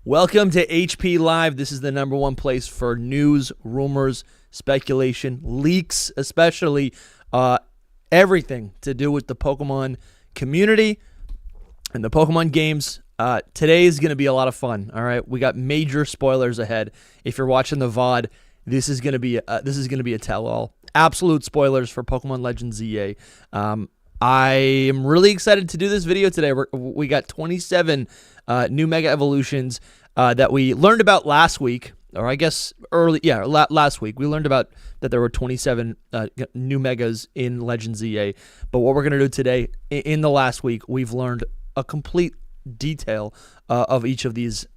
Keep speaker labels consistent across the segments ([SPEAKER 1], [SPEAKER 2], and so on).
[SPEAKER 1] Welcome to HP Live. This is the #1 place for news, rumors, speculation, leaks, especially everything to do with the Pokemon community and the Pokemon games. Today is going to be a lot of fun. All right, we got major spoilers ahead. If you're watching the VOD, this is going to be a tell-all. Absolute spoilers for Pokemon Legends ZA. I am really excited to do this video today. We got 27 new Mega Evolutions that we learned about last week, or I guess last week. We learned about that there were 27 new Megas in Legends ZA. But what we're going to do today, in the last week, we've learned a complete detail of each of these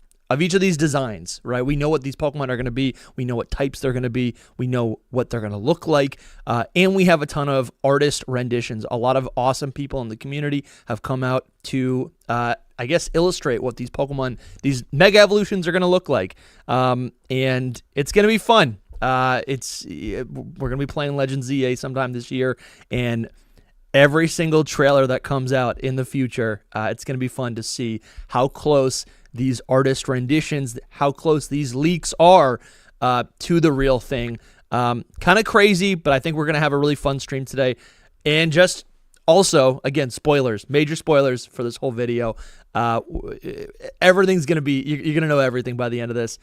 [SPEAKER 1] designs, right? We know what these Pokemon are going to be. We know what types they're going to be. We know what they're going to look like. And we have a ton of artist renditions. A lot of awesome people in the community have come out to, I guess, illustrate what these Pokemon, these Mega Evolutions are going to look like. And it's going to be fun. We're going to be playing Legends ZA sometime this year. And every single trailer that comes out in the future, it's going to be fun to see how close these artist renditions, how close these leaks are to the real thing. Kind of crazy, but I think we're going to have a really fun stream today. And just also, again, spoilers, major spoilers for this whole video. Everything's going to be, you're going to know everything by the end of this.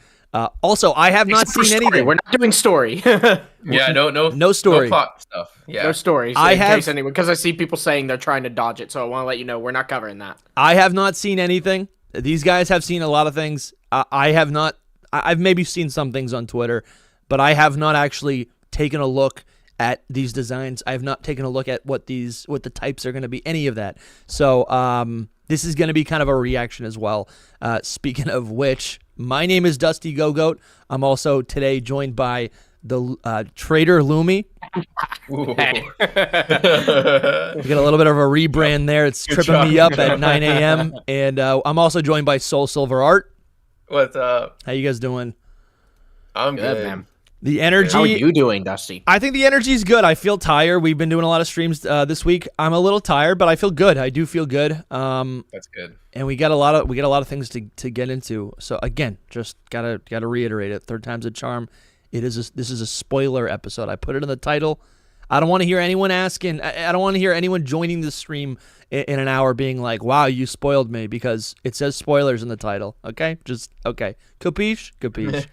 [SPEAKER 1] Also, I have not seen anything.
[SPEAKER 2] We're not doing story.
[SPEAKER 3] Yeah, no
[SPEAKER 1] story.
[SPEAKER 3] No plot stuff. Yeah.
[SPEAKER 2] No stories. Because I see people saying they're trying to dodge it, so I want to let you know we're not covering that.
[SPEAKER 1] I have not seen anything. These guys have seen a lot of things. I have not. I've maybe seen some things on Twitter, but I have not actually taken a look at these designs. I have not taken a look at what the types are going to be, any of that. So this is going to be kind of a reaction as well. Speaking of which, my name is DustyGogoat. I'm also today joined by the TraderLumi.
[SPEAKER 3] Ooh.
[SPEAKER 1] We got a little bit of a rebrand there. It's tripping me up at 9 a.m. And I'm also joined by SoulSilverArt.
[SPEAKER 3] What's up?
[SPEAKER 1] How you guys doing?
[SPEAKER 3] I'm good,
[SPEAKER 2] man.
[SPEAKER 1] The energy.
[SPEAKER 2] How are you doing, Dusty?
[SPEAKER 1] I think the energy is good. I feel tired. We've been doing a lot of streams this week. I'm a little tired, but I feel good. I do feel good.
[SPEAKER 3] That's good.
[SPEAKER 1] And we got a lot of things to get into. So again, just gotta reiterate it. Third time's a charm. This is a spoiler episode. I put it in the title. I don't want to hear anyone asking. I don't want to hear anyone joining the stream in an hour being like, "Wow, you spoiled me," because it says spoilers in the title. Okay, just okay. Capiche? Capiche.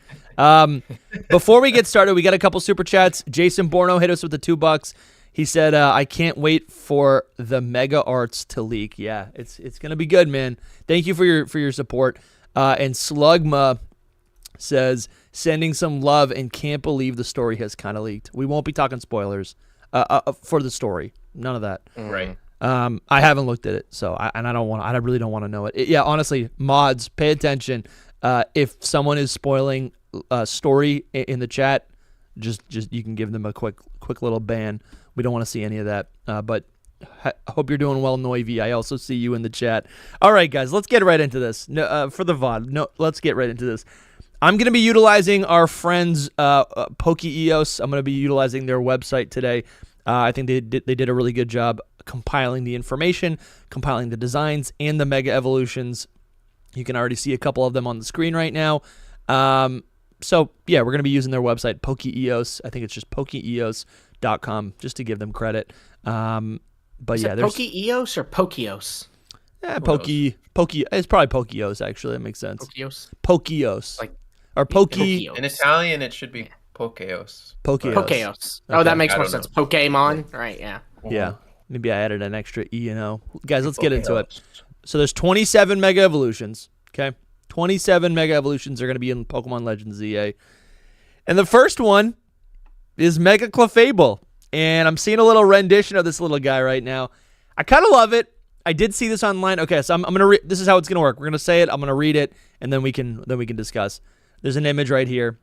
[SPEAKER 1] Before we get started, we got a couple super chats. Jason Borno hit us with the $2. He said, "I can't wait for the Mega Arts to leak." Yeah, it's gonna be good, man. Thank you for your support. And Slugma says, sending some love and can't believe the story has kind of leaked. We won't be talking spoilers for the story. None of that.
[SPEAKER 3] Right.
[SPEAKER 1] I haven't looked at it, so I really don't want to know it. Yeah, honestly, mods, pay attention. If someone is spoiling a story in the chat, just you can give them a quick little ban. We don't want to see any of that. But I hope you're doing well, Noivy. I also see you in the chat. All right, guys, let's get right into this. For the VOD, let's get right into this. I'm going to be utilizing our friends PokeEos. I'm going to be utilizing their website today. I think they did a really good job compiling the information, compiling the designs, and the Mega Evolutions. You can already see a couple of them on the screen right now. So, yeah, we're going to be using their website, PokeEos. I think it's just PokeEos.com, just to give them credit. But yeah, there's
[SPEAKER 2] PokeEos or Pokeos?
[SPEAKER 1] Yeah, Poke. It's probably Pokeos, actually. That makes sense. Pokeos.
[SPEAKER 2] Like,
[SPEAKER 1] or Poke.
[SPEAKER 2] Pokeos.
[SPEAKER 3] In Italian, it should be Pokeos.
[SPEAKER 2] Pokeos.
[SPEAKER 1] Okay.
[SPEAKER 2] Oh, that makes
[SPEAKER 3] I
[SPEAKER 2] more
[SPEAKER 3] don't
[SPEAKER 2] sense.
[SPEAKER 3] know.
[SPEAKER 2] Pokemon. Right, yeah.
[SPEAKER 1] Yeah. Maybe I added an extra E and O. Guys, let's get into it. So there's 27 Mega Evolutions. Okay. 27 Mega Evolutions are going to be in Pokemon Legends ZA. And the first one is Mega Clefable. And I'm seeing a little rendition of this little guy right now. I kind of love it. I did see this online. Okay, so I'm going to read. This is how it's going to work. We're going to say it. I'm going to read it, and then we can discuss. There's an image right here.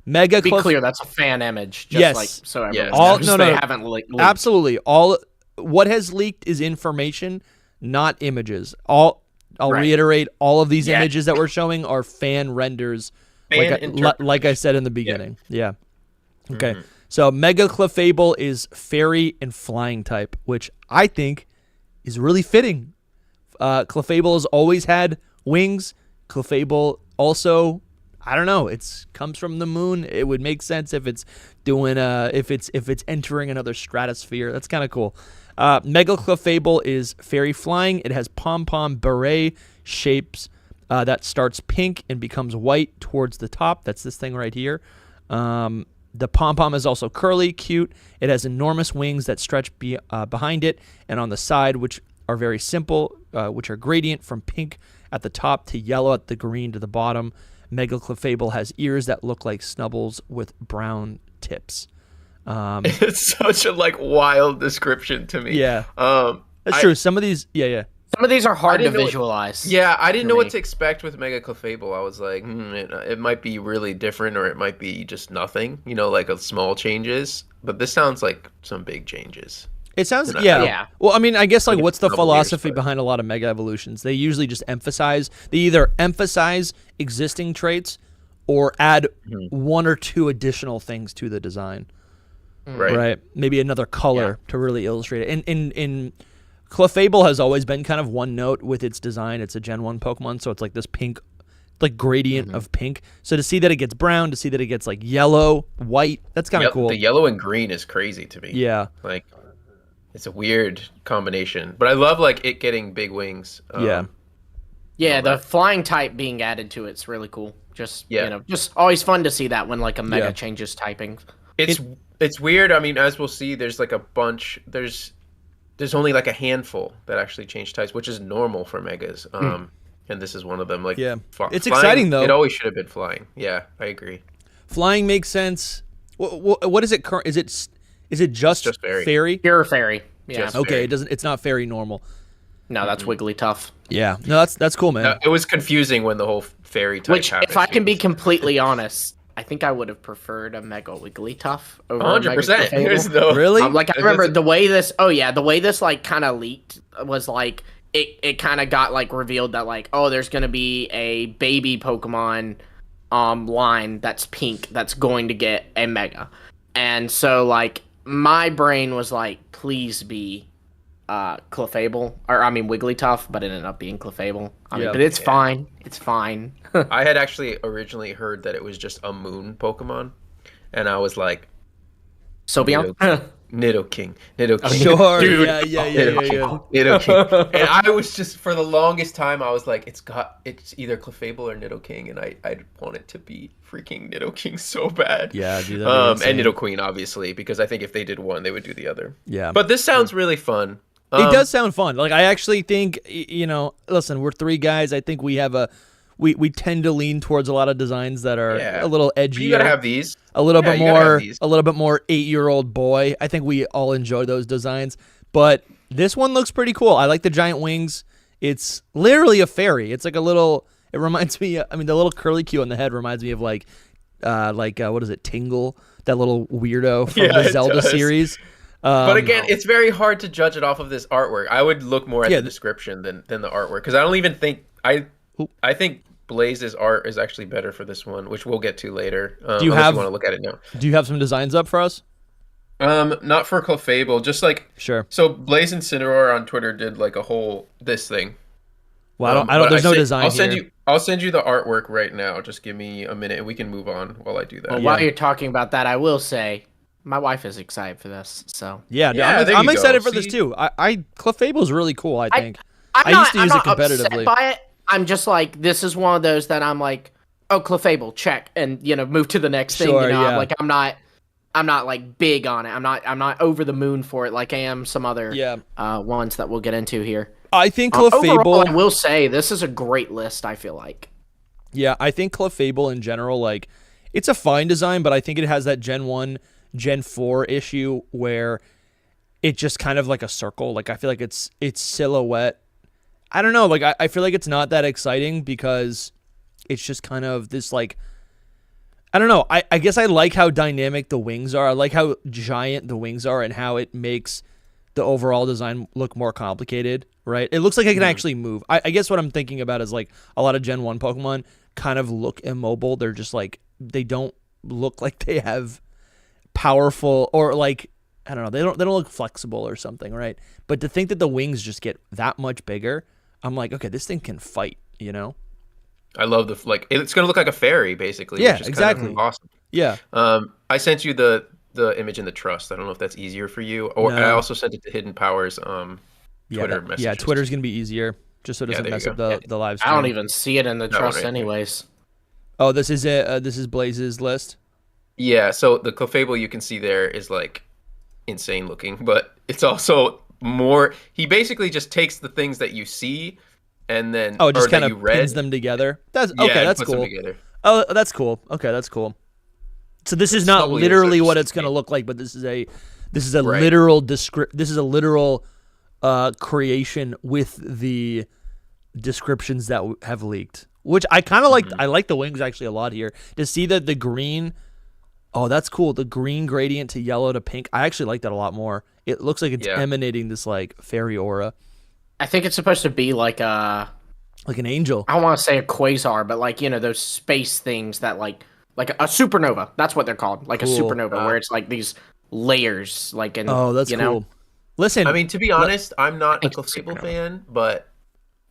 [SPEAKER 1] Mega.
[SPEAKER 2] Be clear, that's a fan image. Just
[SPEAKER 1] yes.
[SPEAKER 2] Like, so everyone
[SPEAKER 1] All
[SPEAKER 2] they haven't leaked.
[SPEAKER 1] Absolutely. All what has leaked is information, not images. I'll reiterate. All of these images that we're showing are fan renders. Like I said in the beginning. Yeah. Okay. So Mega Clefable is fairy and flying type, which I think is really fitting. Clefable has always had wings. Clefable also, I don't know, it's comes from the moon. It would make sense if it's doing if it's entering another stratosphere. That's kind of cool. Mega Clefable is fairy flying. It has pom-pom beret shapes that starts pink and becomes white towards the top. That's this thing right here. The pom-pom is also curly, cute. It has enormous wings that stretch behind it and on the side, which are very simple, which are gradient from pink at the top to yellow at the green to the bottom. Mega Clefable has ears that look like snubbles with brown tips.
[SPEAKER 3] It's such a like wild description to me.
[SPEAKER 1] Yeah, that's true. Some of these, yeah.
[SPEAKER 2] Some of these are hard to
[SPEAKER 3] didn't know
[SPEAKER 2] visualize.
[SPEAKER 3] I didn't know
[SPEAKER 2] me.
[SPEAKER 3] what to expect with Mega Clefable. I was like, it might be really different, or it might be just nothing. You know, like a small changes. But this sounds like some big changes.
[SPEAKER 1] It sounds,
[SPEAKER 3] Yeah.
[SPEAKER 1] yeah. Well, I mean, I guess like
[SPEAKER 3] Like
[SPEAKER 1] what's the
[SPEAKER 3] double ears,
[SPEAKER 1] philosophy
[SPEAKER 3] but-
[SPEAKER 1] behind a lot of mega evolutions? They usually just they either emphasize existing traits or add one or two additional things to the design. Right. Maybe another color to really illustrate it. In Clefable has always been kind of one note with its design. It's a Gen 1 Pokemon, so it's like this pink, like gradient of pink. So to see that it gets brown, to see that it gets like yellow, white, that's kind of cool.
[SPEAKER 3] The yellow and green is crazy to me.
[SPEAKER 1] Yeah.
[SPEAKER 3] Like, it's a weird combination. But I love like it getting big wings.
[SPEAKER 2] Yeah, the flying type being added to it's really cool. Just
[SPEAKER 3] Yeah.
[SPEAKER 2] you know, just always fun to see that when like a mega
[SPEAKER 1] Yeah.
[SPEAKER 2] changes typing.
[SPEAKER 3] It's weird. I mean, as we'll see, there's like a bunch. There's only like a handful that actually change types, which is normal for megas. And this is one of them. Like,
[SPEAKER 1] Yeah. It's
[SPEAKER 3] flying,
[SPEAKER 1] exciting, though.
[SPEAKER 3] It always should have been flying. Yeah, I agree.
[SPEAKER 1] Flying makes sense. What is it? Is it just
[SPEAKER 3] just fairy.
[SPEAKER 1] fairy?
[SPEAKER 2] Pure fairy. Yeah.
[SPEAKER 3] Just-
[SPEAKER 1] Okay,
[SPEAKER 3] fairy.
[SPEAKER 1] it doesn't. It's not fairy normal.
[SPEAKER 2] No, that's Wigglytuff.
[SPEAKER 1] Yeah, no, that's cool, man.
[SPEAKER 3] It was confusing when the whole fairy type
[SPEAKER 2] Which,
[SPEAKER 3] happened.
[SPEAKER 2] if I can be completely honest, I think I would have preferred a Mega Wigglytuff over a Mega
[SPEAKER 3] 100%.
[SPEAKER 2] Clefable.
[SPEAKER 3] There's no
[SPEAKER 1] Really?
[SPEAKER 2] Like I remember the way this. Oh yeah, the way this like kind of leaked was like it kind of got like revealed that like there's gonna be a baby Pokemon line that's pink that's going to get a Mega, and so like my brain was like, please be Clefable, or I mean Wigglytuff, but it ended up being Clefable. I mean,
[SPEAKER 1] Yeah.
[SPEAKER 2] but it's fine. It's fine.
[SPEAKER 3] I had actually originally heard that it was just a moon Pokemon, and I was like,
[SPEAKER 2] Sylveon.
[SPEAKER 3] Nidoking.
[SPEAKER 1] Sure.
[SPEAKER 2] Dude.
[SPEAKER 1] Yeah.
[SPEAKER 3] Nidoking. And I was just, for the longest time, I was like, it's either Clefable or Nidoking, and I want it to be freaking Nidoking so bad.
[SPEAKER 1] Yeah, dude. that'd be
[SPEAKER 3] And
[SPEAKER 1] insane.
[SPEAKER 3] Nidoqueen, obviously, because I think if they did one, they would do the other.
[SPEAKER 1] Yeah.
[SPEAKER 3] But this sounds really fun.
[SPEAKER 1] It does sound fun. Like, I actually think, listen, we're three guys. I think we have we tend to lean towards a lot of designs that are a little edgier.
[SPEAKER 3] You gotta have these.
[SPEAKER 1] a little bit
[SPEAKER 3] you gotta have
[SPEAKER 1] more,
[SPEAKER 3] these.
[SPEAKER 1] a little bit more 8-year-old boy. I think we all enjoy those designs. But this one looks pretty cool. I like the giant wings. It's literally a fairy. It's like a little. It reminds me. I mean, the little curly Q on the head reminds me of like what is it, Tingle? That little weirdo from
[SPEAKER 3] Yeah,
[SPEAKER 1] the
[SPEAKER 3] it
[SPEAKER 1] Zelda
[SPEAKER 3] does.
[SPEAKER 1] series.
[SPEAKER 3] But again, it's very hard to judge it off of this artwork. I would look more at the description than the artwork, because I don't even think I think Blaze's art is actually better for this one, which we'll get to later.
[SPEAKER 1] Do you
[SPEAKER 3] unless
[SPEAKER 1] have-
[SPEAKER 3] you want to look at it now?
[SPEAKER 1] Do you have some designs up for us?
[SPEAKER 3] Not for Clefable, just like
[SPEAKER 1] Sure.
[SPEAKER 3] so. Blaze Incineroar on Twitter did like a whole this thing.
[SPEAKER 1] Well, I don't. There's no design here.
[SPEAKER 3] I'll send you the artwork right now. Just give me a minute, and we can move on while I do that.
[SPEAKER 2] Well, while you're talking about that, I will say my wife is excited for this. So
[SPEAKER 1] Yeah,
[SPEAKER 3] Yeah, there
[SPEAKER 1] I'm
[SPEAKER 3] you
[SPEAKER 1] excited
[SPEAKER 3] go.
[SPEAKER 1] for this
[SPEAKER 3] See?
[SPEAKER 1] too. Clefable is really cool. I think
[SPEAKER 2] I'm
[SPEAKER 1] I
[SPEAKER 2] not,
[SPEAKER 1] used to
[SPEAKER 2] I'm
[SPEAKER 1] use it
[SPEAKER 2] not
[SPEAKER 1] competitively.
[SPEAKER 2] upset by it. I'm just like, this is one of those that I'm like, oh, Clefable, check, and move to the next thing.
[SPEAKER 1] Sure, yeah.
[SPEAKER 2] I'm like, I'm not like big on it. I'm not over the moon for it like I am some other ones that we'll get into here.
[SPEAKER 1] I think
[SPEAKER 2] Overall, I
[SPEAKER 1] Clefable.
[SPEAKER 2] will say this is a great list. I feel like.
[SPEAKER 1] Yeah, I think Clefable in general, like, it's a fine design, but I think it has that Gen 1, Gen 4 issue where it just kind of like a circle. Like, I feel like it's silhouette. I don't know. Like, I feel like it's not that exciting because it's just kind of this, like, I don't know. I guess I like how dynamic the wings are. I like how giant the wings are and how it makes the overall design look more complicated, right? It looks like it can actually move. I guess what I'm thinking about is, like, a lot of Gen 1 Pokemon kind of look immobile. They're just, like, they don't look like they have powerful, or, like, I don't know. They don't look flexible or something, right? But to think that the wings just get that much bigger, I'm like, okay, this thing can fight, you know?
[SPEAKER 3] I love the like. It's gonna look like a fairy basically.
[SPEAKER 1] Yeah,
[SPEAKER 3] which is
[SPEAKER 1] exactly.
[SPEAKER 3] Kind of awesome.
[SPEAKER 1] Yeah.
[SPEAKER 3] I sent you the image in the trust. I don't know if that's easier for you, or
[SPEAKER 1] No.
[SPEAKER 3] I also sent it to Hidden Powers. Twitter messages.
[SPEAKER 1] Yeah, Twitter's gonna be easier, just so it doesn't mess up the live stream.
[SPEAKER 2] I don't even see it in the trust, anyways.
[SPEAKER 1] Oh, this is it. This is Blaze's list.
[SPEAKER 3] Yeah. So the Clefable you can see there is like insane looking, but it's also more. He basically just takes the things that you see, and then
[SPEAKER 1] just kind of pins them together. That's okay. That's cool. Oh, that's cool. Okay, that's cool. So this is not literally what it's going to look like, but this is a literal This is a literal creation with the descriptions that have leaked, which I kind of like. I like the wings actually a lot here. To see that the green, oh, that's cool. The green gradient to yellow to pink. I actually like that a lot more. It looks like it's emanating this like fairy aura.
[SPEAKER 2] I think it's supposed to be like an
[SPEAKER 1] angel.
[SPEAKER 2] I don't want to say a quasar, but like those space things that like a supernova. That's what they're called, like a supernova, where it's like these layers, like in.
[SPEAKER 1] Oh, that's cool.
[SPEAKER 2] Know?
[SPEAKER 1] Listen,
[SPEAKER 3] I mean, to be honest, I'm not a Clefable fan, but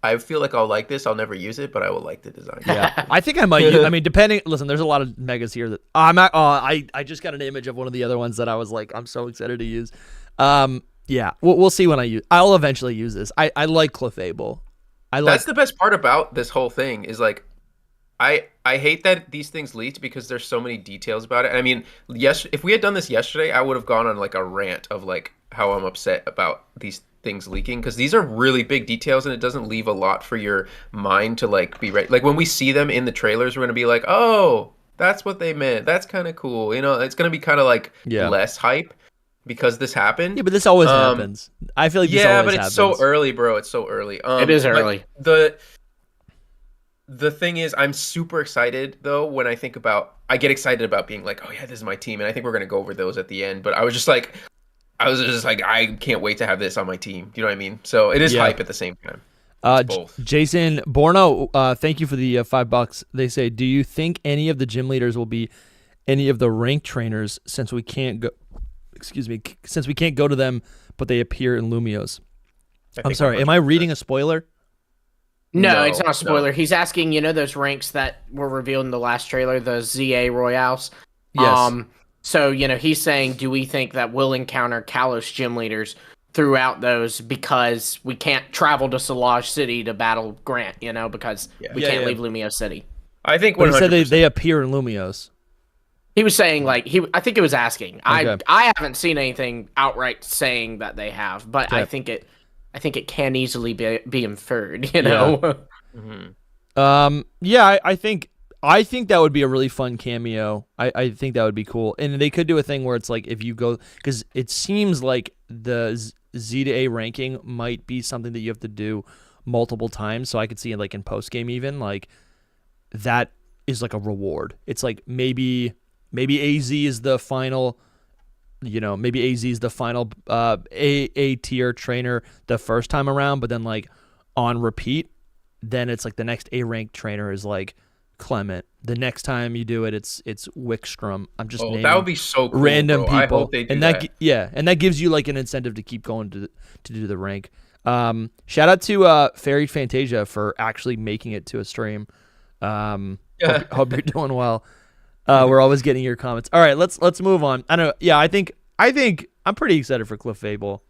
[SPEAKER 3] I feel like I'll like this. I'll never use it, but I will like the design.
[SPEAKER 1] Yeah, I think I might use. I mean, depending. Listen, there's a lot of megas here that I'm not. I just got an image of one of the other ones that I was like, I'm so excited to use. Yeah, we'll see when I use. I'll eventually use this. I like Clefable.
[SPEAKER 3] That's the best part about this whole thing is like, I hate that these things leaked because there's so many details about it. I mean, if we had done this yesterday, I would have gone on like a rant of like how I'm upset about these things leaking because these are really big details and it doesn't leave a lot for your mind to like be right. Like when we see them in the trailers, we're gonna be like, oh, that's what they meant. That's kind of cool. It's gonna be kind of like less hype because this happened.
[SPEAKER 1] Yeah, but this always happens. I feel like this always happens.
[SPEAKER 3] It's so early, bro. It's so early.
[SPEAKER 2] It is early.
[SPEAKER 3] The thing is, I'm super excited though when I get excited about being like, oh yeah, this is my team, and I think we're gonna go over those at the end. But I was just like, I can't wait to have this on my team. Do you know what I mean? So it is hype at the same time. Both.
[SPEAKER 1] Jason Borno, thank you for the $5. They say, do you think any of the gym leaders will be any of the rank trainers since we can't go? Excuse me, since we can't go to them, but they appear in Lumios. I'm sorry. Am I reading a spoiler?
[SPEAKER 2] No, it's not a spoiler. No. He's asking, those ranks that were revealed in the last trailer, the ZA Royales.
[SPEAKER 1] Yes.
[SPEAKER 2] So, he's saying, do we think that we'll encounter Kalos gym leaders throughout those because we can't travel to Solage City to battle Grant, because we can't leave Lumios City.
[SPEAKER 3] I think 100%.
[SPEAKER 1] But he said they appear in Lumios.
[SPEAKER 2] He was saying, like, I think it was asking. Okay. I haven't seen anything outright saying that they have, but I think it can easily be inferred,
[SPEAKER 1] Yeah. Mm-hmm. I think that would be a really fun cameo. I think that would be cool. And they could do a thing where it's like if you go, because it seems like the Z to A ranking might be something that you have to do multiple times. So I could see it like in post game even like that is like a reward. It's like maybe AZ is the final. Maybe AZ is the final A tier trainer the first time around, but then like on repeat, then it's like the next A rank trainer is like Clement. The next time you do it, it's Wickstrom. I'm just naming
[SPEAKER 3] that would be so cool,
[SPEAKER 1] random
[SPEAKER 3] bro.
[SPEAKER 1] people,
[SPEAKER 3] I hope they do
[SPEAKER 1] and that gives you like an incentive to keep going to do the rank. Shout out to Fairy Fantasia for actually making it to a stream. Hope you're doing well. We're always getting your comments. All right, let's move on. I don't know. Yeah, I think I'm pretty excited for Clefable.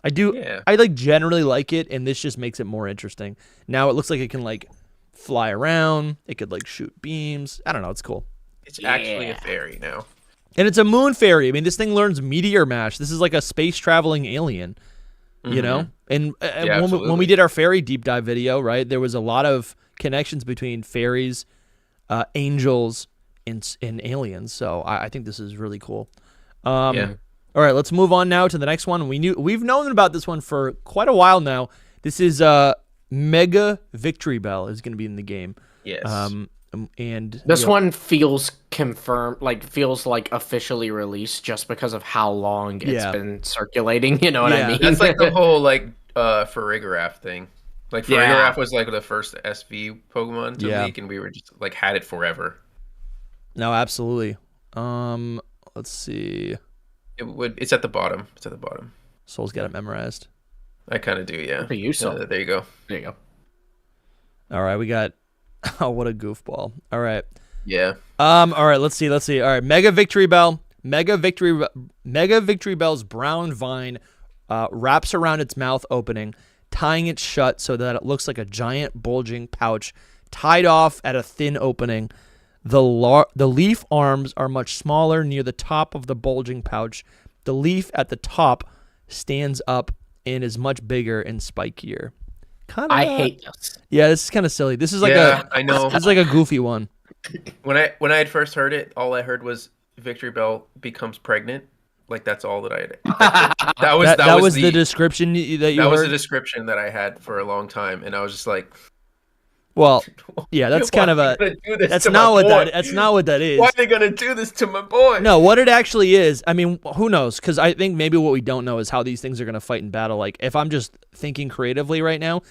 [SPEAKER 1] I do. Yeah. I like generally like it, and this just makes it more interesting. Now it looks like it can like fly around. It could like shoot beams. I don't know. It's cool.
[SPEAKER 3] It's actually a fairy now,
[SPEAKER 1] and it's a moon fairy. I mean, this thing learns meteor mash. This is like a space traveling alien. Mm-hmm. And when we did our fairy deep dive video, right, there was a lot of connections between fairies, angels, and aliens. So I think this is really cool. All right, let's move on now to the next one. We've known about this one for quite a while now. This is Mega Victory Bell is going to be in the game.
[SPEAKER 3] Yes.
[SPEAKER 1] And
[SPEAKER 2] this one feels confirmed, like feels like officially released just because of how long it's been circulating. You know what I mean?
[SPEAKER 3] That's like the whole like Farigiraf thing. Like Farigiraf was like the first SV Pokemon to leak, and we were just like had it forever.
[SPEAKER 1] No, absolutely. Let's see.
[SPEAKER 3] It's at the bottom. It's at the bottom.
[SPEAKER 1] Soul's got it memorized.
[SPEAKER 3] I kind of do, yeah.
[SPEAKER 2] For you, Soul.
[SPEAKER 3] There you go.
[SPEAKER 2] There you go.
[SPEAKER 1] All right, we got Oh, what a goofball. All right.
[SPEAKER 3] Yeah.
[SPEAKER 1] All right, let's see. All right, Mega Victory Bell. Mega Victory Bell's brown vine wraps around its mouth opening, tying it shut so that it looks like a giant bulging pouch tied off at a thin opening. The leaf arms are much smaller near the top of the bulging pouch. The leaf at the top stands up and is much bigger and spikier.
[SPEAKER 2] I hate this.
[SPEAKER 1] Yeah, this is kind of silly. This is like
[SPEAKER 3] I know.
[SPEAKER 1] This is like a goofy one.
[SPEAKER 3] When I had first heard it, all I heard was Victory Bell becomes pregnant. Like that's all that I had. That was
[SPEAKER 1] the description that you heard?
[SPEAKER 3] That was the description that I had for a long time, and I was just like,
[SPEAKER 1] well, yeah, that's kind of a that's not what that is.
[SPEAKER 3] Why are they gonna do this to my boy?
[SPEAKER 1] No, what it actually is, I mean, who knows? Because I think maybe what we don't know is how these things are gonna fight in battle. Like if I'm just thinking creatively right now,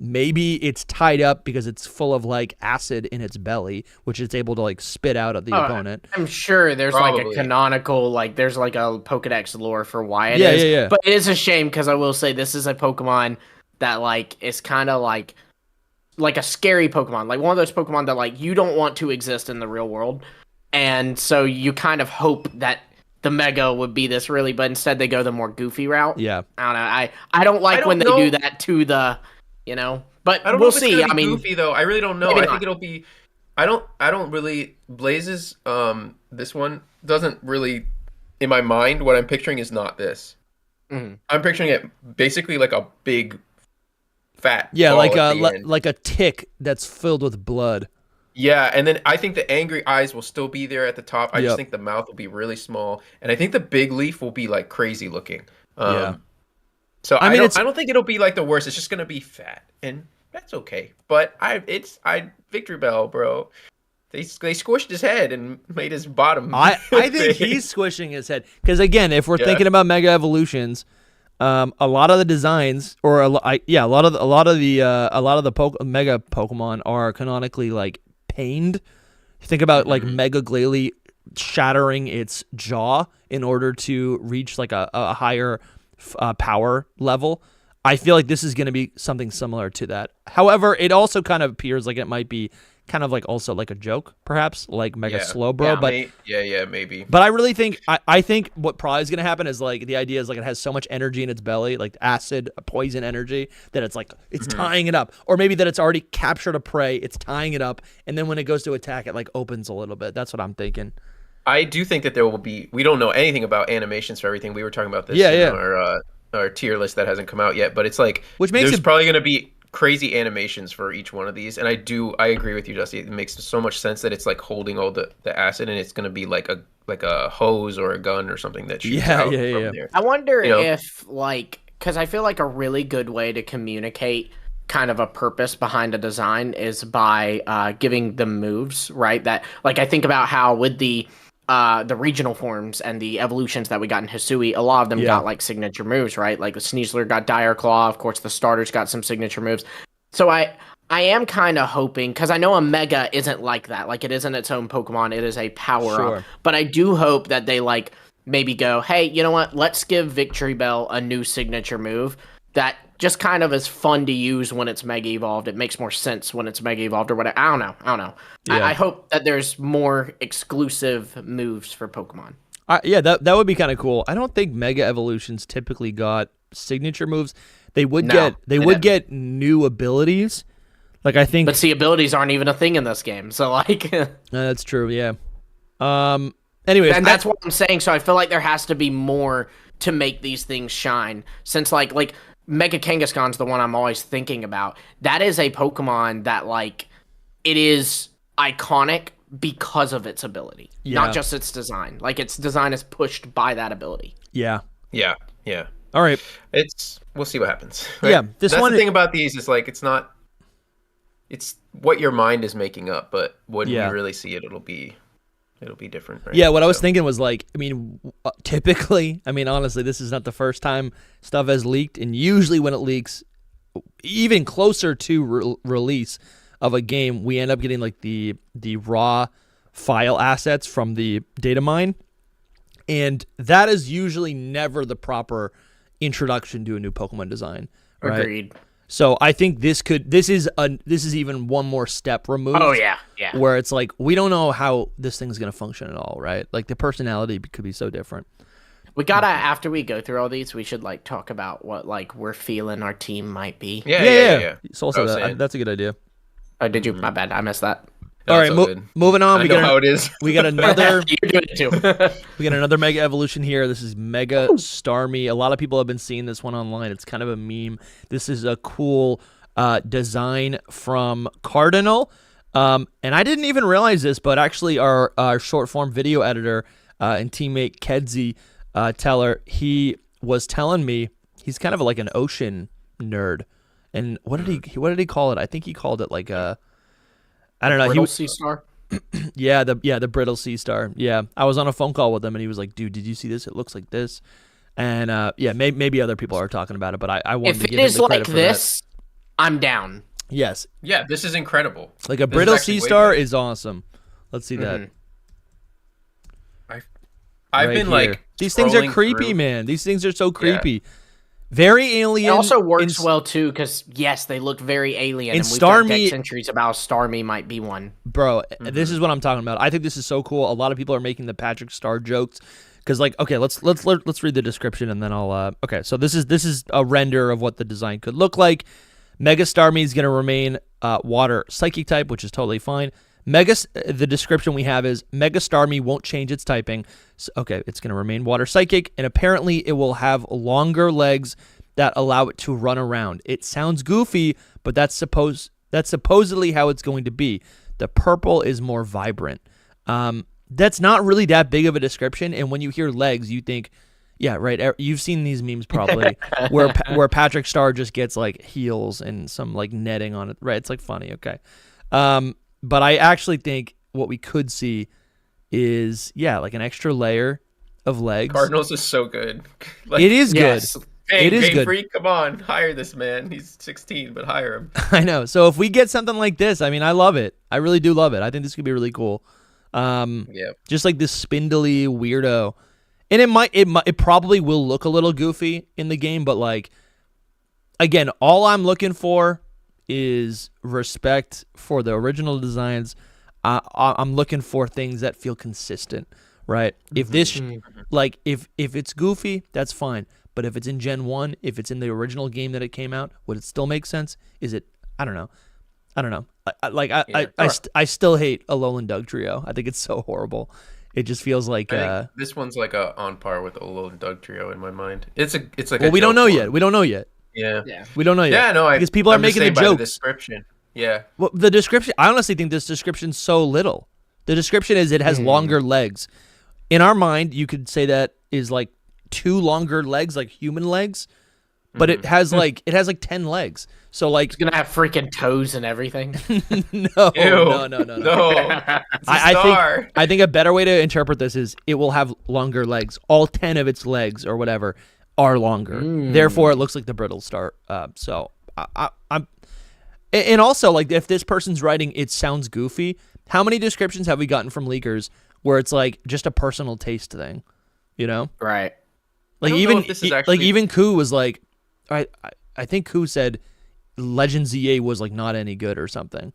[SPEAKER 1] maybe it's tied up because it's full of like acid in its belly, which it's able to like spit out at the opponent.
[SPEAKER 2] I'm sure there's
[SPEAKER 3] Probably.
[SPEAKER 2] like a canonical, like there's like a Pokedex lore for why it
[SPEAKER 1] Yeah,
[SPEAKER 2] is.
[SPEAKER 1] yeah.
[SPEAKER 2] But it is a shame because I will say this is a Pokemon that like is kind of like a scary Pokemon, like one of those Pokemon that like you don't want to exist in the real world, and so you kind of hope that the Mega would be this really, but instead they go the more goofy route.
[SPEAKER 1] Yeah,
[SPEAKER 2] I don't know. I don't like when they do that to the. But
[SPEAKER 3] I don't
[SPEAKER 2] we'll
[SPEAKER 3] know if
[SPEAKER 2] see.
[SPEAKER 3] It's gonna
[SPEAKER 2] I
[SPEAKER 3] be
[SPEAKER 2] mean,
[SPEAKER 3] goofy though. I really don't know. I think it'll be. I don't really. Blaze's this one doesn't really. In my mind, what I'm picturing is not this.
[SPEAKER 2] Mm-hmm.
[SPEAKER 3] I'm picturing it basically like a big, fat.
[SPEAKER 1] Yeah,
[SPEAKER 3] ball
[SPEAKER 1] like a tick that's filled with blood.
[SPEAKER 3] Yeah, and then I think the angry eyes will still be there at the top. I just think the mouth will be really small, and I think the big leaf will be like crazy looking. So I don't think it'll be like the worst. It's just gonna be fat, and that's okay. But Victory Bell, bro. They squished his head and made his bottom.
[SPEAKER 1] I think he's squishing his head because again, if we're thinking about Mega Evolutions, a lot of the designs or a lot of the Mega Pokemon are canonically like pained. Think about like Mega Glalie shattering its jaw in order to reach like a higher power level. I feel like this is going to be something similar to that. However, it also kind of appears like it might be kind of like also like a joke, perhaps like Mega Slowbro.
[SPEAKER 3] Maybe.
[SPEAKER 1] But I really think I think what probably is going to happen is like the idea is like it has so much energy in its belly, like acid, poison energy, that it's like it's tying it up, or maybe that it's already captured a prey, it's tying it up, and then when it goes to attack, it like opens a little bit. That's what I'm thinking.
[SPEAKER 3] I do think that there will be. We don't know anything about animations for everything. We were talking about this in our tier list that hasn't come out yet, but it's like there's probably going to be crazy animations for each one of these, and I agree with you, Dusty. It makes so much sense that it's like holding all the acid, and it's going to be like a hose or a gun or something that shoots out from there.
[SPEAKER 2] I wonder if like, because I feel like a really good way to communicate kind of a purpose behind a design is by giving them moves, right? That like I think about how with the regional forms and the evolutions that we got in Hisui, a lot of them got like signature moves, right? Like the Sneasler got Dire Claw, of course the starters got some signature moves. So I am kind of hoping, because I know a Mega isn't like that, like it isn't its own Pokemon, it is a power-up. But I do hope that they like maybe go, hey, you know what, let's give Victory Bell a new signature move that just kind of is fun to use when it's Mega Evolved. It makes more sense when it's Mega Evolved or whatever. I don't know. Yeah. I hope that there's more exclusive moves for Pokemon.
[SPEAKER 1] That would be kind of cool. I don't think Mega Evolutions typically got signature moves. They would get new abilities. Like I think,
[SPEAKER 2] but see, abilities aren't even a thing in this game. So like,
[SPEAKER 1] that's true. Yeah. Anyways,
[SPEAKER 2] and that's what I'm saying. So I feel like there has to be more to make these things shine. Since like Mega Kangaskhan's the one I'm always thinking about. That is a Pokemon that like it is iconic because of its ability, not just its design. Like its design is pushed by that ability.
[SPEAKER 1] Yeah.
[SPEAKER 3] All
[SPEAKER 1] right.
[SPEAKER 3] We'll see what happens. Right?
[SPEAKER 1] Yeah,
[SPEAKER 3] that's the thing about these is like it's what your mind is making up, but when you really see it, it'll be different, right?
[SPEAKER 1] Yeah, what I was thinking was like, I mean, typically, I mean, honestly, this is not the first time stuff has leaked, and usually when it leaks, even closer to release of a game, we end up getting like the raw file assets from the data mine, and that is usually never the proper introduction to a new Pokemon design. Right?
[SPEAKER 2] Agreed.
[SPEAKER 1] So I think this is even one more step removed.
[SPEAKER 2] Oh yeah.
[SPEAKER 1] Where it's like we don't know how this thing's gonna function at all, right? Like the personality could be so different.
[SPEAKER 2] We gotta, after we go through all these, we should like talk about what like we're feeling our team might be.
[SPEAKER 1] Yeah. Soul said that. That's a good idea.
[SPEAKER 2] Oh, did you? My bad, I missed that.
[SPEAKER 1] No, all right, moving on.
[SPEAKER 3] I know how it is.
[SPEAKER 1] We got another.
[SPEAKER 2] You're doing it too.
[SPEAKER 1] We got another Mega Evolution here. This is Mega Starmie. A lot of people have been seeing this one online. It's kind of a meme. This is a cool design from Cardinal. And I didn't even realize this, but actually our short form video editor and teammate Kedzie Teller, he was telling me he's kind of like an ocean nerd. And what did he call it? I think he called it like a, I don't know.
[SPEAKER 2] Brittle sea star.
[SPEAKER 1] Yeah, the brittle sea star. Yeah, I was on a phone call with him, and he was like, "Dude, did you see this? It looks like this." And yeah, maybe other people are talking about it, but I wanted to give him the credit for that. If it is like this,
[SPEAKER 2] I'm down.
[SPEAKER 1] Yes.
[SPEAKER 3] Yeah, this is incredible.
[SPEAKER 1] Like a brittle sea star is awesome. Let's see that.
[SPEAKER 3] I've been like,
[SPEAKER 1] these things are creepy, man. These things are so creepy. Yeah. Very alien.
[SPEAKER 2] It also works well too, because yes, they look very alien. And we've got deck entries about Starmie might be one.
[SPEAKER 1] Bro, this is what I'm talking about. I think this is so cool. A lot of people are making the Patrick Star jokes because, like, okay, let's read the description and then I'll. Okay, so this is a render of what the design could look like. Mega Starmie is going to remain water psychic type, which is totally fine. The description we have is Mega Starmie won't change its typing. So, okay, it's going to remain water psychic, and apparently it will have longer legs that allow it to run around. It sounds goofy, but that's supposedly how it's going to be. The purple is more vibrant. That's not really that big of a description, and when you hear legs, you think, yeah, right. You've seen these memes probably where Patrick Star just gets like heels and some like netting on it. Right, it's like funny. Okay. But I actually think what we could see is, like an extra layer of legs.
[SPEAKER 3] Cardinals is so good.
[SPEAKER 1] Like, it is good.
[SPEAKER 3] Hey,
[SPEAKER 1] it is good.
[SPEAKER 3] Freak, come on, hire this man. He's 16, but hire him.
[SPEAKER 1] I know. So if we get something like this, I mean, I love it. I really do love it. I think this could be really cool. Just like this spindly weirdo, and it probably will look a little goofy in the game, but like, again, all I'm looking for is respect for the original designs. I'm looking for things that feel consistent, right? If this, like, if it's goofy, that's fine. But if it's in Gen 1, if it's in the original game that it came out, would it still make sense? Is it? I don't know. I still hate Alolan Dugtrio. I think it's so horrible. It just feels like
[SPEAKER 3] this one's like on par with Alolan Dugtrio in my mind. It's like.
[SPEAKER 1] Well, we don't know yet. We don't know yet.
[SPEAKER 3] Yeah.
[SPEAKER 1] We don't know yet.
[SPEAKER 3] Yeah, no,
[SPEAKER 1] because people are making the jokes.
[SPEAKER 3] The description. Yeah.
[SPEAKER 1] Well, the description. I honestly think this description's so little. The description is it has longer legs. In our mind, you could say that is like 2 longer legs, like human legs, but it has like 10 legs. So like
[SPEAKER 2] it's gonna have freaking toes and everything.
[SPEAKER 1] No. I think a better way to interpret this is it will have longer legs. All 10 of its legs or whatever are longer. Therefore, it looks like the brittle star. So I'm, and also like if this person's writing, it sounds goofy. How many descriptions have we gotten from leakers where it's like just a personal taste thing, you know?
[SPEAKER 2] Right.
[SPEAKER 1] Like even Koo was like, I think Koo said Legends EA was like not any good or something,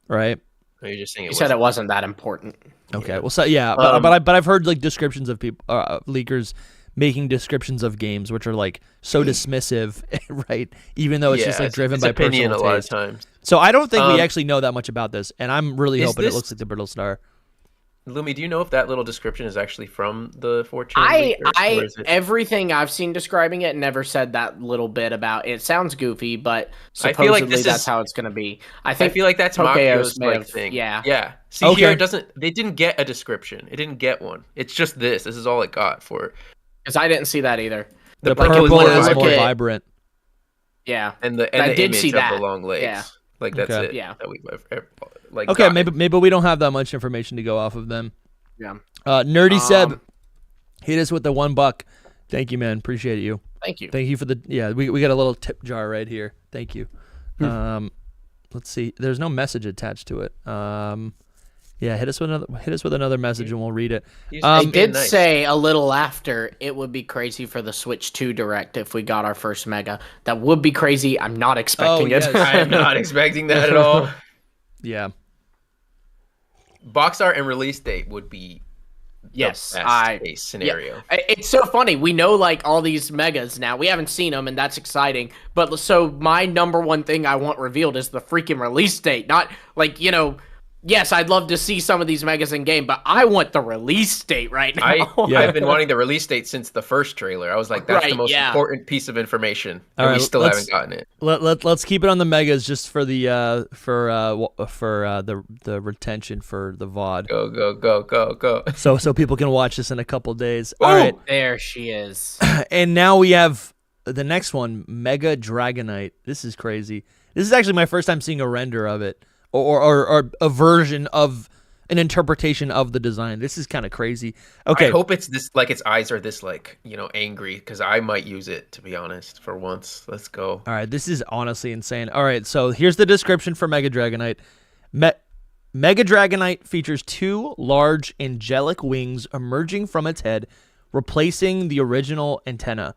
[SPEAKER 1] right?
[SPEAKER 3] Or you're just saying
[SPEAKER 2] he said it wasn't that important.
[SPEAKER 1] Okay, well, so yeah, but I've heard like descriptions of people, leakers making descriptions of games which are like so dismissive, right? Even though it's just like driven by personal taste.
[SPEAKER 3] A lot of times.
[SPEAKER 1] So I don't think we actually know that much about this, and I'm really hoping it looks like the brittle star.
[SPEAKER 3] Lumi, do you know if that little description is actually from the 4chan?
[SPEAKER 2] Everything I've seen describing it never said that little bit about it. Sounds goofy, but supposedly that's how it's going to be. I feel like that's
[SPEAKER 3] Makio's like thing.
[SPEAKER 2] Yeah.
[SPEAKER 3] See, here they didn't get a description. It didn't get one. It's just this. This is all it got for it.
[SPEAKER 2] Because I didn't see that either.
[SPEAKER 1] The purple is more vibrant.
[SPEAKER 2] Yeah.
[SPEAKER 3] And the image of the long legs. Yeah. Like that's it. Yeah. That we've like.
[SPEAKER 1] Okay, maybe we don't have that much information to go off of them.
[SPEAKER 2] Yeah.
[SPEAKER 1] Nerdy Seb hit us with the $1. Thank you, man. Appreciate you.
[SPEAKER 2] Thank you.
[SPEAKER 1] Thank you for the we got a little tip jar right here. Thank you. Let's see. There's no message attached to it. Yeah, hit us with another message and we'll read it.
[SPEAKER 2] They did say a little after it would be crazy for the Switch 2 Direct if we got our first Mega. That would be crazy. I'm not expecting it.
[SPEAKER 1] Yes.
[SPEAKER 3] I am not expecting that at all.
[SPEAKER 1] Yeah.
[SPEAKER 3] Box art and release date would be the best case scenario.
[SPEAKER 2] Yeah. It's so funny. We know like all these Megas now. We haven't seen them, and that's exciting. But so my number one thing I want revealed is the freaking release date. Not like, yes, I'd love to see some of these Megas in game, but I want the release date right now.
[SPEAKER 3] I've been wanting the release date since the first trailer. I was like, that's the most important piece of information, and we still haven't gotten it.
[SPEAKER 1] Let's keep it on the Megas just for the the retention for the VOD.
[SPEAKER 3] Go.
[SPEAKER 1] So people can watch this in a couple days.
[SPEAKER 2] Oh,
[SPEAKER 1] all right,
[SPEAKER 2] there she is.
[SPEAKER 1] And now we have the next one, Mega Dragonite. This is crazy. This is actually my first time seeing a render of it. Or a version of an interpretation of the design. This is kind of crazy. Okay.
[SPEAKER 3] I hope it's this, like its eyes are this, like, angry, because I might use it, to be honest, for once. Let's go.
[SPEAKER 1] All right, this is honestly insane. All right, so here's the description for Mega Dragonite. Mega Dragonite features 2 large angelic wings emerging from its head, replacing the original antenna.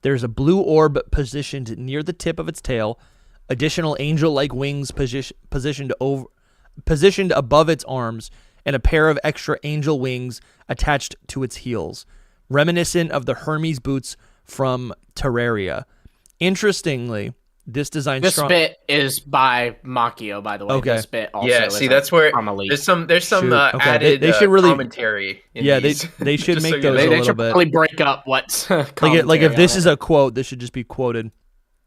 [SPEAKER 1] There's a blue orb positioned near the tip of its tail. Additional angel-like wings positioned above its arms, and a pair of extra angel wings attached to its heels, reminiscent of the Hermes boots from Terraria. Interestingly, this design
[SPEAKER 2] bit is by Makio, by the way.
[SPEAKER 1] Okay.
[SPEAKER 2] This bit also
[SPEAKER 3] that's where there's some added
[SPEAKER 1] they should really
[SPEAKER 3] commentary.
[SPEAKER 1] They should make those a little
[SPEAKER 2] bit. They should probably break up what's
[SPEAKER 1] like if this is a quote, this should just be quoted.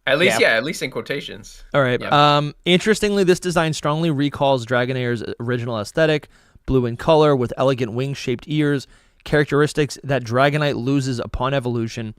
[SPEAKER 3] At least in quotations.
[SPEAKER 1] All right. Yeah. Interestingly, this design strongly recalls Dragonair's original aesthetic, blue in color with elegant wing-shaped ears, characteristics that Dragonite loses upon evolution.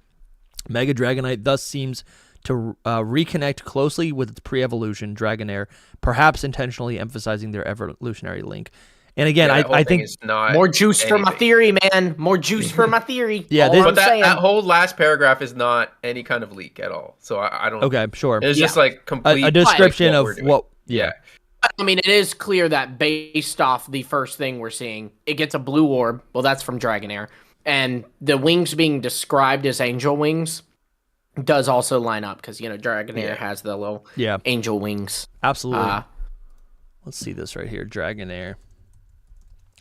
[SPEAKER 1] Mega Dragonite thus seems to reconnect closely with its pre-evolution Dragonair, perhaps intentionally emphasizing their evolutionary link. And again, I think
[SPEAKER 2] more juice for my theory, man. More juice for my theory.
[SPEAKER 1] Yeah,
[SPEAKER 3] but that whole last paragraph is not any kind of leak at all. So I don't.
[SPEAKER 1] Okay, sure.
[SPEAKER 3] It's just like complete
[SPEAKER 1] a description of what. Yeah.
[SPEAKER 2] I mean, it is clear that based off the first thing we're seeing, it gets a blue orb. Well, that's from Dragonair, and the wings being described as angel wings does also line up because Dragonair has the little angel wings.
[SPEAKER 1] Absolutely. Let's see this right here, Dragonair.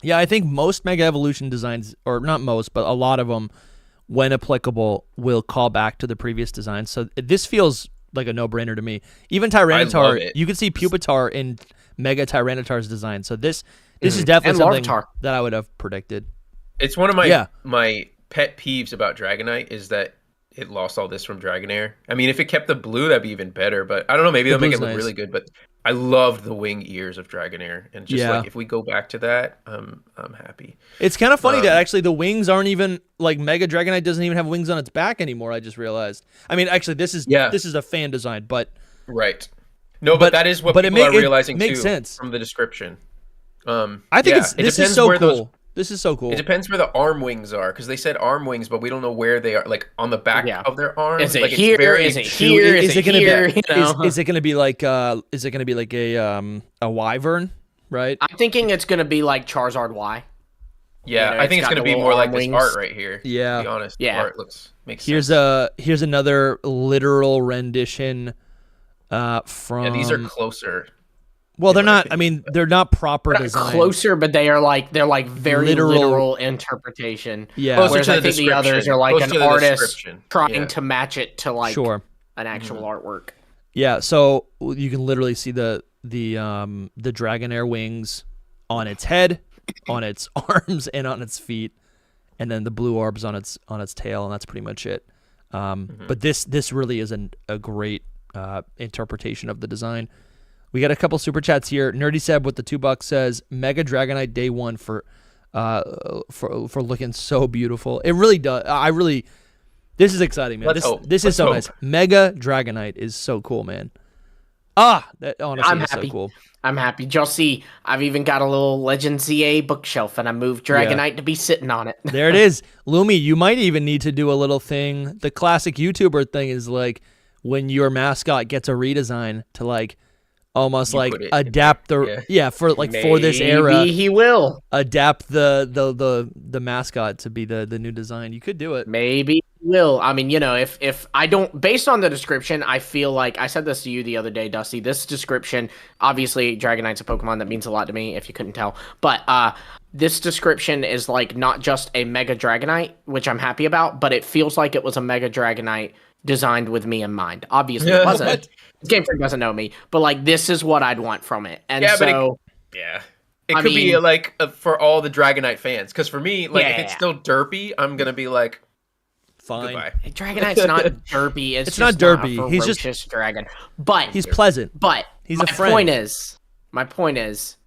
[SPEAKER 1] Yeah, I think most Mega Evolution designs, or not most, but a lot of them, when applicable, will call back to the previous design. So this feels like a no-brainer to me. Even Tyranitar, you can see Pupitar in Mega Tyranitar's design. So this is definitely something that I would have predicted.
[SPEAKER 3] It's one of my pet peeves about Dragonite is that it lost all this from Dragonair. I mean, if it kept the blue, that'd be even better. But I don't know, maybe they'll make it look really good. But I loved the wing ears of Dragonair, and just like if we go back to that, I'm happy.
[SPEAKER 1] It's kind of funny that actually the wings aren't even like Mega Dragonite doesn't even have wings on its back anymore. I just realized. I mean, actually, this is a fan design, but
[SPEAKER 3] no, but that is what people are realizing
[SPEAKER 1] makes
[SPEAKER 3] too
[SPEAKER 1] sense
[SPEAKER 3] from the description.
[SPEAKER 1] I think this is so cool. This is so cool.
[SPEAKER 3] It depends where the arm wings are, because they said arm wings, but we don't know where they are. Like on the back of their arms.
[SPEAKER 2] Is it here? Is it here? Is it here?
[SPEAKER 1] Is it going to be like? Is it going to be like a wyvern? Right.
[SPEAKER 2] I'm thinking it's going to be like Charizard Y.
[SPEAKER 3] Yeah, I think it's going to be more like this art right here.
[SPEAKER 1] Yeah.
[SPEAKER 3] To be honest, the art makes sense.
[SPEAKER 1] Here's another literal rendition. From
[SPEAKER 3] these are closer.
[SPEAKER 1] Well, they're not. I mean, they're not proper design.
[SPEAKER 2] Closer, but they're like very literal interpretation.
[SPEAKER 1] Yeah.
[SPEAKER 2] Whereas I think the others are like an artist trying to match it to like an actual artwork.
[SPEAKER 1] Yeah. So you can literally see the Dragonair wings on its head, on its arms, and on its feet, and then the blue orbs on its tail, and that's pretty much it. But this really is a great interpretation of the design. We got a couple super chats here. Nerdy Seb with the $2 says Mega Dragonite Day 1 for looking so beautiful. It really does. This is exciting, man. This is so nice. Mega Dragonite is so cool, man. That honestly is so cool.
[SPEAKER 2] I'm happy. You'll see, I've even got a little Legend ZA bookshelf, and I moved Dragonite to be sitting on it.
[SPEAKER 1] There it is. Lumi, you might even need to do a little thing. The classic YouTuber thing is like when your mascot gets a redesign to like almost
[SPEAKER 3] You
[SPEAKER 1] like
[SPEAKER 3] put it
[SPEAKER 1] adapt
[SPEAKER 3] in
[SPEAKER 1] the for like for this era.
[SPEAKER 2] Maybe he will.
[SPEAKER 1] Adapt the mascot to be the new design. You could do it.
[SPEAKER 2] Maybe he will. I mean, if I don't, based on the description, I feel like I said this to you the other day, Dusty. This description, obviously, Dragonite's a Pokemon that means a lot to me. If you couldn't tell, but this description is like not just a Mega Dragonite, which I'm happy about, but it feels like it was a Mega Dragonite designed with me in mind. Obviously, it wasn't. Game Freak doesn't know me, but like this is what I'd want from it, and
[SPEAKER 3] it could be like for all the Dragonite fans. Because for me, like if it's still derpy, I'm gonna be like,
[SPEAKER 1] fine.
[SPEAKER 3] Goodbye.
[SPEAKER 2] Dragonite's not derpy. It's
[SPEAKER 1] not
[SPEAKER 2] just
[SPEAKER 1] derpy.
[SPEAKER 2] Not a
[SPEAKER 1] He's just
[SPEAKER 2] ferocious dragon, but
[SPEAKER 1] he's pleasant.
[SPEAKER 2] But
[SPEAKER 1] he's a friend.
[SPEAKER 2] My point is,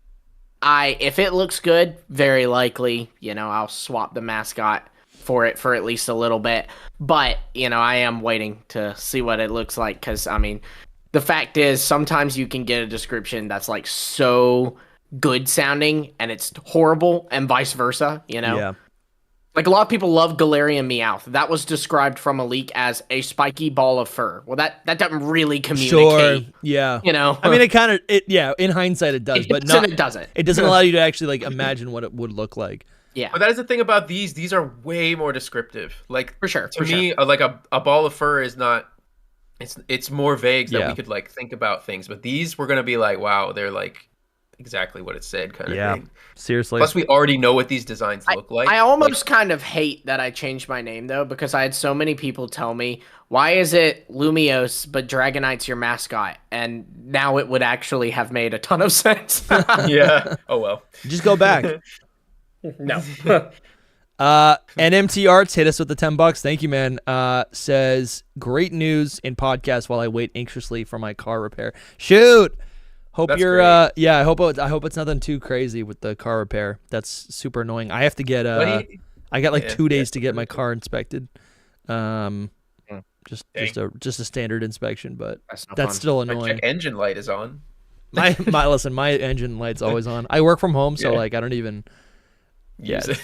[SPEAKER 2] if it looks good, very likely, I'll swap the mascot for it for at least a little bit. But I am waiting to see what it looks like because I mean, the fact is sometimes you can get a description that's like so good sounding and it's horrible and vice versa.
[SPEAKER 1] Yeah.
[SPEAKER 2] Like a lot of people love Galarian Meowth. That was described from a leak as a spiky ball of fur. Well, that doesn't really communicate.
[SPEAKER 1] Sure. Yeah.
[SPEAKER 2] I
[SPEAKER 1] mean, in hindsight it does, but
[SPEAKER 2] it doesn't.
[SPEAKER 1] It doesn't allow you to actually like imagine what it would look like.
[SPEAKER 2] Yeah.
[SPEAKER 3] But that is the thing about these. These are way more descriptive. Like
[SPEAKER 2] for sure.
[SPEAKER 3] To me, like a ball of fur is not. It's more vague that we could like think about things. But these we're gonna be like, wow, they're like exactly what it said kind of thing.
[SPEAKER 1] Seriously.
[SPEAKER 3] Plus, we already know what these designs look like.
[SPEAKER 2] I almost kind of hate that I changed my name though, because I had so many people tell me, "Why is it Lumiose but Dragonite's your mascot?" And now it would actually have made a ton of sense.
[SPEAKER 3] Yeah. Oh well.
[SPEAKER 1] Just go back.
[SPEAKER 2] No.
[SPEAKER 1] NMT Arts hit us with the $10. Thank you, man. Says great news in podcast while I wait anxiously for my car repair. Shoot. Hope
[SPEAKER 3] That's
[SPEAKER 1] you're
[SPEAKER 3] great.
[SPEAKER 1] I hope it's nothing too crazy with the car repair. That's super annoying. I have to get I got like 2 days to get my car inspected. Just a standard inspection, but that's still annoying.
[SPEAKER 3] My check engine light is on.
[SPEAKER 1] My engine light's always on. I work from home, so like I don't even
[SPEAKER 3] use it.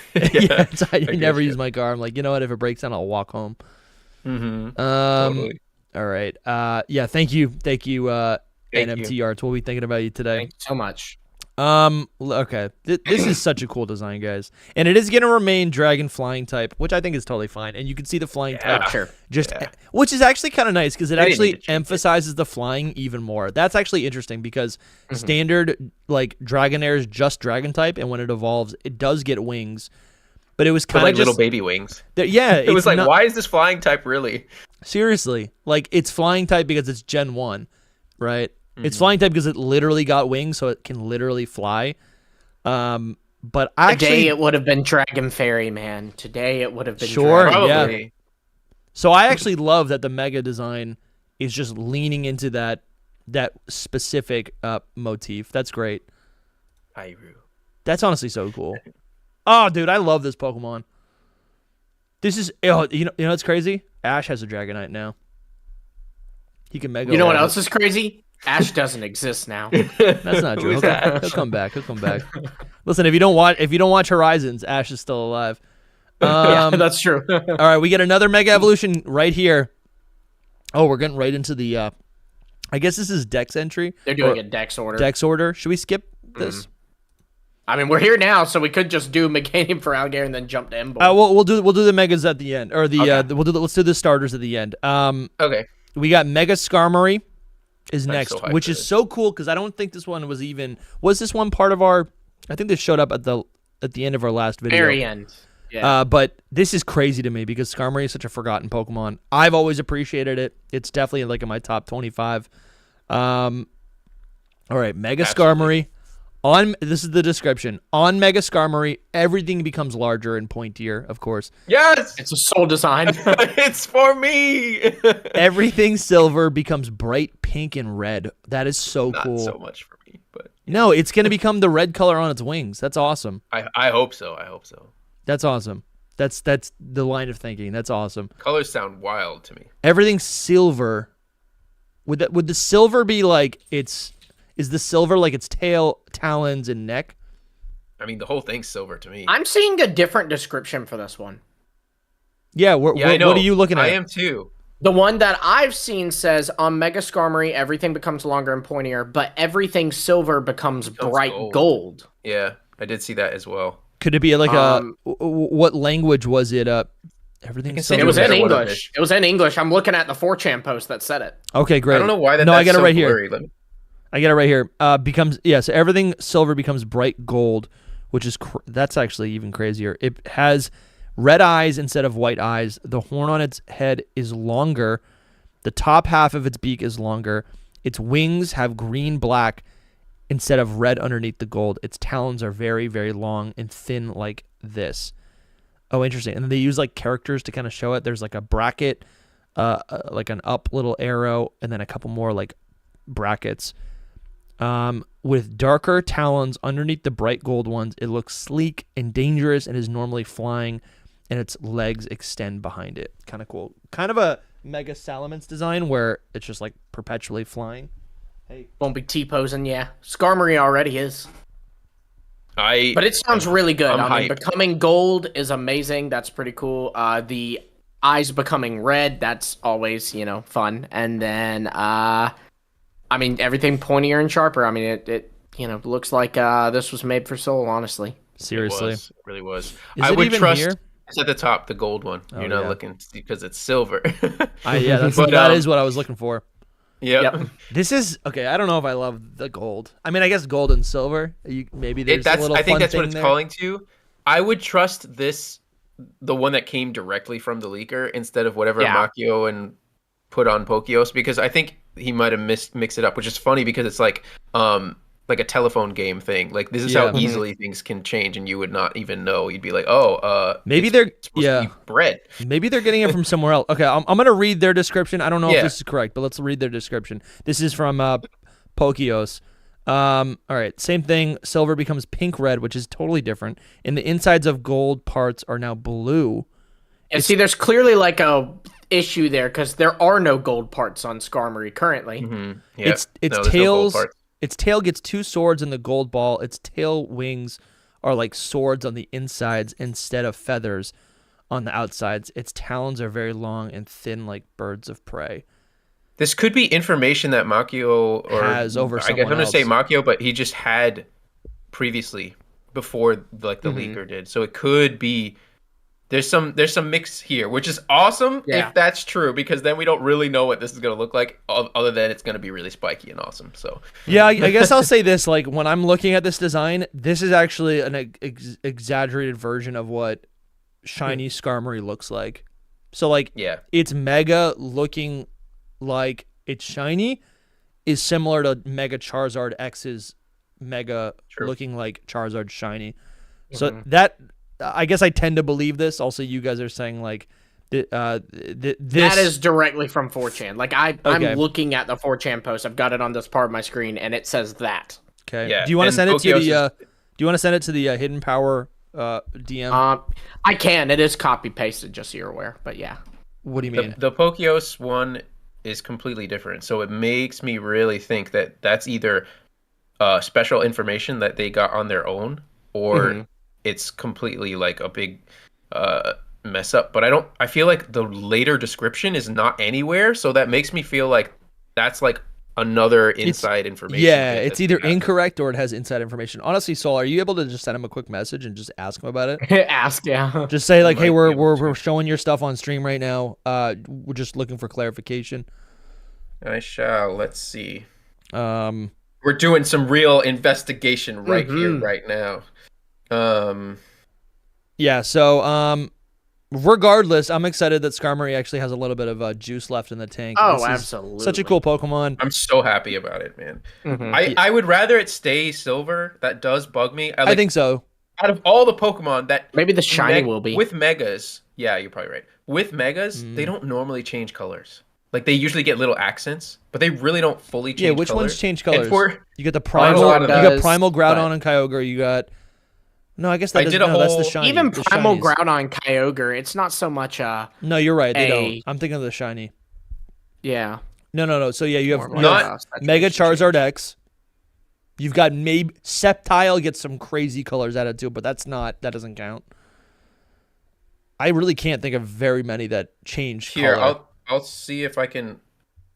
[SPEAKER 1] I never use my car. I'm like, you know what? If it breaks down, I'll walk home.
[SPEAKER 3] Mm-hmm. Totally.
[SPEAKER 1] All right. Thank you, NMT Arts. We'll be thinking about you today.
[SPEAKER 2] Thank you so much.
[SPEAKER 1] Okay. This is such a cool design, guys, and it is going to remain dragon flying type, which I think is totally fine. And you can see the flying type, which is actually kind of nice because it actually emphasizes the flying even more. That's actually interesting because standard like Dragonair is just dragon type, and when it evolves, it does get wings. But it was kind of
[SPEAKER 3] like little baby wings.
[SPEAKER 1] It
[SPEAKER 3] was like, why is this flying type really?
[SPEAKER 1] Seriously, like it's flying type because it's Gen 1, right? It's flying type because it literally got wings, so it can literally fly. But
[SPEAKER 2] today it would have been Dragon Fairy, man. Today it would have been
[SPEAKER 1] Dragon. Yeah. So I actually love that the Mega design is just leaning into that specific motif. That's great. That's honestly so cool. Oh, dude, I love this Pokemon. This is you know what's crazy? Ash has a Dragonite now. He can Mega.
[SPEAKER 2] You know what else is crazy? Ash doesn't exist now.
[SPEAKER 1] That's not true. He'll come back. Listen, if you don't watch Horizons, Ash is still alive.
[SPEAKER 2] Yeah, that's true.
[SPEAKER 1] All right, we get another Mega Evolution right here. Oh, we're getting right into the. I guess this is Dex entry.
[SPEAKER 2] They're doing a Dex order.
[SPEAKER 1] Dex order. Should we skip this?
[SPEAKER 2] I mean, we're here now, so we could just do Meganium for Alligator and then jump to Embold.
[SPEAKER 1] We'll do the Megas at the end, or let's do the starters at the end.
[SPEAKER 3] Okay.
[SPEAKER 1] We got Mega Skarmory is next,
[SPEAKER 3] so
[SPEAKER 1] which is so cool because I don't think this one was this one part of our. I think this showed up at the end of our last video.
[SPEAKER 2] Very end. Yeah.
[SPEAKER 1] But this is crazy to me because Skarmory is such a forgotten Pokemon. I've always appreciated it. It's definitely like in my top 25. All right, Mega Skarmory. This is the description. On Mega Skarmory, everything becomes larger and pointier, of course.
[SPEAKER 3] Yes!
[SPEAKER 2] It's a soul design.
[SPEAKER 3] It's for me!
[SPEAKER 1] Everything silver becomes bright pink and red. That is so cool.
[SPEAKER 3] Not so much for me, but...
[SPEAKER 1] No, it's going to become the red color on its wings. That's awesome.
[SPEAKER 3] I hope so.
[SPEAKER 1] That's awesome. That's the line of thinking. That's awesome.
[SPEAKER 3] Colors sound wild to me.
[SPEAKER 1] Everything's silver. Would the silver be like its... Is the silver like its tail, talons, and neck?
[SPEAKER 3] I mean, the whole thing's silver to me.
[SPEAKER 2] I'm seeing a different description for this one.
[SPEAKER 1] Yeah, what are you looking at?
[SPEAKER 3] I am too.
[SPEAKER 2] The one that I've seen says on Mega Skarmory, everything becomes longer and pointier, but everything silver becomes bright gold.
[SPEAKER 3] Yeah, I did see that as well.
[SPEAKER 1] Could it be like what language was it? Everything.
[SPEAKER 2] It was in English. It was in English. I'm looking at the 4chan post that said it.
[SPEAKER 1] Okay, great.
[SPEAKER 3] I don't know why
[SPEAKER 1] I got it right
[SPEAKER 3] blurry.
[SPEAKER 1] here. I got it right here. So everything silver becomes bright gold, which is that's actually even crazier. It has red eyes instead of white eyes. The horn on its head is longer. The top half of its beak is longer. Its wings have green-black instead of red underneath the gold. Its talons are very, very long and thin like this. Oh, interesting. And then they use like characters to kind of show it. There's like a bracket, like an up little arrow, and then a couple more like brackets. With darker talons underneath the bright gold ones, it looks sleek and dangerous and is normally flying, and its legs extend behind it. Kind of cool. Kind of a Mega Salamence design where it's just like perpetually flying. Hey,
[SPEAKER 2] won't be T-posing, yeah. Skarmory already is. But it sounds really good. I mean, becoming gold is amazing. That's pretty cool. The eyes becoming red, that's always, fun. And then, everything pointier and sharper. I mean, it looks like this was made for Soul, honestly.
[SPEAKER 1] Seriously.
[SPEAKER 3] It really was.
[SPEAKER 1] I would trust
[SPEAKER 3] here? It's at the top, the gold one. Oh, You're not looking because it's silver.
[SPEAKER 1] That is what I was looking for.
[SPEAKER 3] Yep.
[SPEAKER 1] This is okay. I don't know if I love the gold. I mean, I guess gold and silver. Maybe there's a little.
[SPEAKER 3] I think
[SPEAKER 1] fun
[SPEAKER 3] that's
[SPEAKER 1] thing
[SPEAKER 3] what it's
[SPEAKER 1] there.
[SPEAKER 3] calling to. I would trust this, the one that came directly from the leaker, instead of whatever Makio and put on Pokios, because I think he might have mixed it up, which is funny because it's like a telephone game thing. Like this is how easily things can change, and you would not even know. You'd be like,
[SPEAKER 1] maybe they're
[SPEAKER 3] supposed to be bread.
[SPEAKER 1] Maybe they're getting it from somewhere else. Okay, I'm gonna read their description. I don't know if this is correct, but let's read their description. This is from Pokios. All right, same thing. Silver becomes pink red, which is totally different. And the insides of gold parts are now blue.
[SPEAKER 2] And see, there's clearly like a issue there because there are no gold parts on Skarmory currently.
[SPEAKER 3] Mm-hmm. Yeah.
[SPEAKER 1] Its tail gets 2 swords in the gold ball. Its tail wings are like swords on the insides instead of feathers on the outsides. Its talons are very long and thin like birds of prey.
[SPEAKER 3] This could be information that Makio
[SPEAKER 1] has over someone else.
[SPEAKER 3] I'm going to say Makio, but he just had previously before like the leaker did. So it could be there's some mix here, which is awesome if that's true, because then we don't really know what this is going to look like other than it's going to be really spiky and awesome. So
[SPEAKER 1] yeah, I guess I'll say this, like when I'm looking at this design, this is actually an exaggerated version of what shiny Skarmory looks like. So like it's Mega looking like it's shiny is similar to Mega Charizard X's Mega looking like Charizard shiny. So that I guess I tend to believe this. Also, you guys are saying like this.
[SPEAKER 2] That is directly from 4chan. Like I'm looking at the 4chan post. I've got it on this part of my screen, and it says that.
[SPEAKER 1] Okay. Yeah. Do you want to send it to the? Do you want to send it to the Hidden Power DM?
[SPEAKER 2] I can. It is copy pasted, just so you're aware. But yeah.
[SPEAKER 1] What do you mean?
[SPEAKER 3] The Pokios one is completely different, so it makes me really think that that's either special information that they got on their own, or it's completely like a big mess up. But I feel like the later description is not anywhere, so that makes me feel like that's like another inside information.
[SPEAKER 1] Yeah, it's either incorrect or it has inside information. Honestly, Soul, are you able to just send him a quick message and just ask him about it? Just say like, hey, we're showing your stuff on stream right now. We're just looking for clarification.
[SPEAKER 3] I shall. Let's see. We're doing some real investigation right here, right now.
[SPEAKER 1] So regardless, I'm excited that Skarmory actually has a little bit of juice left in the tank.
[SPEAKER 2] Oh, absolutely.
[SPEAKER 1] Such a cool Pokemon.
[SPEAKER 3] I'm so happy about it, man. I would rather it stay silver. That does bug me. I
[SPEAKER 1] think so.
[SPEAKER 3] Out of all the Pokemon that
[SPEAKER 2] maybe the shiny will be
[SPEAKER 3] with Megas. Yeah, you're probably right. With Megas, they don't normally change colors. Like they usually get little accents, but they really don't fully change colors.
[SPEAKER 1] Yeah, which ones change colors? You got the Primal, Primal Groudon and Kyogre. You got no, I guess that that's the shiny.
[SPEAKER 2] Even Primal Groudon, Kyogre, it's not so much
[SPEAKER 1] No, you're right. They don't. I'm thinking of the shiny.
[SPEAKER 2] Yeah.
[SPEAKER 1] No. So yeah, you have Mega Charizard X. You've got maybe Sceptile gets some crazy colors added to it, but that doesn't count. I really can't think of very many that change color.
[SPEAKER 3] I'll see if I can.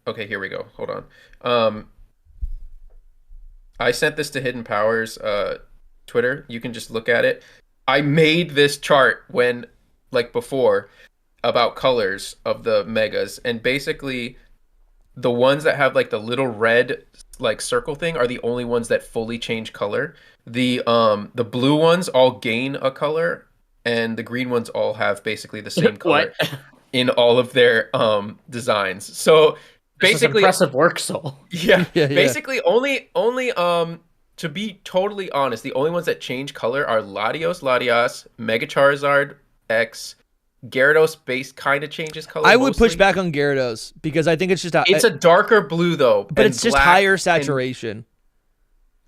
[SPEAKER 3] Okay, here we go. Hold on. I sent this to Hidden Powers Twitter. You can just look at it. I made this chart before about colors of the megas, and basically the ones that have like the little red like circle thing are the only ones that fully change color. The blue ones all gain a color, and the green ones all have basically the same color in all of their designs. So basically
[SPEAKER 2] impressive work, Soul.
[SPEAKER 3] Yeah, basically only to be totally honest, the only ones that change color are Latios, Mega Charizard X, Gyarados base kind of changes color.
[SPEAKER 1] I would push back on Gyarados because I think it's just
[SPEAKER 3] it's a darker blue though,
[SPEAKER 1] but it's just higher saturation.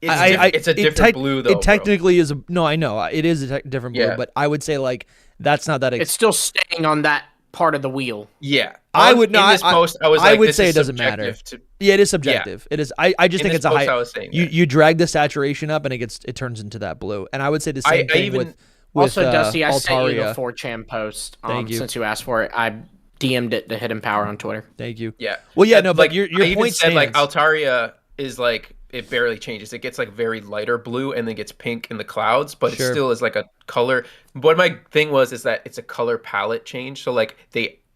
[SPEAKER 3] It's a different blue though.
[SPEAKER 1] It technically is no, I know it is a different blue, but I would say like that's not that.
[SPEAKER 2] It's still staying on that part of the wheel.
[SPEAKER 3] Yeah,
[SPEAKER 1] I would not.
[SPEAKER 3] In this post, I would
[SPEAKER 1] say it doesn't matter. Yeah, it is subjective. Yeah. It is. I just think it's a high.
[SPEAKER 3] I was saying
[SPEAKER 1] you drag the saturation up and it turns into that blue. And I would say the same thing with
[SPEAKER 2] also Dusty. I
[SPEAKER 1] Altaria.
[SPEAKER 2] sent you the 4chan post.
[SPEAKER 1] Thank you.
[SPEAKER 2] Since you asked for it, I DM'd it to Hidden Power on Twitter.
[SPEAKER 1] Thank you.
[SPEAKER 3] Yeah.
[SPEAKER 1] Well, yeah, no, but your
[SPEAKER 3] I
[SPEAKER 1] point
[SPEAKER 3] said
[SPEAKER 1] stands.
[SPEAKER 3] like Altaria is like it barely changes. It gets like very lighter blue and then gets pink in the clouds, but it still is like a color. What my thing is that it's a color palette change. So like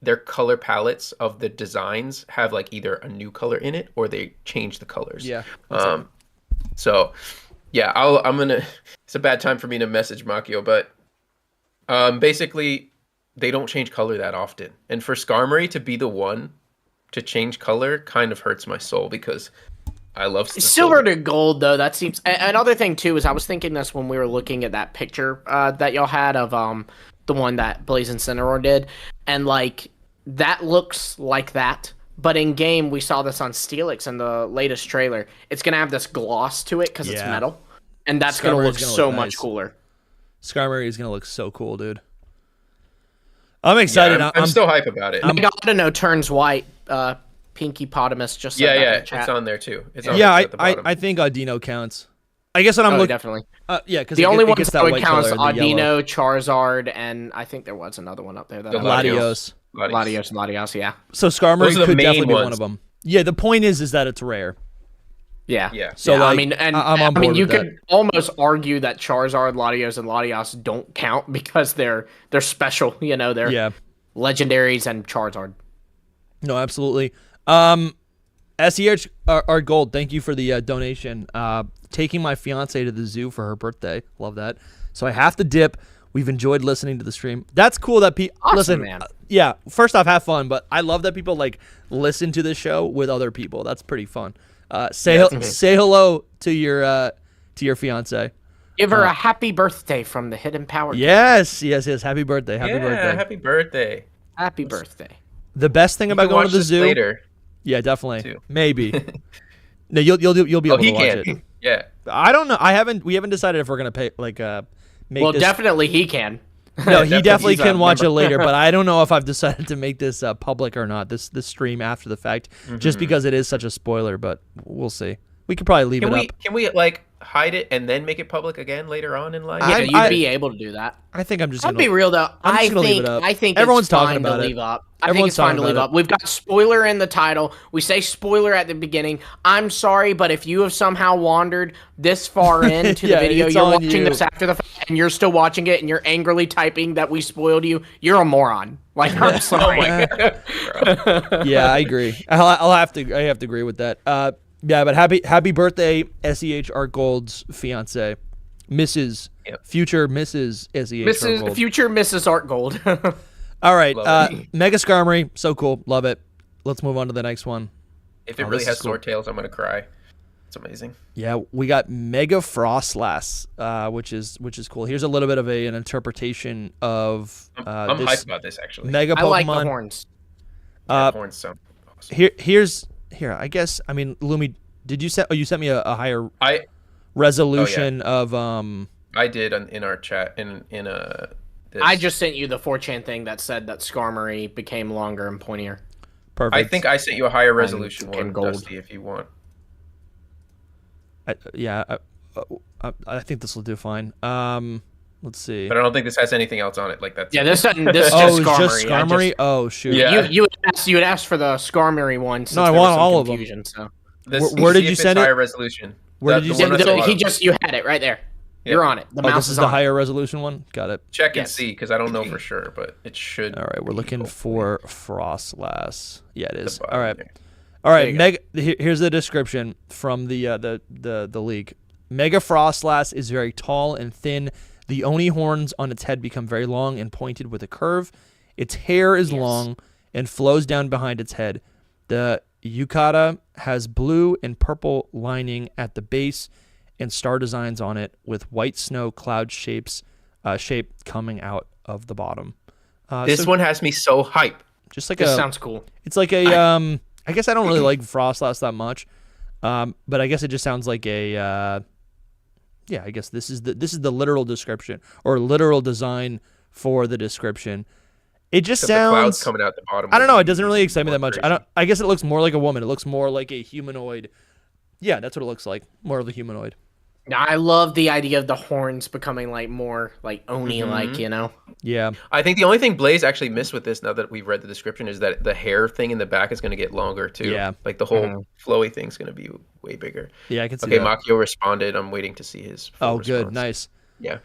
[SPEAKER 3] their color palettes of the designs have like either a new color in it or they change the colors.
[SPEAKER 1] Yeah.
[SPEAKER 3] So yeah, I'm gonna. It's a bad time for me to message Makio, but basically they don't change color that often, and for Skarmory to be the one to change color kind of hurts my soul because I love
[SPEAKER 2] silver to gold though. That seems another thing too is I was thinking this when we were looking at that picture that y'all had of the one that Blaze Incineroar did, and like that looks like that. But in game, we saw this on Steelix in the latest trailer. It's gonna have this gloss to it because it's metal, and that's gonna look so much cooler.
[SPEAKER 1] Skarmory is gonna look so cool, dude. I'm excited.
[SPEAKER 3] Yeah, I'm still hype about it.
[SPEAKER 2] Megalodon turns white. Pinky Potamus just said that in the chat.
[SPEAKER 3] It's on there too. It's
[SPEAKER 1] I think Audino counts. I guess what I'm looking
[SPEAKER 2] definitely.
[SPEAKER 1] Yeah, because
[SPEAKER 2] the only ones that would count is Audino, Charizard, and I think there was another one up there. That
[SPEAKER 1] Latios.
[SPEAKER 2] Latios and Latios, yeah.
[SPEAKER 1] So Skarmory could definitely be one of them. Yeah, the point is that it's rare.
[SPEAKER 2] Yeah.
[SPEAKER 1] So
[SPEAKER 2] yeah,
[SPEAKER 1] like, I'm on board
[SPEAKER 2] you
[SPEAKER 1] with
[SPEAKER 2] could almost argue that Charizard, Latios, and Latios don't count because they're special. You know, they're legendaries and Charizard.
[SPEAKER 1] No, absolutely. SEH Art Gold, thank you for the donation. Taking my fiance to the zoo for her birthday. Love that. So I have to dip. We've enjoyed listening to the stream. That's cool that people listen.
[SPEAKER 2] Man.
[SPEAKER 1] Yeah, first off, have fun, but I love that people like listen to the show with other people. That's pretty fun. Say hello to your fiance.
[SPEAKER 2] Give her a happy birthday from the Hidden Power.
[SPEAKER 1] Yes. Happy birthday. Happy birthday.
[SPEAKER 3] Happy birthday.
[SPEAKER 2] Happy birthday.
[SPEAKER 1] The best thing about going to the zoo
[SPEAKER 3] later.
[SPEAKER 1] Yeah, definitely. Too. Maybe. No, you'll be able to watch it.
[SPEAKER 3] Yeah.
[SPEAKER 1] I don't know. We haven't decided if we're gonna pay make this.
[SPEAKER 2] Definitely he can.
[SPEAKER 1] No, he definitely can watch it later, but I don't know if I've decided to make this public or not. This stream after the fact, just because it is such a spoiler. But we'll see. We could probably leave it up.
[SPEAKER 3] Can we like hide it and then make it public again later on in life?
[SPEAKER 2] Yeah, you'd be able to do that.
[SPEAKER 1] I think I'm just.
[SPEAKER 2] I'll be real though. I think
[SPEAKER 1] everyone's
[SPEAKER 2] it's fine
[SPEAKER 1] talking about
[SPEAKER 2] to
[SPEAKER 1] it.
[SPEAKER 2] leave up. I think it's fine to leave up. We've got spoiler in the title. We say spoiler at the beginning. I'm sorry, but if you have somehow wandered this far into the video, you're watching this after the fact, and you're still watching it, and you're angrily typing that we spoiled you, you're a moron. Like, I'm sorry.
[SPEAKER 1] Yeah, I agree. I have to agree with that. Yeah, but happy birthday, SEH Art Gold's fiance, Mrs. Yep. Future Mrs. SEH Art Gold.
[SPEAKER 2] Future Mrs. Art Gold.
[SPEAKER 1] All right, Mega Skarmory, so cool, love it. Let's move on to the next one.
[SPEAKER 3] If it really has sword tails, I'm gonna cry. It's amazing.
[SPEAKER 1] Yeah, we got Mega Frostlass, which is cool. Here's a little bit of an interpretation of.
[SPEAKER 3] I'm hyped about this actually.
[SPEAKER 1] Mega Pokemon.
[SPEAKER 2] I like the horns.
[SPEAKER 3] Horns sound awesome.
[SPEAKER 1] Here. I guess. I mean, Lumi, did you you sent me a higher resolution of
[SPEAKER 3] I did in our chat in this.
[SPEAKER 2] I just sent you the 4chan thing that said that Skarmory became longer and pointier.
[SPEAKER 1] Perfect.
[SPEAKER 3] I think I sent you a higher resolution one, Dusty, if you want.
[SPEAKER 1] I think this will do fine. Let's see.
[SPEAKER 3] But I don't think this has anything else on it. Like that's
[SPEAKER 2] Yeah, this is
[SPEAKER 1] Oh,
[SPEAKER 2] just
[SPEAKER 1] it's
[SPEAKER 2] Skarmory.
[SPEAKER 1] just Skarmory? Oh, shoot.
[SPEAKER 3] Yeah.
[SPEAKER 2] You had asked for the Skarmory one. Since
[SPEAKER 1] No, I
[SPEAKER 2] there
[SPEAKER 1] want
[SPEAKER 2] was some
[SPEAKER 1] all of them.
[SPEAKER 2] confusion, so.
[SPEAKER 1] Where did you send it?
[SPEAKER 3] Higher resolution.
[SPEAKER 1] Where did you send it?
[SPEAKER 2] You had it right there.
[SPEAKER 3] Yeah.
[SPEAKER 2] You're on it. The mouse
[SPEAKER 1] this is
[SPEAKER 2] on
[SPEAKER 1] the
[SPEAKER 2] it.
[SPEAKER 1] higher resolution one? Got it.
[SPEAKER 3] Check and see, because I don't know for sure, but it should.
[SPEAKER 1] All right, we're looking for Frostlass. Yeah, it is. All right.
[SPEAKER 3] There.
[SPEAKER 1] All right, here's the description from the league. Mega Frostlass is very tall and thin. The Oni horns on its head become very long and pointed with a curve. Its hair is long and flows down behind its head. The yukata has blue and purple lining at the base and star designs on it with white snow cloud shape coming out of the bottom.
[SPEAKER 3] This one has me so hype.
[SPEAKER 1] Just like
[SPEAKER 2] this sounds cool.
[SPEAKER 1] It's like a I guess I don't really like Frostlass that much, but I guess it just sounds like a yeah. I guess this is the literal description or literal design for the description. It just sounds.
[SPEAKER 3] The clouds coming out the bottom.
[SPEAKER 1] I don't know. It doesn't really excite me that much. I guess it looks more like a woman. It looks more like a humanoid. Yeah, that's what it looks like. More of a humanoid.
[SPEAKER 2] I love the idea of the horns becoming like more like Oni-like, you know?
[SPEAKER 1] Yeah.
[SPEAKER 3] I think the only thing Blaze actually missed with this, now that we've read the description, is that the hair thing in the back is going to get longer too.
[SPEAKER 1] Yeah.
[SPEAKER 3] Like the whole flowy thing's going to be way bigger.
[SPEAKER 1] Yeah, I can see
[SPEAKER 3] Okay,
[SPEAKER 1] that.
[SPEAKER 3] Makio responded. I'm waiting to see his full
[SPEAKER 1] good.
[SPEAKER 3] response.
[SPEAKER 1] Nice.
[SPEAKER 3] Yeah.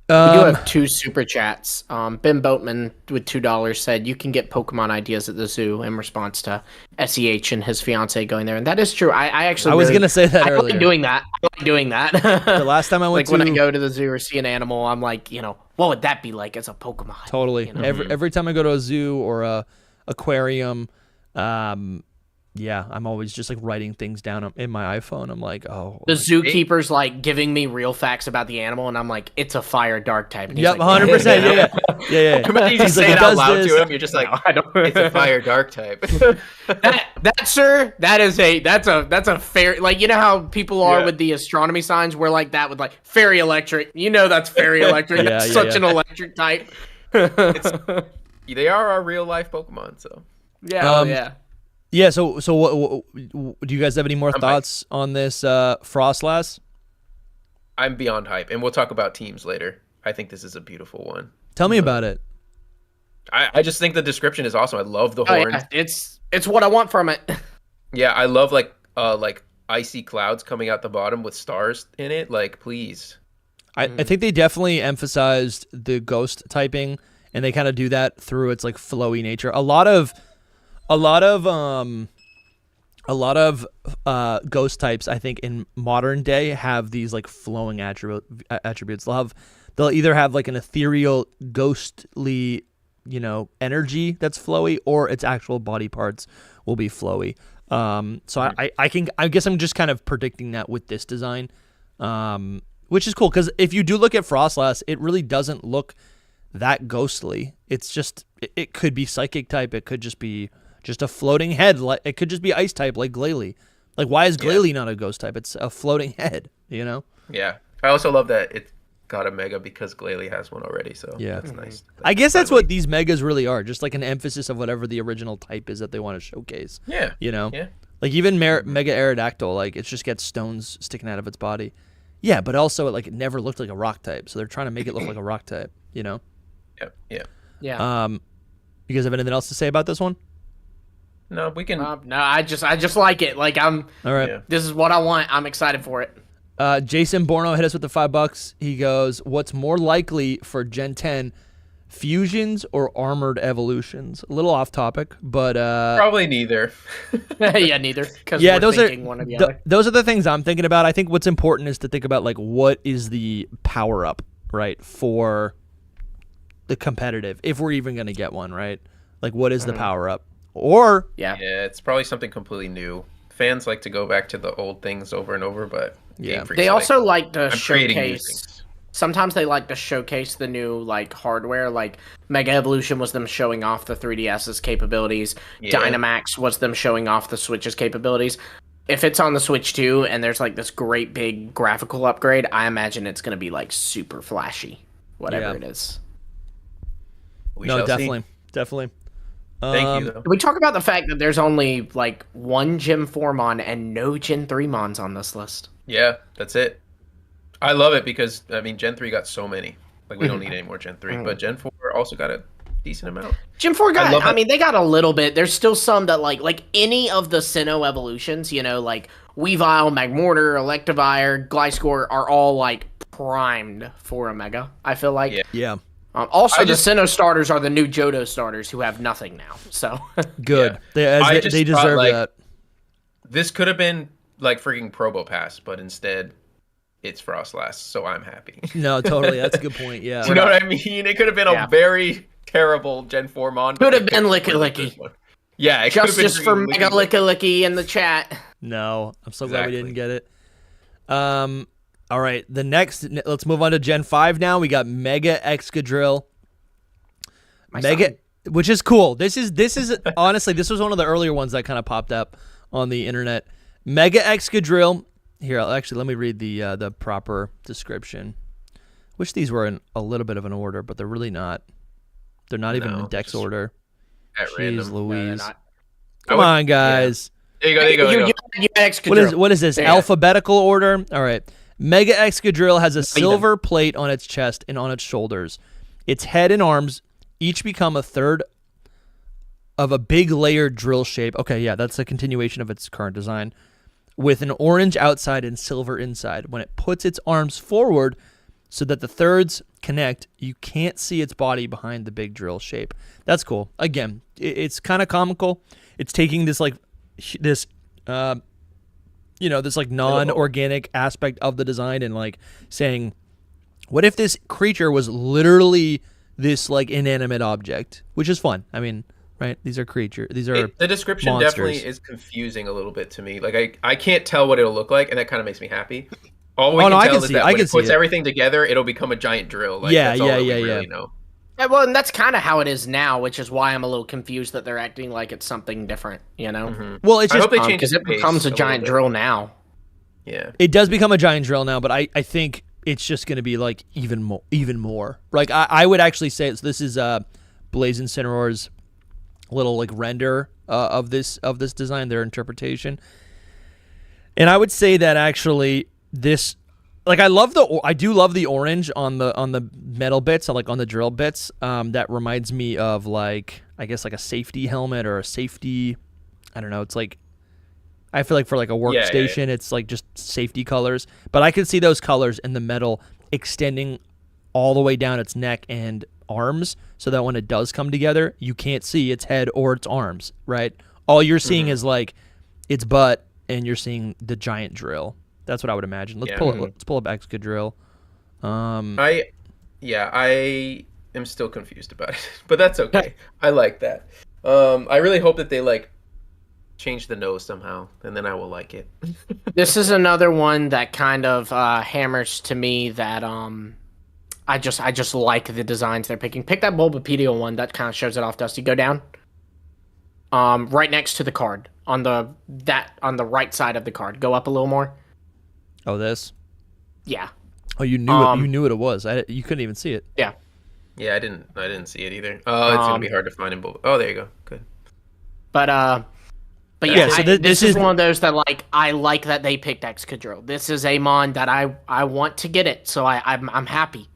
[SPEAKER 2] We do have 2 super chats. Ben Boatman with $2 said you can get Pokemon ideas at the zoo in response to SEH and his fiance going there, and that is true. I actually
[SPEAKER 1] was gonna say that earlier.
[SPEAKER 2] Like doing that. I like doing that.
[SPEAKER 1] The last time I went
[SPEAKER 2] when I go to the zoo or see an animal, I'm like, what would that be like as a Pokemon?
[SPEAKER 1] Totally. Every time I go to a zoo or a aquarium, yeah, I'm always just like writing things down in my iPhone. I'm like,
[SPEAKER 2] the zookeeper's like giving me real facts about the animal, and I'm like, it's a fire dark type. And he's
[SPEAKER 1] yep,
[SPEAKER 2] like,
[SPEAKER 1] 100%. Yeah.
[SPEAKER 3] You just say it out loud to him. You're just like, I don't. It's a fire dark type.
[SPEAKER 2] that sir, that's a fair, like, you know how people are with the astronomy signs, where like that with like fairy electric. That's fairy electric. That's such an electric type.
[SPEAKER 3] They are our real life Pokemon, so
[SPEAKER 2] yeah.
[SPEAKER 1] Yeah, so what do you guys have any more thoughts on this Frostlass?
[SPEAKER 3] I'm beyond hype, and we'll talk about teams later. I think this is a beautiful one.
[SPEAKER 1] Tell me about it.
[SPEAKER 3] I just think the description is awesome. I love the horns.
[SPEAKER 2] Yeah. It's what I want from it.
[SPEAKER 3] Yeah, I love like icy clouds coming out the bottom with stars in it. Like, please.
[SPEAKER 1] I think they definitely emphasized the ghost typing, and they kind of do that through its like flowy nature. A lot of ghost types, I think, in modern day have these like flowing attributes. They'll either have like an ethereal, ghostly, energy that's flowy, or its actual body parts will be flowy. So I guess I'm just kind of predicting that with this design, which is cool because if you do look at Frostlass, it really doesn't look that ghostly. It's just it could be psychic type. It could just be a floating head. Like it could just be ice type, like Glalie. Like, why is Glalie not a ghost type? It's a floating head,
[SPEAKER 3] Yeah. I also love that it got a mega because Glalie has one already, so that's nice.
[SPEAKER 1] I guess that's what these megas really are, just like an emphasis of whatever the original type is that they want to showcase.
[SPEAKER 3] Yeah.
[SPEAKER 1] Yeah. Like even Mega Aerodactyl, like it just gets stones sticking out of its body. Yeah, but also it never looked like a rock type, so they're trying to make it look like a rock type,
[SPEAKER 3] Yeah.
[SPEAKER 1] Yeah. You guys have anything else to say about this one?
[SPEAKER 3] No, we can.
[SPEAKER 2] No, I just like it. Like all right.
[SPEAKER 3] Yeah.
[SPEAKER 2] This is what I want. I'm excited for it.
[SPEAKER 1] Jason Borno hit us with the $5. He goes, "What's more likely for Gen 10, fusions or armored evolutions?" A little off topic, but
[SPEAKER 3] probably neither.
[SPEAKER 2] Yeah, neither.
[SPEAKER 1] Yeah,
[SPEAKER 2] those are one or the other.
[SPEAKER 1] Those are the things I'm thinking about. I think what's important is to think about like what is the power up, right, for the competitive, if we're even going to get one, right? Like, what is the power up? Or
[SPEAKER 2] yeah,
[SPEAKER 3] it's probably something completely new. Fans like to go back to the old things over and over, but
[SPEAKER 2] they also like to showcase. Sometimes they like to showcase the new like hardware. Like Mega Evolution was them showing off the 3DS's capabilities. Dynamax was them showing off the Switch's capabilities. If it's on the Switch 2 and there's like this great big graphical upgrade, I imagine it's going to be like super flashy, whatever it is.
[SPEAKER 1] Definitely.
[SPEAKER 3] Thank you, though.
[SPEAKER 2] Can we talk about the fact that there's only like one Gen 4 Mon and no Gen 3 Mons on this list?
[SPEAKER 3] Yeah, that's it. I love it because I mean Gen 3 got so many. Like we don't need any more Gen 3, but Gen 4 also got a decent amount.
[SPEAKER 2] Gen 4 got, I mean, they got a little bit. There's still some that like any of the Sinnoh evolutions, you know, like Weavile, Magmortar, Electivire, Gliscor are all like primed for a Mega, I feel like.
[SPEAKER 1] Yeah.
[SPEAKER 2] Also, the Sinnoh starters are the new Johto starters who have nothing now, so.
[SPEAKER 1] Good.
[SPEAKER 3] Yeah.
[SPEAKER 1] They deserve that.
[SPEAKER 3] This could have been like freaking Probopass, but instead it's Frostlass, so I'm happy.
[SPEAKER 1] No, totally. That's a good point, yeah.
[SPEAKER 3] Do you know what I mean? It could have been a very terrible Gen 4 Mon.
[SPEAKER 2] Could have been Licky.
[SPEAKER 3] Yeah, it
[SPEAKER 2] Justice for Mega Licky in the chat.
[SPEAKER 1] No, I'm so glad we didn't get it. All right, let's move on to Gen 5 now. We got Mega Excadrill. Which is cool. This is honestly, this was one of the earlier ones that kind of popped up on the internet. Mega Excadrill. Here, let me read the proper description. Wish these were in a little bit of an order, but they're really not. They're not even in dex order. Jeez Louise. Come on, guys.
[SPEAKER 3] Yeah. There you go.
[SPEAKER 1] What is this? Yeah. Alphabetical order? All right. Mega Excadrill has a silver plate on its chest and on its shoulders. Its head and arms each become a third of a big layered drill shape. Okay, yeah, that's a continuation of its current design. With an orange outside and silver inside. When it puts its arms forward so that the thirds connect, you can't see its body behind the big drill shape. That's cool. Again, it's kind of comical. It's taking this this non-organic aspect of the design and like saying, what if this creature was literally this like inanimate object, which is fun. I mean, right? These are creatures.
[SPEAKER 3] The description
[SPEAKER 1] monsters.
[SPEAKER 3] Definitely is confusing a little bit to me. Like I can't tell what it'll look like, and that kind of makes me happy. All we can tell is that when it puts everything together, it'll become a giant drill. Like,
[SPEAKER 1] yeah.
[SPEAKER 3] Really know.
[SPEAKER 2] Yeah, well, and that's kind of how it is now, which is why I'm a little confused that they're acting like it's something different, you know?
[SPEAKER 3] Mm-hmm.
[SPEAKER 1] Well, it's just
[SPEAKER 2] because it becomes a giant drill now.
[SPEAKER 3] Yeah.
[SPEAKER 1] It does become a giant drill now, but I think it's just going to be like even more. Like I would actually say this is Blaze Incineroar's little like render of this design, their interpretation. And I would say that actually this, like I do love the orange on the metal bits, like on the drill bits. That reminds me of like, I guess like a safety helmet or a safety, I don't know. It's like, I feel like for like a workstation, it's like just safety colors. But I could see those colors in the metal extending all the way down its neck and arms, so that when it does come together, you can't see its head or its arms, right? All you're seeing is like its butt, and you're seeing the giant drill. That's what I would imagine. Let's pull up Excadrill.
[SPEAKER 3] I am still confused about it, but that's okay. I like that. I really hope that they like change the nose somehow, and then I will like it.
[SPEAKER 2] This is another one that kind of hammers to me that I just like the designs they're picking. Pick that Bulbapedia one that kind of shows it off. Dusty, go down. Right next to the card on the right side of the card. Go up a little more.
[SPEAKER 1] Oh, this.
[SPEAKER 2] Yeah.
[SPEAKER 1] Oh, you knew it. You knew what it was. You couldn't even see it.
[SPEAKER 2] Yeah.
[SPEAKER 3] Yeah, I didn't see it either. Oh, it's gonna be hard to find in Bulba. Oh, there you go. Good.
[SPEAKER 2] But yeah, so this is one of those that like I like that they picked Excadrill. This is a mon that I want to get it, so I'm happy.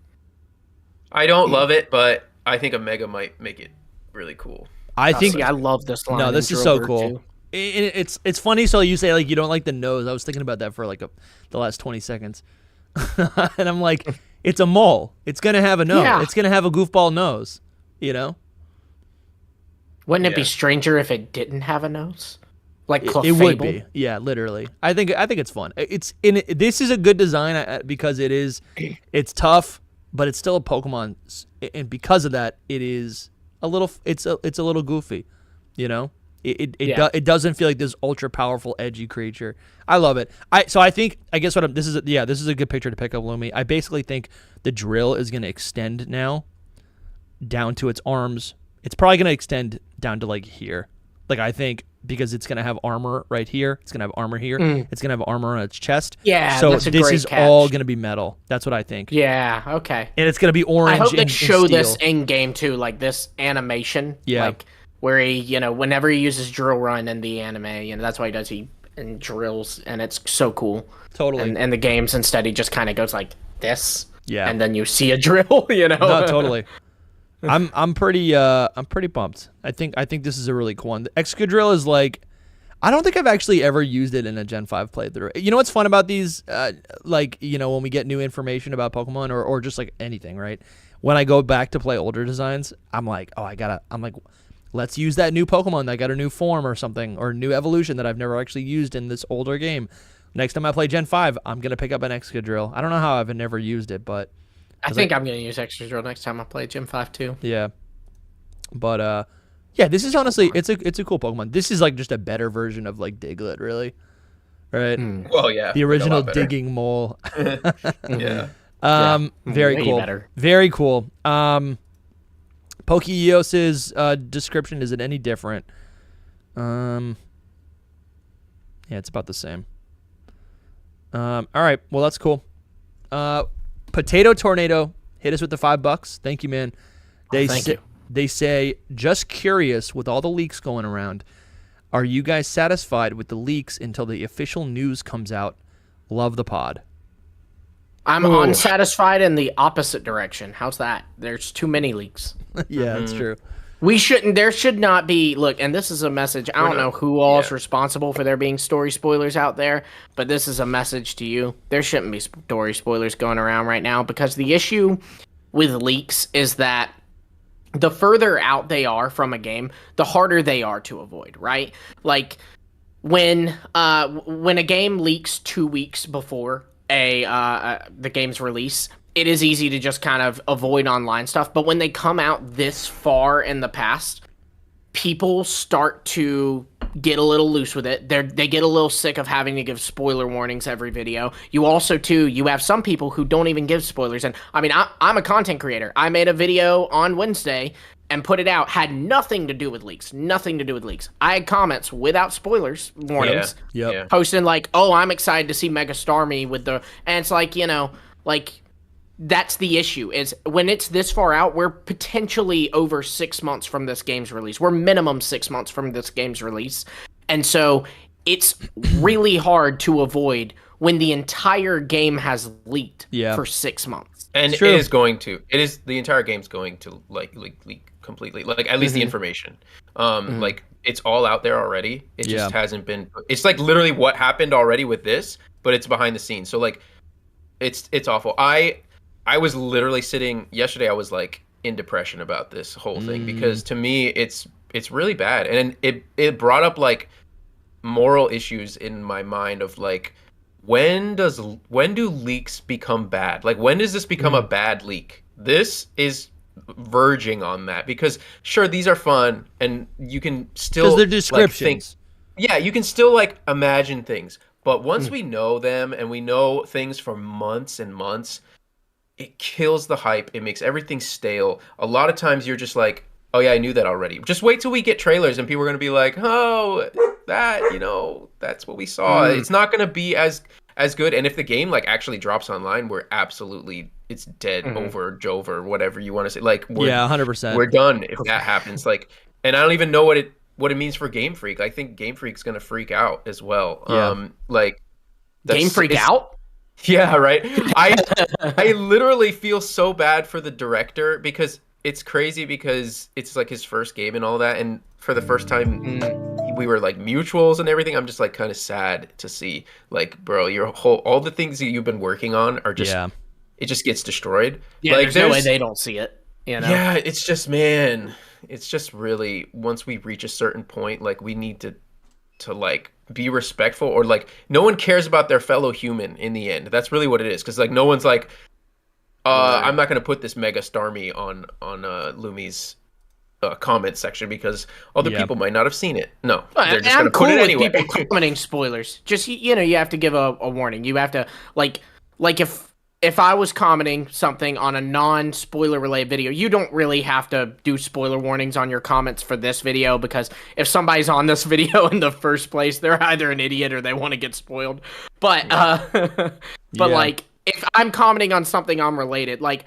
[SPEAKER 3] I don't love it, but I think a Mega might make it really cool.
[SPEAKER 2] I love this line.
[SPEAKER 1] No, this is so cool. It's funny. So you say like you don't like the nose. I was thinking about that for like the last 20 seconds, and I'm like, it's a mole. It's gonna have a nose. Yeah. It's gonna have a goofball nose. You know.
[SPEAKER 2] Wouldn't it be stranger if it didn't have a nose? Like
[SPEAKER 1] it would be. Yeah, literally. I think it's fun. This is a good design because it's tough, but it's still a Pokemon, and because of that, it's a little goofy, you know. It doesn't feel like this ultra powerful, edgy creature. I love it. This is a good picture to pick up, Lumi. I basically think the drill is going to extend now down to its arms. It's probably going to extend down to like here. Like I think because it's going to have armor right here. It's going to have armor here. It's going to have armor on its chest.
[SPEAKER 2] Yeah,
[SPEAKER 1] so this is all going to be metal. That's what I think.
[SPEAKER 2] Yeah, okay.
[SPEAKER 1] And it's going to be orange.
[SPEAKER 2] I hope they show
[SPEAKER 1] steel.
[SPEAKER 2] this in game too, like this animation.
[SPEAKER 1] Yeah.
[SPEAKER 2] Like where he, whenever he uses drill run in the anime, that's what he does. He and drills, and it's so cool.
[SPEAKER 1] Totally.
[SPEAKER 2] And the games instead he just kind of goes like this.
[SPEAKER 1] Yeah.
[SPEAKER 2] And then you see a drill, you know.
[SPEAKER 1] No, totally. I'm pretty pumped. I think this is a really cool one. The Excadrill is like, I don't think I've actually ever used it in a Gen 5 playthrough. You know what's fun about these? Like, you know, when we get new information about Pokemon or just like anything, right? When I go back to play older designs, I'm like, let's use that new Pokemon that got a new form or something, or new evolution that I've never actually used in this older game. Next time I play Gen 5, I'm going to pick up an Excadrill. I don't know how I've never used it, but...
[SPEAKER 2] I think I'm going to use Excadrill next time I play Gen 5 too.
[SPEAKER 1] Yeah. But, yeah, this is honestly, it's a cool Pokemon. This is like just a better version of like Diglett, really. Right?
[SPEAKER 3] Well, yeah.
[SPEAKER 1] The original digging mole.
[SPEAKER 3] Yeah.
[SPEAKER 1] Very
[SPEAKER 2] Way
[SPEAKER 1] cool.
[SPEAKER 2] better.
[SPEAKER 1] Very cool. Pokeeos's description, is it any different? Yeah, it's about the same. All right, well, that's cool. Potato Tornado hit us with the $5. Thank you, man.
[SPEAKER 2] Thank you.
[SPEAKER 1] They say, just curious, with all the leaks going around, are you guys satisfied with the leaks until the official news comes out? Love the pod.
[SPEAKER 2] I'm unsatisfied in the opposite direction. How's that? There's too many leaks.
[SPEAKER 1] Yeah, that's true.
[SPEAKER 2] There should not be, look, and this is a message, I don't know who all is responsible for there being story spoilers out there, but this is a message to you. There shouldn't be story spoilers going around right now, because the issue with leaks is that the further out they are from a game, the harder they are to avoid, right? Like, when a game leaks 2 weeks before the game's release, it is easy to just kind of avoid online stuff. But when they come out this far in the past, people start to get a little loose with it. They get a little sick of having to give spoiler warnings every video. You also, too, you have some people who don't even give spoilers. And I mean, I'm a content creator. I made a video on Wednesday and put it out. Had nothing to do with leaks. Nothing to do with leaks. I had comments without spoilers warnings.
[SPEAKER 1] Yeah.
[SPEAKER 2] Posting like, oh, I'm excited to see Mega Starmie with the... And it's like, you know, like... That's the issue, is when it's this far out, we're potentially over 6 months from this game's release. We're minimum 6 months from this game's release. And so it's really hard to avoid when the entire game has leaked for 6 months.
[SPEAKER 3] And it is going to. The entire game's going to like leak completely. Like, at least the information. Like, it's all out there already. It just hasn't been... It's like literally what happened already with this, but it's behind the scenes. So like, it's awful. I was literally sitting yesterday. I was like in depression about this whole thing because to me it's really bad, and it brought up like moral issues in my mind of like when do leaks become bad? Like, when does this become a bad leak? This is verging on that, because sure, these are fun and you can still,
[SPEAKER 1] because they're descriptions.
[SPEAKER 3] You can still like imagine things, but once we know them and we know things for months and months, it kills the hype. It makes everything stale. A lot of times you're just like, oh yeah, I knew that already. Just wait till we get trailers and people are going to be like, oh, that, you know, that's what we saw. It's not going to be as good. And if the game like actually drops online, it's dead over Jover, whatever you want to say. Like,
[SPEAKER 1] 100%.
[SPEAKER 3] We're done if that happens. Like, and I don't even know what it means for Game Freak. I think Game Freak's going to freak out as well.
[SPEAKER 1] Yeah.
[SPEAKER 2] Game Freak out?
[SPEAKER 3] Yeah, right. I literally feel so bad for the director, because it's crazy, because it's like his first game and all that, and for the first time we were like mutuals and everything. I'm just like kind of sad to see, like, bro, all the things that you've been working on are just it just gets destroyed.
[SPEAKER 2] Yeah,
[SPEAKER 3] like,
[SPEAKER 2] there's no way they don't see it, you know?
[SPEAKER 3] Yeah, it's just, man, it's just really, once we reach a certain point, like, we need to like be respectful, or like, no one cares about their fellow human in the end. That's really what it is, because like no one's like, I'm not going to put this Mega Starmie on Lumi's comment section because other people might not have seen it. No, they're just going to put it anyway.
[SPEAKER 2] People commenting spoilers. Just, you know, you have to give a warning. You have to like if I was commenting something on a non-spoiler related video, you don't really have to do spoiler warnings on your comments for this video, because if somebody's on this video in the first place, they're either an idiot or they want to get spoiled. But like, if I'm commenting on something unrelated, like,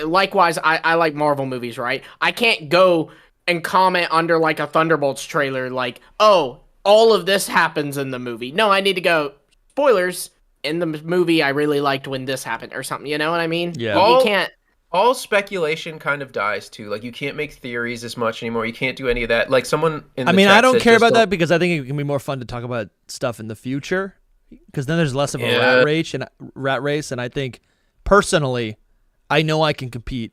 [SPEAKER 2] likewise, I like Marvel movies, right? I can't go and comment under like a Thunderbolts trailer like, oh, all of this happens in the movie. No, I need to go, spoilers, in the movie I really liked when this happened or something. You know what I mean?
[SPEAKER 1] Yeah.
[SPEAKER 2] You can't.
[SPEAKER 3] All speculation kind of dies too. Like, you can't make theories as much anymore. You can't do any of that. Like, someone in the chat
[SPEAKER 1] I don't
[SPEAKER 3] said
[SPEAKER 1] care
[SPEAKER 3] just
[SPEAKER 1] about that because I think it can be more fun to talk about stuff in the future because then there's less of a rat race. And I think, personally, I know I can compete.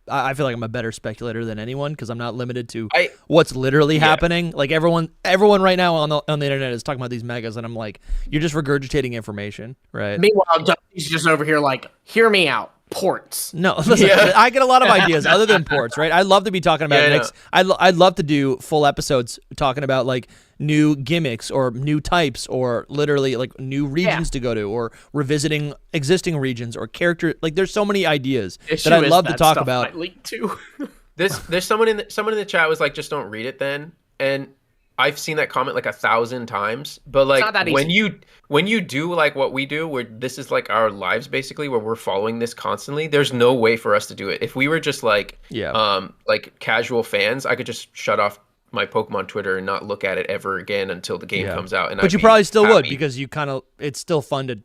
[SPEAKER 1] I feel like I'm a better speculator than anyone because I'm not limited to what's literally happening. Like, everyone right now on the internet is talking about these megas, and I'm like, you're just regurgitating information, right?
[SPEAKER 2] Meanwhile, Dusty's just over here like, hear me out. Ports.
[SPEAKER 1] No, listen, I get a lot of ideas other than ports, right? I'd love to be talking about next. I'd love to do full episodes talking about like new gimmicks or new types or literally like new regions to go to or revisiting existing regions or character. Like, there's so many ideas that I'd love to talk about.
[SPEAKER 3] There's someone in the chat was like, just don't read it then. And I've seen that comment like 1,000 times, but like when you do like what we do, where this is like our lives basically, where we're following this constantly, there's no way for us to do it. If we were just like casual fans, I could just shut off my Pokemon Twitter and not look at it ever again until the game comes out.
[SPEAKER 1] But you probably still would because it's still fun to.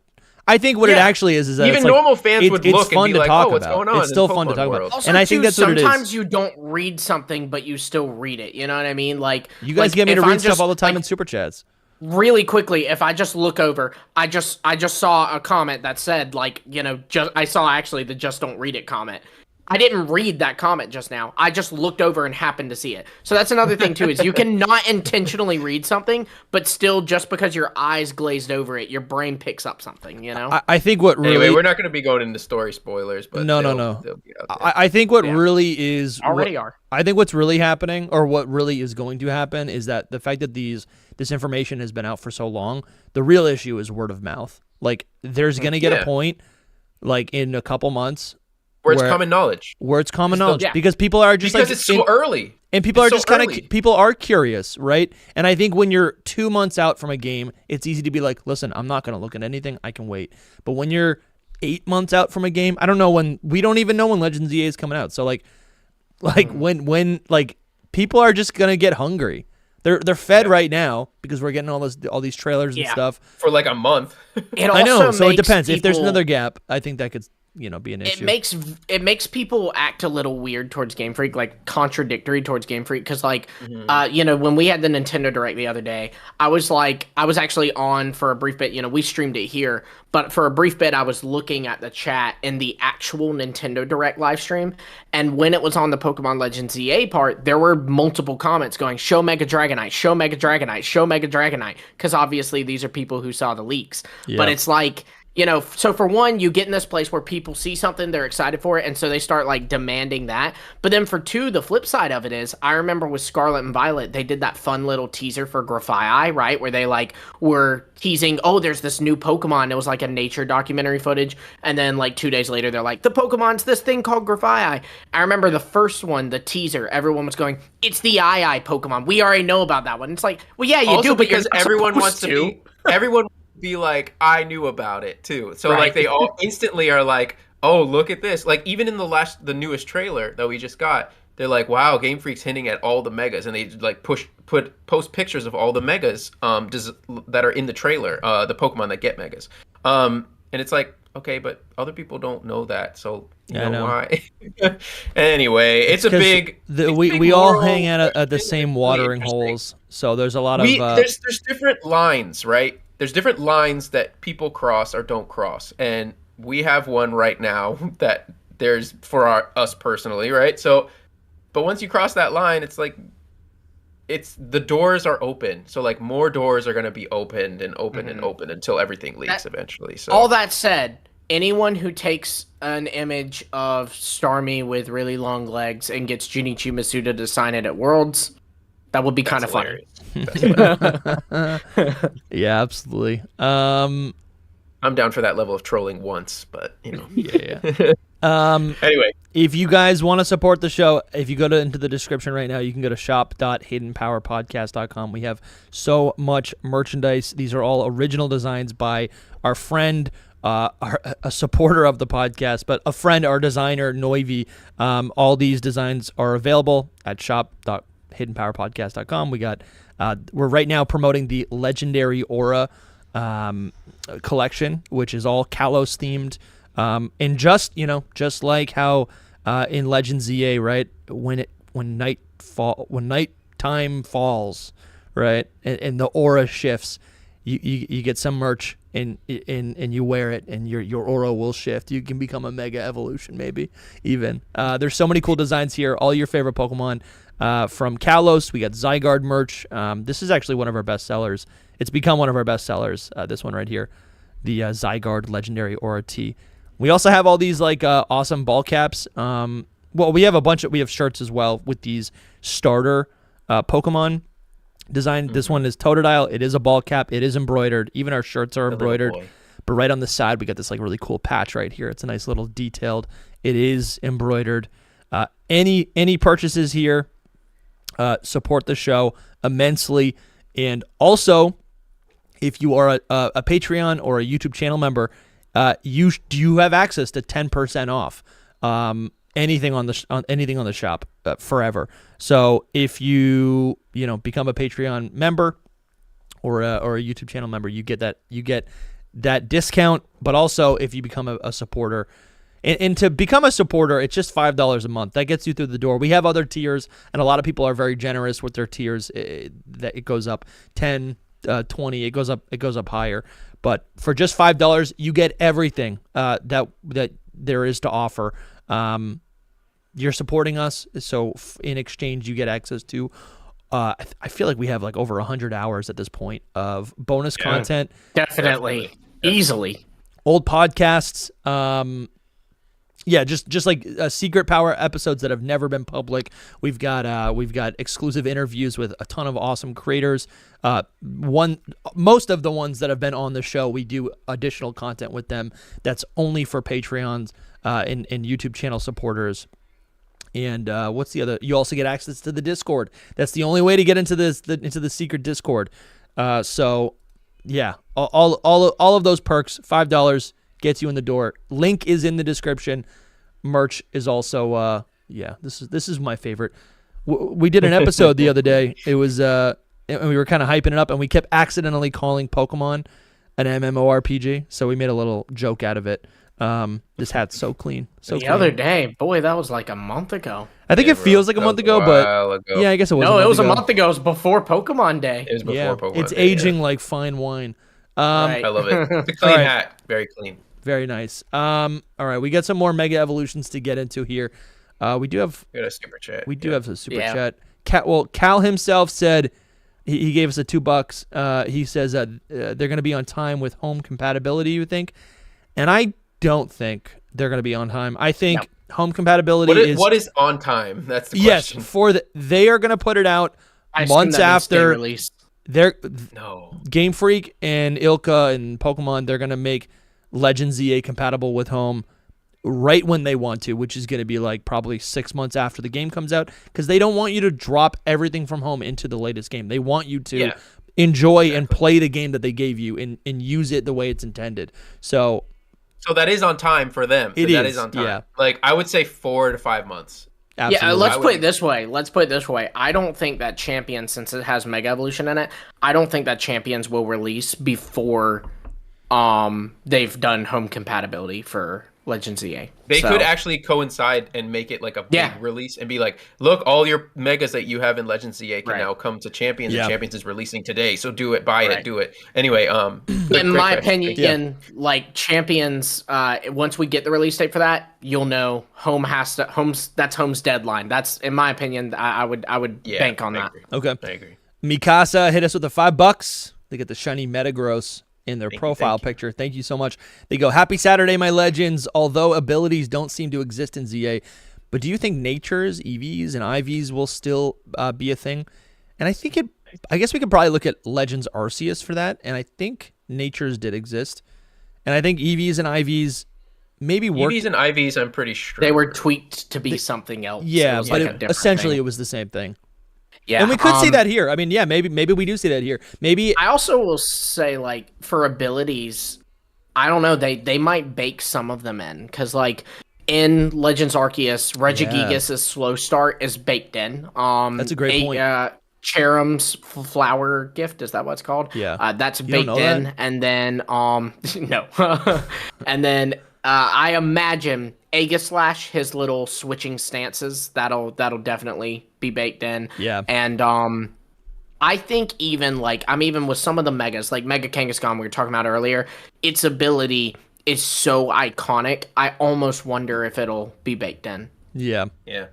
[SPEAKER 1] I think what it actually is that
[SPEAKER 3] even normal fans would look and be like, "Oh, what's going on?"
[SPEAKER 1] It's still fun to talk about,
[SPEAKER 2] also,
[SPEAKER 1] and I think that's what it is.
[SPEAKER 2] Sometimes you don't read something, but you still read it. You know what I mean? Like,
[SPEAKER 1] you guys get me to read stuff all the time in super chats.
[SPEAKER 2] Really quickly, if I just look over, I just saw a comment that said like, I saw actually the "just don't read it" comment. I didn't read that comment just now. I just looked over and happened to see it. So that's another thing too, is you can not intentionally read something, but still just because your eyes glazed over it, your brain picks up something,
[SPEAKER 1] I think what really...
[SPEAKER 3] Anyway, we're not going to be going into story spoilers, but
[SPEAKER 1] no. I think what really is...
[SPEAKER 2] Already are.
[SPEAKER 1] I think what's really happening, or what really is going to happen, is that the fact that this information has been out for so long, the real issue is word of mouth. Like, there's going to get a point, like in a couple months...
[SPEAKER 3] Where it's common knowledge.
[SPEAKER 1] Because people are just
[SPEAKER 3] because it's so early.
[SPEAKER 1] And people are just kind of people are curious, right? And I think when you're 2 months out from a game, it's easy to be like, listen, I'm not going to look at anything. I can wait. But when you're 8 months out from a game, I don't know we don't even know when Legends EA is coming out. So like when people are just going to get hungry. They're fed right now because we're getting all these trailers and stuff
[SPEAKER 3] for like a month.
[SPEAKER 1] I know. So it depends. If there's another gap, I think that could be an issue.
[SPEAKER 2] It makes people act a little weird towards Game Freak, like contradictory towards Game Freak, because when we had the Nintendo Direct the other day, I was actually on for a brief bit. We streamed it here, but for a brief bit, I was looking at the chat in the actual Nintendo Direct live stream, and when it was on the Pokemon Legends EA part, there were multiple comments going, "Show Mega Dragonite, show Mega Dragonite, show Mega Dragonite," because obviously these are people who saw the leaks. Yeah. But it's like, so for one, you get in this place where people see something, they're excited for it, and so they start like demanding that. But then for two, the flip side of it is, I remember with Scarlet and Violet, they did that fun little teaser for Grafaiai, right? Where they like were teasing, oh, there's this new Pokemon. It was like a nature documentary footage. And then like 2 days later, they're like, the Pokemon's this thing called Grafaiai. I remember the first one, the teaser, everyone was going, it's the Eye Pokemon. We already know about that one. It's like, well, yeah, you do, but
[SPEAKER 3] because everyone wants to be like, I knew about it too. So like they all instantly are like, oh, look at this. Like even in the newest trailer that we just got, they're like, wow, Game Freak's hinting at all the megas, and they like post pictures of all the megas that are in the trailer, the Pokemon that get megas. And it's like, okay, but other people don't know that, so you know why. Anyway, it's a big.
[SPEAKER 1] We all hang out at the same watering holes, so there's a lot of.
[SPEAKER 3] There's different lines, right? There's different lines that people cross or don't cross, and we have one right now that there's for us personally, right? So, but once you cross that line, it's like the doors are open. So like more doors are going to be opened and opened and opened until everything leaks eventually. So
[SPEAKER 2] all that said, anyone who takes an image of Starmie with really long legs and gets Junichi Masuda to sign it at Worlds, that would be kind of funny.
[SPEAKER 1] Yeah, absolutely.
[SPEAKER 3] I'm down for that level of trolling once, but
[SPEAKER 1] Yeah.
[SPEAKER 3] Anyway,
[SPEAKER 1] if you guys want to support the show, if you go into the description right now, you can go to shop.hiddenpowerpodcast.com. We have so much merchandise. These are all original designs by our friend, a supporter of the podcast, but a friend, our designer, Noivi. All these designs are available at shop.hiddenpowerpodcast.com. hiddenpowerpodcast.com. We got we're right now promoting the Legendary Aura collection, which is all Kalos themed. And just like how in Legends ZA, right, when nighttime falls, right, and the aura shifts, you get some merch and you wear it, and your aura will shift. You can become a Mega Evolution, maybe even. There's so many cool designs here. All your favorite Pokemon from Kalos. We got Zygarde merch. This is actually one of our best sellers. It's become one of our best sellers. This one right here, the Zygarde Legendary Aura T. We also have all these like awesome ball caps. We have we have shirts as well with these starter Pokemon design. Mm-hmm. This one is Totodile. It is a ball cap. It is embroidered. Even our shirts are embroidered. But right on the side, we got this like really cool patch right here. It's a nice little detailed. It is embroidered. Any purchases here support the show immensely. And also, if you are a Patreon or a YouTube channel member, you have access to 10% off anything on the shop forever. So if you become a Patreon member or a YouTube channel member, you get that discount. But also if you become a supporter, and to become a supporter, it's just $5 a month. That gets you through the door. We have other tiers, and a lot of people are very generous with their tiers. That it goes up 10, 20. It goes up higher. But for just $5, you get everything that there is to offer. You're supporting us, so in exchange, you get access to. I feel like we have like over 100 hours at this point of bonus content.
[SPEAKER 2] Definitely, easily.
[SPEAKER 1] Old podcasts. Just like secret power episodes that have never been public. We've got exclusive interviews with a ton of awesome creators. Most of the ones that have been on the show, we do additional content with them that's only for Patreons and YouTube channel supporters. And what's the other? You also get access to the Discord. That's the only way to get into the secret Discord. So yeah, all of those perks, $5 gets you in the door. Link is in the description. Merch is also this is my favorite. We did an episode the other day. It was and we were kind of hyping it up, and we kept accidentally calling Pokemon an MMORPG, so we made a little joke out of it. This hat's so clean.
[SPEAKER 2] Other day, boy, that was like a month ago.
[SPEAKER 1] I think it feels like a month ago, but yeah, I guess it was.
[SPEAKER 2] No, it was a month ago. It was before Pokemon Day.
[SPEAKER 3] It was before Pokemon Day.
[SPEAKER 1] It's aging like fine wine.
[SPEAKER 2] Right.
[SPEAKER 3] I love it. It's a clean hat. Very clean.
[SPEAKER 1] Very nice. All right, we got some more Mega Evolutions to get into here. We got
[SPEAKER 3] a super chat.
[SPEAKER 1] We do have a super chat. Cal himself said he gave us a $2. He says they're going to be on time with home compatibility. You think? And I don't think they're going to be on time. I think home compatibility
[SPEAKER 3] what is on time? That's the question.
[SPEAKER 1] Yes, they are going to put it out months after
[SPEAKER 2] release.
[SPEAKER 1] Game Freak and Ilka and Pokemon, they're going to make Legends ZA compatible with home right when they want to, which is going to be like probably 6 months after the game comes out, because they don't want you to drop everything from home into the latest game. They want you to enjoy and play the game that they gave you and use it the way it's intended. So
[SPEAKER 3] that is on time for them. That is on time. Yeah. Like I would say 4 to 5 months.
[SPEAKER 2] Absolutely. Yeah, let's put it this way. I don't think that Champions, since it has Mega Evolution in it, I don't think that Champions will release before they've done home compatibility for Legends ZA.
[SPEAKER 3] They could actually coincide and make it like a big release and be like, look, all your megas that you have in Legends ZA can now come to Champions, and Champions is releasing today, so do it, buy it, do it. Anyway,
[SPEAKER 2] in my opinion, like Champions, once we get the release date for that, you'll know that's home's deadline. That's, in my opinion, I would bank on that.
[SPEAKER 3] Agree.
[SPEAKER 1] Okay.
[SPEAKER 3] I agree.
[SPEAKER 1] Mikasa hit us with the $5. They get the shiny Metagross in their profile picture. Thank you so much. They go, happy Saturday, my legends. Although abilities don't seem to exist in ZA, but do you think natures, EVs, and IVs will still be a thing? And I guess we could probably look at Legends Arceus for that. And I think natures did exist. And I think EVs and IVs maybe worked.
[SPEAKER 3] EVs and IVs, I'm pretty sure.
[SPEAKER 2] They were tweaked to be something else.
[SPEAKER 1] Yeah, but essentially it was the same thing. Yeah, and we could see that here. I mean, maybe we do see that here. Maybe
[SPEAKER 2] I also will say, like, for abilities, I don't know. They might bake some of them in, because like in Legends Arceus, Regigigas' slow start is baked in.
[SPEAKER 1] That's a great point.
[SPEAKER 2] Cherum's flower gift, is that what it's called?
[SPEAKER 1] Yeah.
[SPEAKER 2] That's baked in. That? And then no. And then I imagine Aegislash, his little switching stances, that'll definitely be baked in.
[SPEAKER 1] Yeah.
[SPEAKER 2] And I think even I'm even with some of the megas, like Mega Kangaskhan we were talking about earlier, its ability is so iconic. I almost wonder if it'll be baked in.
[SPEAKER 1] Yeah.
[SPEAKER 3] Yeah.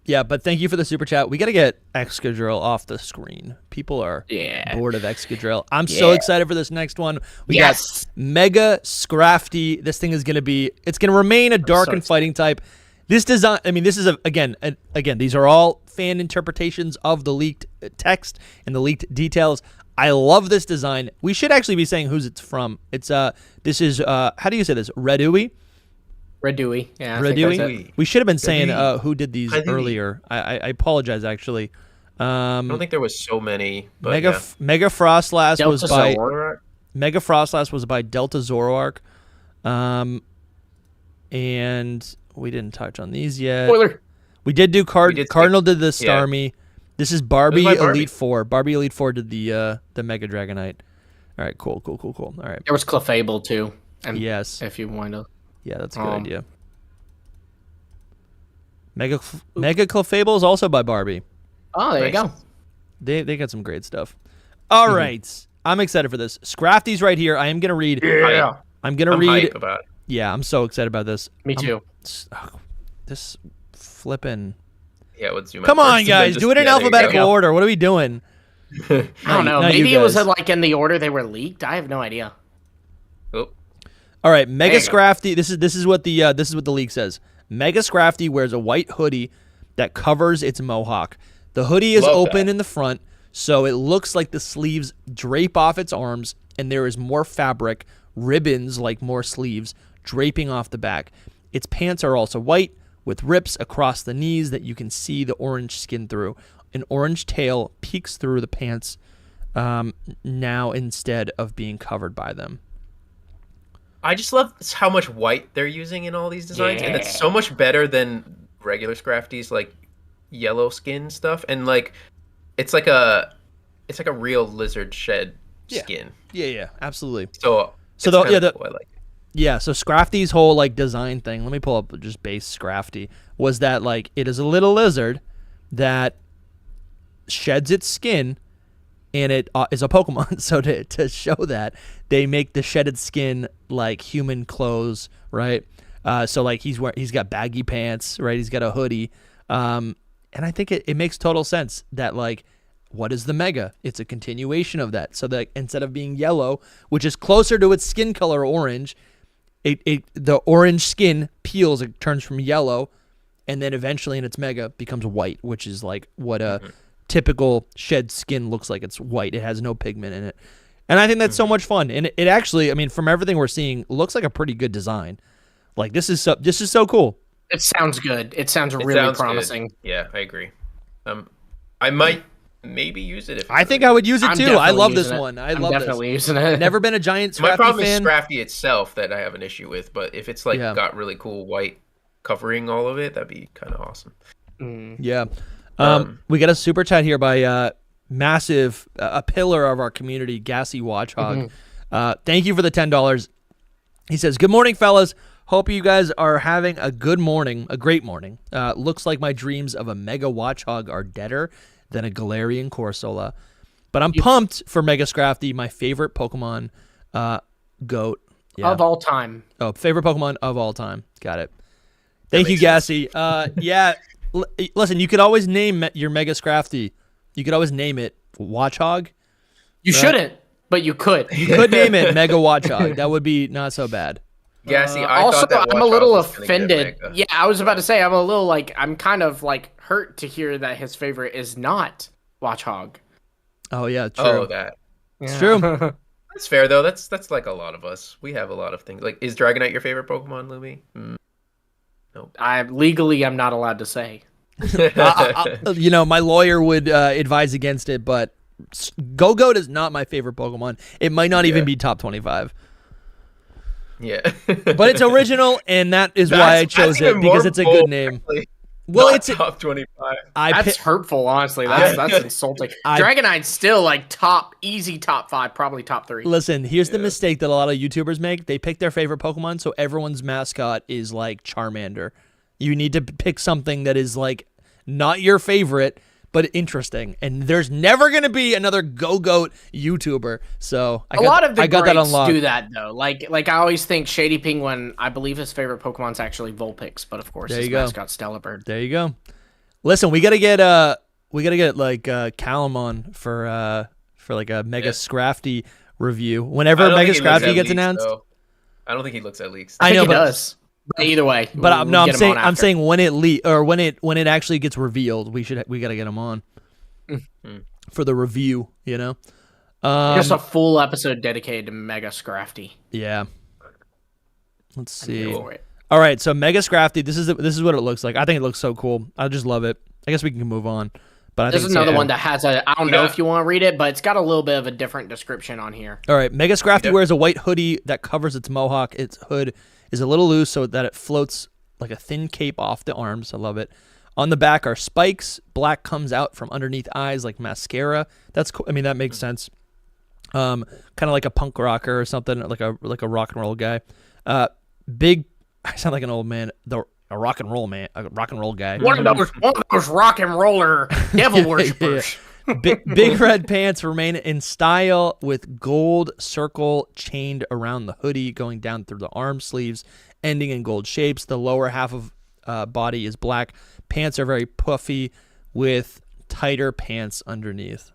[SPEAKER 1] Yeah, but thank you for the super chat. We got to get Excadrill off the screen. People are bored of Excadrill. I'm so excited for this next one. We got Mega Scrafty. This thing is going to remain a dark and fighting type. This design, I mean, this is again, these are all fan interpretations of the leaked text and the leaked details. I love this design. We should actually be saying who's it's from. It's this is how do you say this? Redui?
[SPEAKER 2] Redui. Yeah.
[SPEAKER 1] Redui. We should have been saying who did these earlier. I apologize actually.
[SPEAKER 3] I don't think there was so many. But
[SPEAKER 1] Mega Frostlass was by
[SPEAKER 2] Zoroark.
[SPEAKER 1] Mega Frostlass was by Delta Zoroark. And we didn't touch on these yet.
[SPEAKER 2] Spoiler.
[SPEAKER 1] We did do Cardinal did the Starmie. This is Barbie Elite 4. Barbie Elite 4 did the Mega Dragonite. All right, cool. All right.
[SPEAKER 2] There was Clefable too. And
[SPEAKER 1] yes.
[SPEAKER 2] If you want to.
[SPEAKER 1] Yeah, that's a good idea. Mega Clefable is also by Barbie.
[SPEAKER 2] Oh, there you go.
[SPEAKER 1] They got some great stuff. All right. I'm excited for this. Scrafty's right here. I am going to read.
[SPEAKER 2] Yeah.
[SPEAKER 1] I'm going to read.
[SPEAKER 3] Hype about it.
[SPEAKER 1] Yeah, I'm so excited about this.
[SPEAKER 2] Me too.
[SPEAKER 1] This flipping.
[SPEAKER 3] Yeah, let's zoom out.
[SPEAKER 1] Come on, guys. Do it in alphabetical order. What are we doing?
[SPEAKER 2] I don't know. Maybe it was in the order they were leaked. I have no idea.
[SPEAKER 3] Oh.
[SPEAKER 1] All right, Mega Scrafty. This is what the leak says. Mega Scrafty wears a white hoodie that covers its mohawk. The hoodie is open in the front, so it looks like the sleeves drape off its arms, and there is more fabric, ribbons like more sleeves, draping off the back. Its pants are also white, with rips across the knees that you can see the orange skin through. An orange tail peeks through the pants now instead of being covered by them.
[SPEAKER 3] I just love how much white they're using in all these designs, and it's so much better than regular Scrafty's like yellow skin stuff, and like it's like a real lizard shed skin.
[SPEAKER 1] Yeah, absolutely.
[SPEAKER 3] So
[SPEAKER 1] cool. I like
[SPEAKER 3] it.
[SPEAKER 1] Yeah, so Scrafty's whole like design thing, let me pull up just base Scrafty, was that like it is a little lizard that sheds its skin, and it is a Pokemon. So to show that, they make the shedded skin like human clothes, right? So like he's got baggy pants, right? He's got a hoodie, and I think it makes total sense that like, what is the Mega? It's a continuation of that. So that instead of being yellow, which is closer to its skin color orange, the orange skin peels, it turns from yellow, and then eventually in its Mega becomes white, which is like what a typical shed skin looks like. It's white. It has no pigment in it. And I think that's so much fun. And it actually, I mean, from everything we're seeing, looks like a pretty good design. Like this is so cool.
[SPEAKER 2] It sounds good. It sounds really promising.
[SPEAKER 3] Good. Yeah, I agree. I might maybe use it.
[SPEAKER 1] I think I would use it too. I love this one.
[SPEAKER 2] I'm definitely using it.
[SPEAKER 1] Never been a giant Scrafty
[SPEAKER 3] My problem
[SPEAKER 1] fan.
[SPEAKER 3] is Scrafty itself that I have an issue with, but if it's like got really cool white covering all of it, that'd be kind of awesome.
[SPEAKER 1] Yeah. We got a super chat here by massive, a pillar of our community, Gassy Watchhog. Thank you for the $10. He says, "Good morning, fellas. Hope you guys are having a good morning, a great morning. Looks like my dreams of a Mega Watchhog are deader than a Galarian Corsola. But I'm pumped for Mega Scrafty, my favorite Pokemon goat. Yeah.
[SPEAKER 2] Of all time.
[SPEAKER 1] Oh, favorite Pokemon of all time. Got it. Thank you, Gassy. Yeah, listen, you could always name your Mega Scrafty. You could always name it Watchhog.
[SPEAKER 2] You shouldn't, but you could.
[SPEAKER 1] You could name it Mega Watchhog. That would be not so bad.
[SPEAKER 3] Yeah, see,
[SPEAKER 2] also, I'm a little offended. Yeah, I was about to say, I'm kind of like hurt to hear that his favorite is not Watchhog.
[SPEAKER 1] Oh yeah, true.
[SPEAKER 3] Oh, that.
[SPEAKER 1] It's true.
[SPEAKER 3] That's fair though. That's like a lot of us. We have a lot of things. Like, is Dragonite your favorite Pokemon, Lumi? Nope.
[SPEAKER 2] I'm not allowed to say.
[SPEAKER 1] My lawyer would advise against it, but Gogoat is not my favorite Pokemon. It might not even be top 25.
[SPEAKER 3] Yeah.
[SPEAKER 1] But it's original, and that is why I chose it, because it's a good name.
[SPEAKER 3] Actually.
[SPEAKER 1] Well,
[SPEAKER 3] Not
[SPEAKER 1] it's
[SPEAKER 3] top 25.
[SPEAKER 2] That's hurtful, honestly. That's insulting. Dragonine's still like easy top 5, probably top 3.
[SPEAKER 1] Listen, here's the mistake that a lot of YouTubers make. They pick their favorite Pokemon, so everyone's mascot is like Charmander. You need to pick something that is like not your favorite, but interesting. And there's never going to be another Gogoat YouTuber. So
[SPEAKER 2] a lot of the greats do that, though. Like I always think Shady Penguin, I believe his favorite Pokemon's actually Vulpix, but of course his mascot's Delibird.
[SPEAKER 1] There you go. Listen, we gotta get like Callum on for like a Mega Scrafty review. Whenever Mega Scrafty gets announced.
[SPEAKER 3] I don't think he looks at leaks.
[SPEAKER 2] I know, but he does. Either way,
[SPEAKER 1] but I'm saying when it actually gets revealed, we gotta get him on for the review. You know,
[SPEAKER 2] just a full episode dedicated to Mega Scrafty.
[SPEAKER 1] Yeah. Let's see. All right, so Mega Scrafty. This is what it looks like. I think it looks so cool. I just love it. I guess we can move on. But
[SPEAKER 2] this is another one that has I don't know if you want to read it, but it's got a little bit of a different description on here.
[SPEAKER 1] All right, Mega Scrafty wears a white hoodie that covers its mohawk. Its hood is a little loose so that it floats like a thin cape off the arms. I love it. On the back are spikes. Black comes out from underneath eyes like mascara. That's cool. I mean, that makes sense. Kind of like a punk rocker or something, like a rock and roll guy. Big. I sound like an old man. A rock and roll guy.
[SPEAKER 2] One of those rock and roller devil worshippers.
[SPEAKER 1] Big red pants remain in style with gold circle chained around the hoodie going down through the arm sleeves, ending in gold shapes. The lower half of body is black. Pants are very puffy with tighter pants underneath.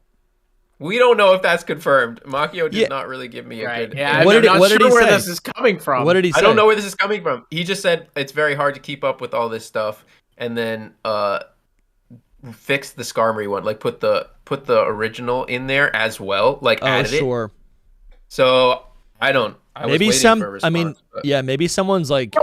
[SPEAKER 3] We don't know if that's confirmed. Makio did not really give me a good...
[SPEAKER 2] Yeah, I'm not sure where this is coming from.
[SPEAKER 1] What did he say?
[SPEAKER 3] I don't know where this is coming from. He just said it's very hard to keep up with all this stuff, and then fix the Skarmory one. Like put the original in there as well. Like added it. So I don't.
[SPEAKER 1] Maybe some. For a response, maybe someone's like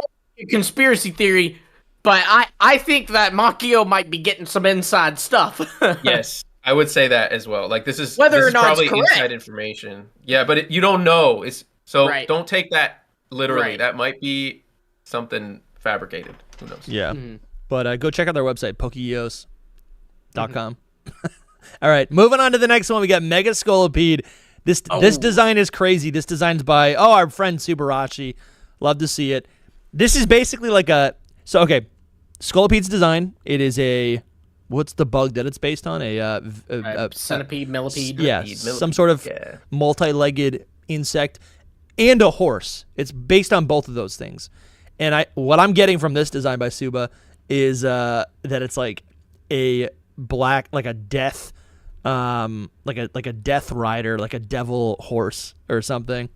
[SPEAKER 2] conspiracy theory, but I think that Makio might be getting some inside stuff.
[SPEAKER 3] Yes. I would say that as well. Like this is
[SPEAKER 2] whether or not
[SPEAKER 3] probably
[SPEAKER 2] it's correct.
[SPEAKER 3] Inside information. Yeah, but you don't know. Don't take that literally. Right. That might be something fabricated. Who knows?
[SPEAKER 1] Yeah. Mm-hmm. But go check out their website, pokeos.com. All right, moving on to the next one. We got Mega Scolipede. This design is crazy. This design's by our friend Subarachi. Love to see it. This is basically like Scolipede's design. It is a what's the bug that it's based on? A
[SPEAKER 2] centipede, millipede.
[SPEAKER 1] Yeah, some sort of multi-legged insect and a horse. It's based on both of those things. And what I'm getting from this design by Suba is that it's like a black, like a death, like a death rider, like a devil horse or something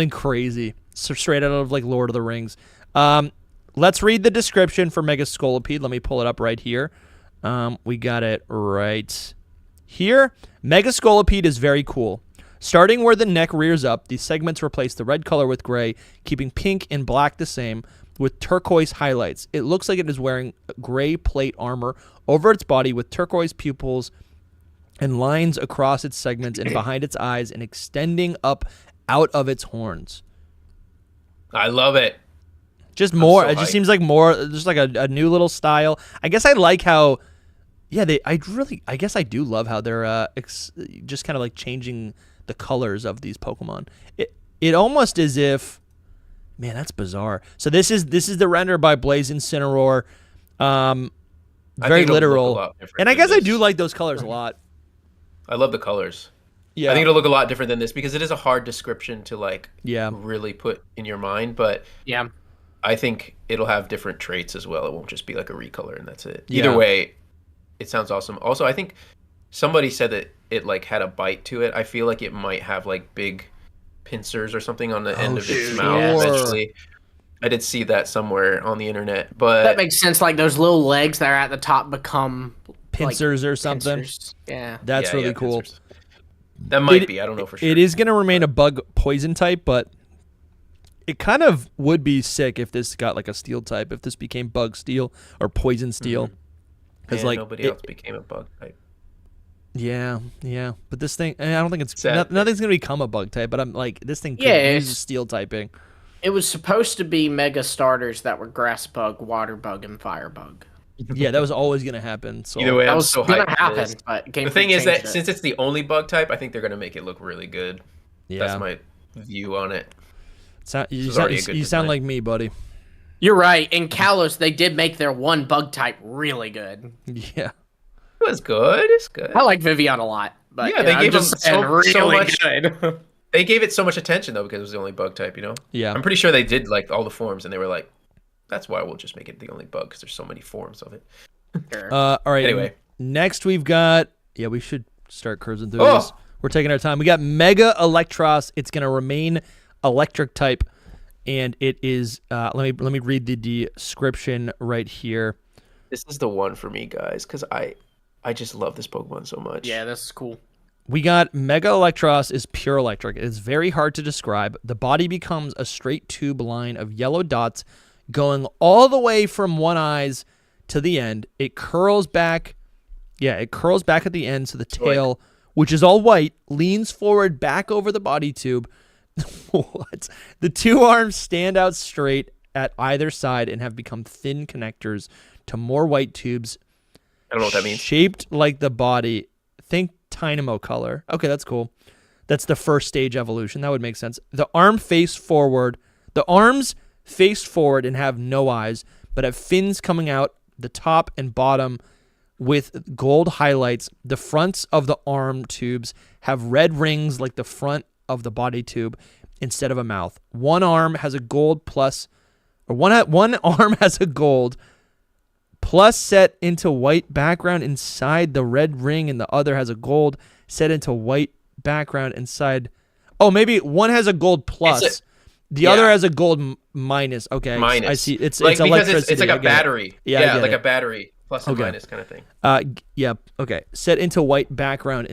[SPEAKER 1] crazy, so straight out of like Lord of the Rings. Let's read the description for Mega Scolipede. Let me pull it up right here. We got it right here. Mega Scolipede is very cool. Starting where the neck rears up, these segments replace the red color with gray, keeping pink and black the same, with turquoise highlights. It looks like it is wearing gray plate armor over its body with turquoise pupils and lines across its segments and behind its eyes and extending up out of its horns.
[SPEAKER 3] I love it.
[SPEAKER 1] Just more. It just seems like more, just like a new little style. I guess I like how, I guess I do love how they're just kind of like changing the colors of these Pokemon. It almost as if, man, that's bizarre. So this is the render by Blaze Incineroar. Very literal. And I guess I do like those colors a lot.
[SPEAKER 3] I love the colors.
[SPEAKER 1] Yeah.
[SPEAKER 3] I think it'll look a lot different than this because it is a hard description to really put in your mind, but
[SPEAKER 2] yeah.
[SPEAKER 3] I think it'll have different traits as well. It won't just be like a recolor and that's it. Either way, it sounds awesome. Also, I think somebody said that it like had a bite to it. I feel like it might have like big pincers or something on the end of its mouth eventually. I did see that somewhere on the internet, but
[SPEAKER 2] that makes sense. Like those little legs that are at the top become
[SPEAKER 1] pincers or something.
[SPEAKER 2] Pincers. Yeah,
[SPEAKER 1] that's really cool.
[SPEAKER 3] Pincers. That might be. I don't know for sure.
[SPEAKER 1] It is going to remain a bug poison type, but it kind of would be sick if this got like a steel type. If this became bug steel or poison steel,
[SPEAKER 3] because nobody else became a bug type.
[SPEAKER 1] Yeah. But this thing, I don't think it's nothing's going to become a bug type. But I'm like, this thing could use steel typing.
[SPEAKER 2] It was supposed to be mega starters that were grass bug, water bug, and fire bug.
[SPEAKER 1] Yeah, that was always gonna happen. So
[SPEAKER 3] Either way,
[SPEAKER 2] That
[SPEAKER 3] I'm
[SPEAKER 2] was
[SPEAKER 3] so
[SPEAKER 2] gonna
[SPEAKER 3] hyped for
[SPEAKER 2] happen,
[SPEAKER 3] this.
[SPEAKER 2] but Game
[SPEAKER 3] The thing
[SPEAKER 2] Freak
[SPEAKER 3] is that
[SPEAKER 2] changed it.
[SPEAKER 3] since it's the only bug type, I think they're gonna make it look really good.
[SPEAKER 1] yeah,
[SPEAKER 3] That's my view on it.
[SPEAKER 1] you
[SPEAKER 3] is already a good
[SPEAKER 1] sound
[SPEAKER 3] design.
[SPEAKER 1] like me, buddy.
[SPEAKER 2] You're right. In Kalos, they did make their one bug type really good.
[SPEAKER 1] Yeah.
[SPEAKER 3] It was good. It's good.
[SPEAKER 2] I like Vivian a lot, but
[SPEAKER 3] Yeah, they
[SPEAKER 2] I'm
[SPEAKER 3] gave
[SPEAKER 2] just
[SPEAKER 3] him
[SPEAKER 2] saying
[SPEAKER 3] so
[SPEAKER 2] really
[SPEAKER 3] much-
[SPEAKER 2] good.
[SPEAKER 3] They gave it so much attention though because it was the only bug type.
[SPEAKER 1] Yeah.
[SPEAKER 3] I'm pretty sure they did like all the forms, and they were like, "That's why we'll just make it the only bug because there's so many forms of it."
[SPEAKER 2] Sure.
[SPEAKER 1] All right.
[SPEAKER 3] Anyway.
[SPEAKER 1] Next we've got. Yeah, we should start cruising through
[SPEAKER 3] Oh!
[SPEAKER 1] these. We're taking our time. We got Mega Electros. It's gonna remain electric type, and it is. Let me read the description right here.
[SPEAKER 3] This is the one for me, guys, because I just love this Pokemon so much.
[SPEAKER 2] Yeah, this is cool.
[SPEAKER 1] We got Mega Electros is pure electric. It is very hard to describe. The body becomes a straight tube line of yellow dots going all the way from one eyes to the end. It curls back. Yeah, it curls back at the end, so the tail, which is all white, leans forward back over the body tube. What? The two arms stand out straight at either side and have become thin connectors to more white tubes.
[SPEAKER 3] I don't know what that means.
[SPEAKER 1] Shaped like the body. Think Dynamo color. Okay, that's cool. That's the first stage evolution. That would make sense. The arms face forward and have no eyes, but have fins coming out the top and bottom with gold highlights. The fronts of the arm tubes have red rings like the front of the body tube instead of a mouth. One arm has a gold one arm has a gold plus set into white background inside the red ring, and the other has a gold set into white background inside. Oh, maybe one has a gold plus. The other has a gold minus. Okay,
[SPEAKER 3] Minus.
[SPEAKER 1] I see. It's
[SPEAKER 3] like because
[SPEAKER 1] electricity.
[SPEAKER 3] it's like
[SPEAKER 1] I
[SPEAKER 3] a
[SPEAKER 1] get it.
[SPEAKER 3] battery.
[SPEAKER 1] Yeah, I
[SPEAKER 3] Yeah,
[SPEAKER 1] get
[SPEAKER 3] like
[SPEAKER 1] it.
[SPEAKER 3] a battery plus and
[SPEAKER 1] Okay.
[SPEAKER 3] minus kind of thing.
[SPEAKER 1] Yeah. Okay. Set into white background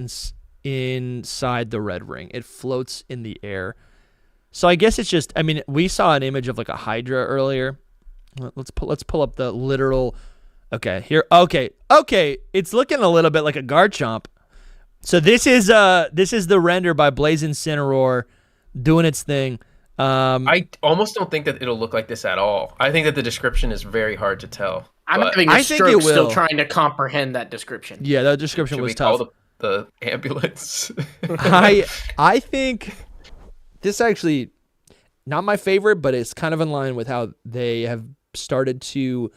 [SPEAKER 1] inside the red ring. It floats in the air. So I guess it's just. I mean, we saw an image of like a Hydra earlier. Let's pull up the literal. Okay, here. Okay. It's looking a little bit like a Garchomp. So this is the render by Blaze Incineroar doing its thing.
[SPEAKER 3] I almost don't think that it'll look like this at all. I think that the description is very hard to tell.
[SPEAKER 2] I'm
[SPEAKER 3] but
[SPEAKER 2] having
[SPEAKER 1] I
[SPEAKER 2] a
[SPEAKER 1] think
[SPEAKER 2] stroke
[SPEAKER 1] it
[SPEAKER 2] still
[SPEAKER 1] will.
[SPEAKER 2] trying to comprehend that description.
[SPEAKER 1] Yeah, that description
[SPEAKER 3] should
[SPEAKER 1] was
[SPEAKER 3] we
[SPEAKER 1] tough.
[SPEAKER 3] call the ambulance?
[SPEAKER 1] I think this actually not my favorite, but it's kind of in line with how they have started to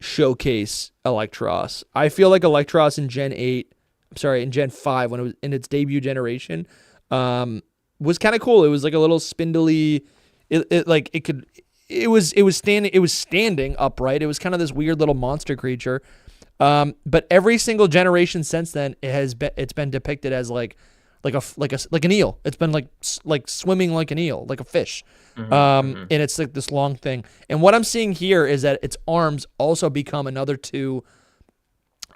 [SPEAKER 1] showcase Electros. I feel like Electros in Gen 5 when it was in its debut generation was kind of cool. It was like a little spindly it was standing upright. It was kind of this weird little monster creature. But every single generation since then it's been depicted as like an eel. It's been like swimming like an eel, like a fish. And it's like this long thing. And what I'm seeing here is that its arms also become another two,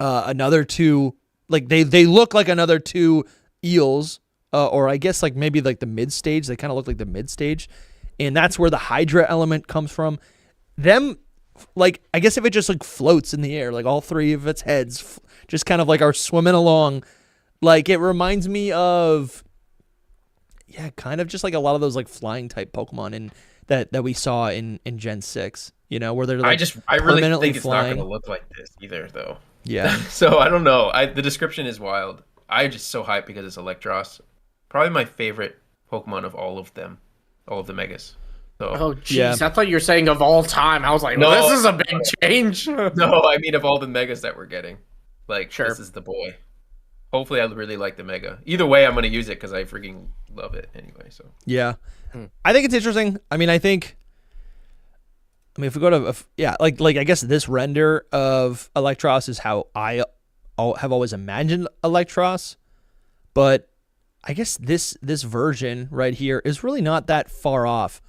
[SPEAKER 1] like they look like another two eels, or I guess like maybe like the mid stage. They kind of look like the mid stage, and that's where the Hydra element comes from. Them, like I guess if it just like floats in the air, like all three of its heads just kind of like are swimming along. Like it reminds me of, yeah, kind of just like a lot of those like flying type Pokemon in that we saw in Gen 6, you know, where they're like
[SPEAKER 3] I really
[SPEAKER 1] permanently
[SPEAKER 3] think it's
[SPEAKER 1] flying.
[SPEAKER 3] not going to look like this either, though.
[SPEAKER 1] Yeah.
[SPEAKER 3] So I don't know. The description is wild. I'm just so hyped because it's Electros. Probably my favorite Pokemon of all of them, all of the Megas. So,
[SPEAKER 2] Oh, jeez.
[SPEAKER 1] Yeah.
[SPEAKER 2] I thought you were saying of all time. I was like,
[SPEAKER 3] No.
[SPEAKER 2] well, this is a big change.
[SPEAKER 3] no, I mean of all the Megas that we're getting. Like,
[SPEAKER 2] Sure.
[SPEAKER 3] This is the boy. Hopefully, I really like the Mega. Either way, I'm going to use it because I freaking love it anyway. So
[SPEAKER 1] Yeah. I think it's interesting. I mean, if we go to, like I guess this render of Electros is how I have always imagined Electros, but I guess this version right here is really not that far off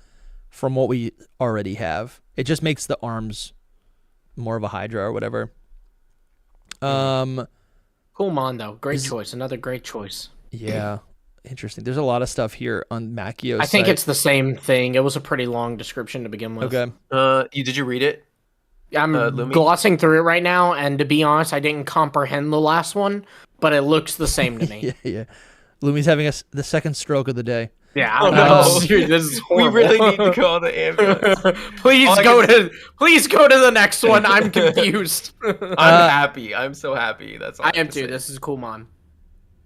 [SPEAKER 1] from what we already have. It just makes the arms more of a Hydra or whatever.
[SPEAKER 2] Cool Mondo. Great choice. Another great choice.
[SPEAKER 1] Yeah. Interesting. There's a lot of stuff here on Makio's
[SPEAKER 2] I think
[SPEAKER 1] site.
[SPEAKER 2] it's the same thing. It was a pretty long description to begin with.
[SPEAKER 1] Okay.
[SPEAKER 3] did you read it?
[SPEAKER 2] I'm
[SPEAKER 3] Lumi?
[SPEAKER 2] glossing through it right now, and to be honest, I didn't comprehend the last one, but it looks the same to me.
[SPEAKER 1] Yeah. Lumi's having the second stroke of the day.
[SPEAKER 2] Yeah,
[SPEAKER 3] Oh,
[SPEAKER 2] no.
[SPEAKER 3] no.
[SPEAKER 2] Dude, this is
[SPEAKER 3] We
[SPEAKER 2] horrible.
[SPEAKER 3] really need to call the ambulance.
[SPEAKER 2] Please go to the next one. I'm confused.
[SPEAKER 3] I'm happy. I'm so happy. That's all
[SPEAKER 2] I
[SPEAKER 3] have
[SPEAKER 2] am
[SPEAKER 3] to
[SPEAKER 2] too.
[SPEAKER 3] say.
[SPEAKER 2] This is cool, Mon.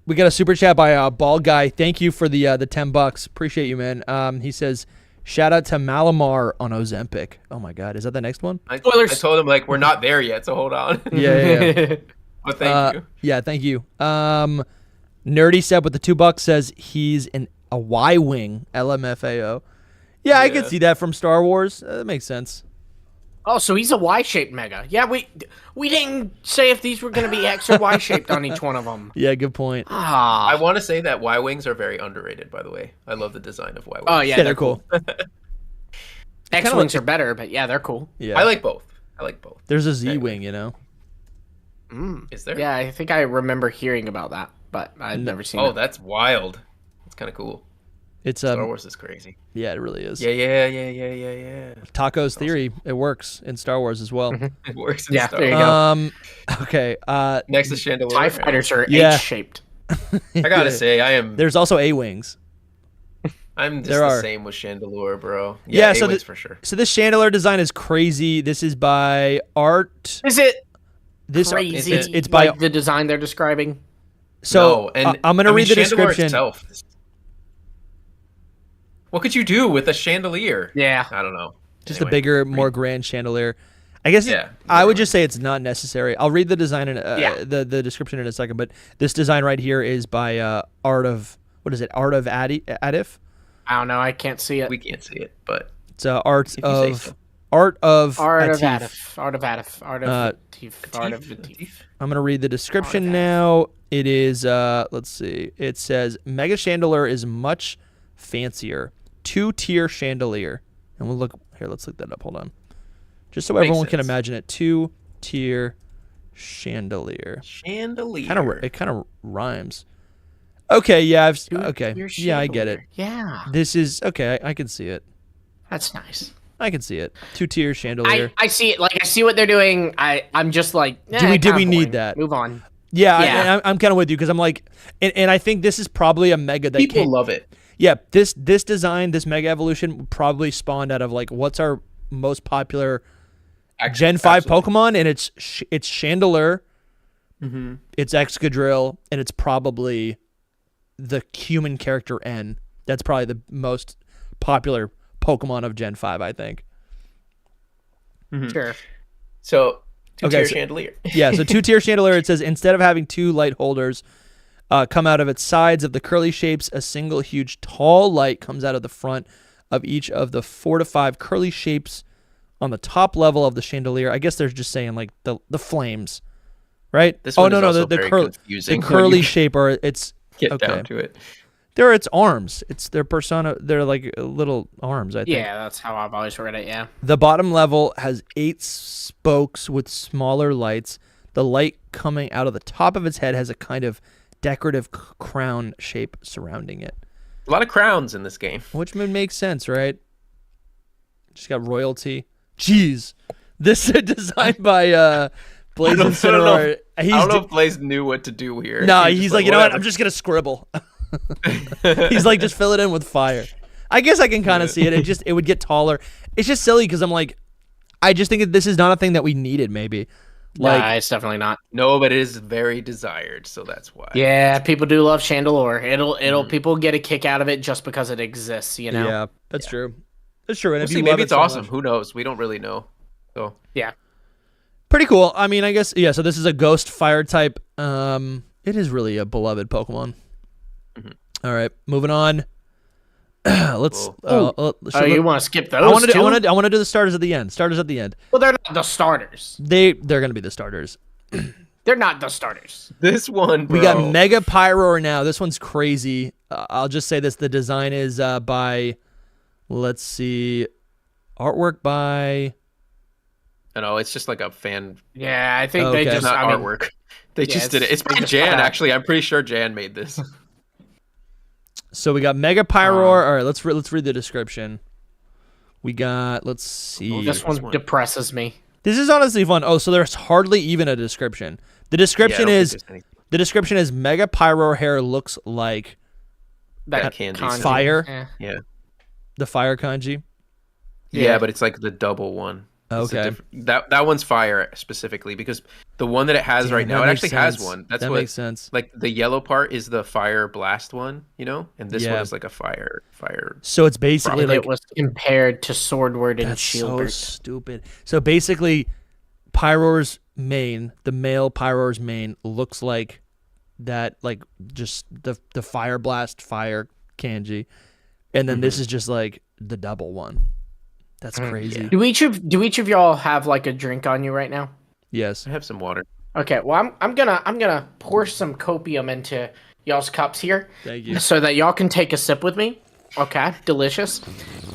[SPEAKER 1] We got a super chat by Bald Guy. Thank you for the $10. Appreciate you, man. He says, shout out to Malamar on Ozempic. Oh my God, is that the next one?
[SPEAKER 3] I
[SPEAKER 2] Spoilers.
[SPEAKER 3] told him like we're not there yet, so hold on.
[SPEAKER 1] Yeah.
[SPEAKER 3] But thank you.
[SPEAKER 1] Yeah, thank you. Nerdy Seb with the $2 says he's a Y-wing LMFAO. Yeah, I can see that from Star Wars. That makes sense.
[SPEAKER 2] Oh, so he's a Y-shaped mega. Yeah, we didn't say if these were going to be X or Y-shaped on each one of them.
[SPEAKER 1] Yeah, good point.
[SPEAKER 3] I want to say that Y-wings are very underrated, by the way. I love the design of Y-wings.
[SPEAKER 2] Oh, yeah,
[SPEAKER 1] They're cool.
[SPEAKER 2] X-wings are better, but yeah, they're cool.
[SPEAKER 1] Yeah,
[SPEAKER 3] I like both.
[SPEAKER 1] There's a Z-wing, you know.
[SPEAKER 3] Is there?
[SPEAKER 2] Yeah, I think I remember hearing about that, but I've never seen
[SPEAKER 3] Oh,
[SPEAKER 2] it.
[SPEAKER 3] that's wild. It's kind of cool.
[SPEAKER 1] It's
[SPEAKER 3] Star Wars is crazy.
[SPEAKER 1] Yeah, it really is.
[SPEAKER 3] Yeah.
[SPEAKER 1] Taco's theory, it works in Star Wars as well.
[SPEAKER 3] It works in
[SPEAKER 2] Yeah,
[SPEAKER 3] Star
[SPEAKER 2] there you
[SPEAKER 3] Wars.
[SPEAKER 2] go.
[SPEAKER 1] Okay.
[SPEAKER 3] Next is Chandelier.
[SPEAKER 2] TIE fighters are
[SPEAKER 1] Yeah.
[SPEAKER 2] H-shaped.
[SPEAKER 3] I gotta say,
[SPEAKER 1] There's also A-wings.
[SPEAKER 3] I'm just
[SPEAKER 1] there
[SPEAKER 3] the
[SPEAKER 1] are.
[SPEAKER 3] same with Chandelure, bro.
[SPEAKER 1] Yeah, so
[SPEAKER 3] A-wings for sure.
[SPEAKER 1] So this chandelier design is crazy. This is by Art.
[SPEAKER 2] Is it
[SPEAKER 1] This
[SPEAKER 2] crazy?
[SPEAKER 1] it's by
[SPEAKER 2] like the design they're describing.
[SPEAKER 1] So
[SPEAKER 3] No, and
[SPEAKER 1] I'm gonna read the
[SPEAKER 3] Chandelure
[SPEAKER 1] description.
[SPEAKER 3] Itself, what could you do with a chandelier?
[SPEAKER 2] Yeah.
[SPEAKER 3] I don't know.
[SPEAKER 1] Just a bigger, more grand chandelier. I guess I would just say it's not necessary. I'll read the design in the description in a second, but this design right here is by Art of Art of Adif.
[SPEAKER 2] I don't know. I can't see it.
[SPEAKER 3] We can't see it, but
[SPEAKER 1] It's Art
[SPEAKER 3] you say so.
[SPEAKER 1] Art of
[SPEAKER 2] Adif.
[SPEAKER 1] I'm gonna read the description now. It is let's see. It says Mega Chandelier is much fancier. 2-tier chandelier. And we'll look here, let's look that up. Hold on. Just so everyone can imagine it. 2-tier chandelier. It kind of rhymes. Okay, yeah, yeah, I get it.
[SPEAKER 2] Yeah.
[SPEAKER 1] This is okay, I can see it.
[SPEAKER 2] That's nice.
[SPEAKER 1] I can see it. 2-tier chandelier.
[SPEAKER 2] I see it. Like I see what they're doing. I'm just like,
[SPEAKER 1] do we need that?
[SPEAKER 2] Move on.
[SPEAKER 1] Yeah. I'm kind of with you because I'm like, and I think this is probably a mega that
[SPEAKER 3] people love it.
[SPEAKER 1] Yeah, this design, this mega evolution probably spawned out of like what's our most popular Gen 5 Pokemon, and it's Chandelure, it's Excadrill, and it's probably the human character N. That's probably the most popular Pokemon of Gen 5, I think.
[SPEAKER 2] Sure.
[SPEAKER 3] So 2-tier chandelier.
[SPEAKER 1] Yeah, so 2-tier chandelier, it says instead of having 2 light holders come out of its sides of the curly shapes, a single huge tall light comes out of the front of each of the 4 to 5 curly shapes on the top level of the chandelier. I guess they're just saying like the flames, right?
[SPEAKER 3] This one is also
[SPEAKER 1] the
[SPEAKER 3] very
[SPEAKER 1] curly
[SPEAKER 3] confusing
[SPEAKER 1] the curly shape or it's
[SPEAKER 3] get down to it.
[SPEAKER 1] They're its arms. It's their persona. They're like little arms, I think.
[SPEAKER 2] Yeah, that's how I've always read it, yeah.
[SPEAKER 1] The bottom level has 8 spokes with smaller lights. The light coming out of the top of its head has a kind of decorative crown shape surrounding it.
[SPEAKER 3] A lot of crowns in this game.
[SPEAKER 1] Which would make sense, right? Just got royalty. Jeez. This is designed by Blaze and SoulSilverArt.
[SPEAKER 3] I don't know if Blaze knew what to do here.
[SPEAKER 1] No, he's like, you know what? I'm just going to scribble. He's like, just fill it in with fire. I guess I can kind of see it. It would get taller. It's just silly because I'm like, I just think that this is not a thing that we needed, maybe. Like,
[SPEAKER 2] nah, it's definitely not.
[SPEAKER 3] No, but it is very desired, so that's why.
[SPEAKER 2] Yeah, people do love Chandelure. It'll people get a kick out of it just because it exists, you know?
[SPEAKER 1] Yeah, that's true. That's true. And if you
[SPEAKER 3] maybe
[SPEAKER 1] love
[SPEAKER 3] it's
[SPEAKER 1] it so
[SPEAKER 3] awesome.
[SPEAKER 1] much-
[SPEAKER 3] Who knows? We don't really know. So
[SPEAKER 2] Yeah.
[SPEAKER 1] Pretty cool. I mean, I guess, yeah, so this is a ghost fire type. It is really a beloved Pokemon. All right, moving on. Let's.
[SPEAKER 2] You want to skip those?
[SPEAKER 1] I want to do the starters at the end. Starters at the end.
[SPEAKER 2] Well, they're not the starters.
[SPEAKER 1] They're gonna be the starters.
[SPEAKER 2] They're not the starters.
[SPEAKER 3] this one, bro.
[SPEAKER 1] We got Mega Pyroar now. This one's crazy. I'll just say this: the design is by, let's see, artwork by.
[SPEAKER 3] I know it's just like a fan.
[SPEAKER 2] Yeah, I think
[SPEAKER 1] Okay.
[SPEAKER 2] they just
[SPEAKER 3] Not
[SPEAKER 2] I mean,
[SPEAKER 3] artwork. They just
[SPEAKER 2] it's-
[SPEAKER 3] did it. It's
[SPEAKER 2] they
[SPEAKER 3] by
[SPEAKER 2] just
[SPEAKER 3] Jan.
[SPEAKER 2] put out-
[SPEAKER 3] Actually, I'm pretty sure Jan made this.
[SPEAKER 1] So we got Mega Pyroar. All right, let's read the description. We got. Let's see.
[SPEAKER 2] this one depresses me.
[SPEAKER 1] This is honestly fun. Oh, so there's hardly even a description. The description is Mega Pyroar hair looks like
[SPEAKER 2] That
[SPEAKER 3] kanji.
[SPEAKER 1] Fire.
[SPEAKER 3] Yeah.
[SPEAKER 1] The fire kanji.
[SPEAKER 3] Yeah, but it's like the double one.
[SPEAKER 1] Okay.
[SPEAKER 3] That one's fire specifically because the one that it has right now, it actually has one. That
[SPEAKER 1] makes sense.
[SPEAKER 3] Like the yellow part is the fire blast one, and this one is like a fire.
[SPEAKER 1] So it's basically like
[SPEAKER 2] it was compared to Swordward and Shieldward.
[SPEAKER 1] So stupid. So basically, Pyroar's main, the male Pyroar's main, looks like that, like just the fire blast fire kanji, and then this is just like the double one. That's crazy.
[SPEAKER 2] Yeah. Do each of y'all have like a drink on you right now?
[SPEAKER 1] Yes.
[SPEAKER 3] I have some water.
[SPEAKER 2] Okay, well I'm gonna pour some copium into y'all's cups here.
[SPEAKER 1] Thank you.
[SPEAKER 2] So that y'all can take a sip with me. Okay, delicious.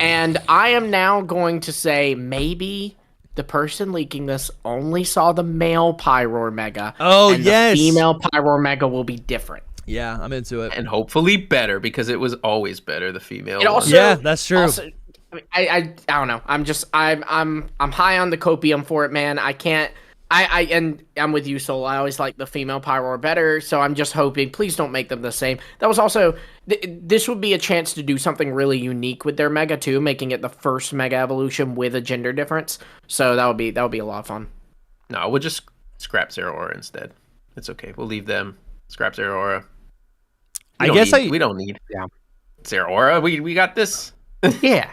[SPEAKER 2] And I am now going to say maybe the person leaking this only saw the male Pyroar Mega.
[SPEAKER 1] Oh,
[SPEAKER 2] and
[SPEAKER 1] yes.
[SPEAKER 2] The female Pyroar Mega will be different.
[SPEAKER 1] Yeah, I'm into it.
[SPEAKER 3] And hopefully better because it was always better, the female.
[SPEAKER 2] It also,
[SPEAKER 1] yeah, that's true.
[SPEAKER 2] Also, I don't know. I'm high on the copium for it, man. I can't. And I'm with you, Soul. I always like the female Pyroar better, so I'm just hoping. Please don't make them the same. That was also. This would be a chance to do something really unique with their Mega too, making it the first Mega evolution with a gender difference. So that would be a lot of fun.
[SPEAKER 3] No, we'll just scrap Zeraora instead. It's okay. We'll leave them. Scrap Zeraora. We don't need Zeraora. We got this.
[SPEAKER 2] Yeah.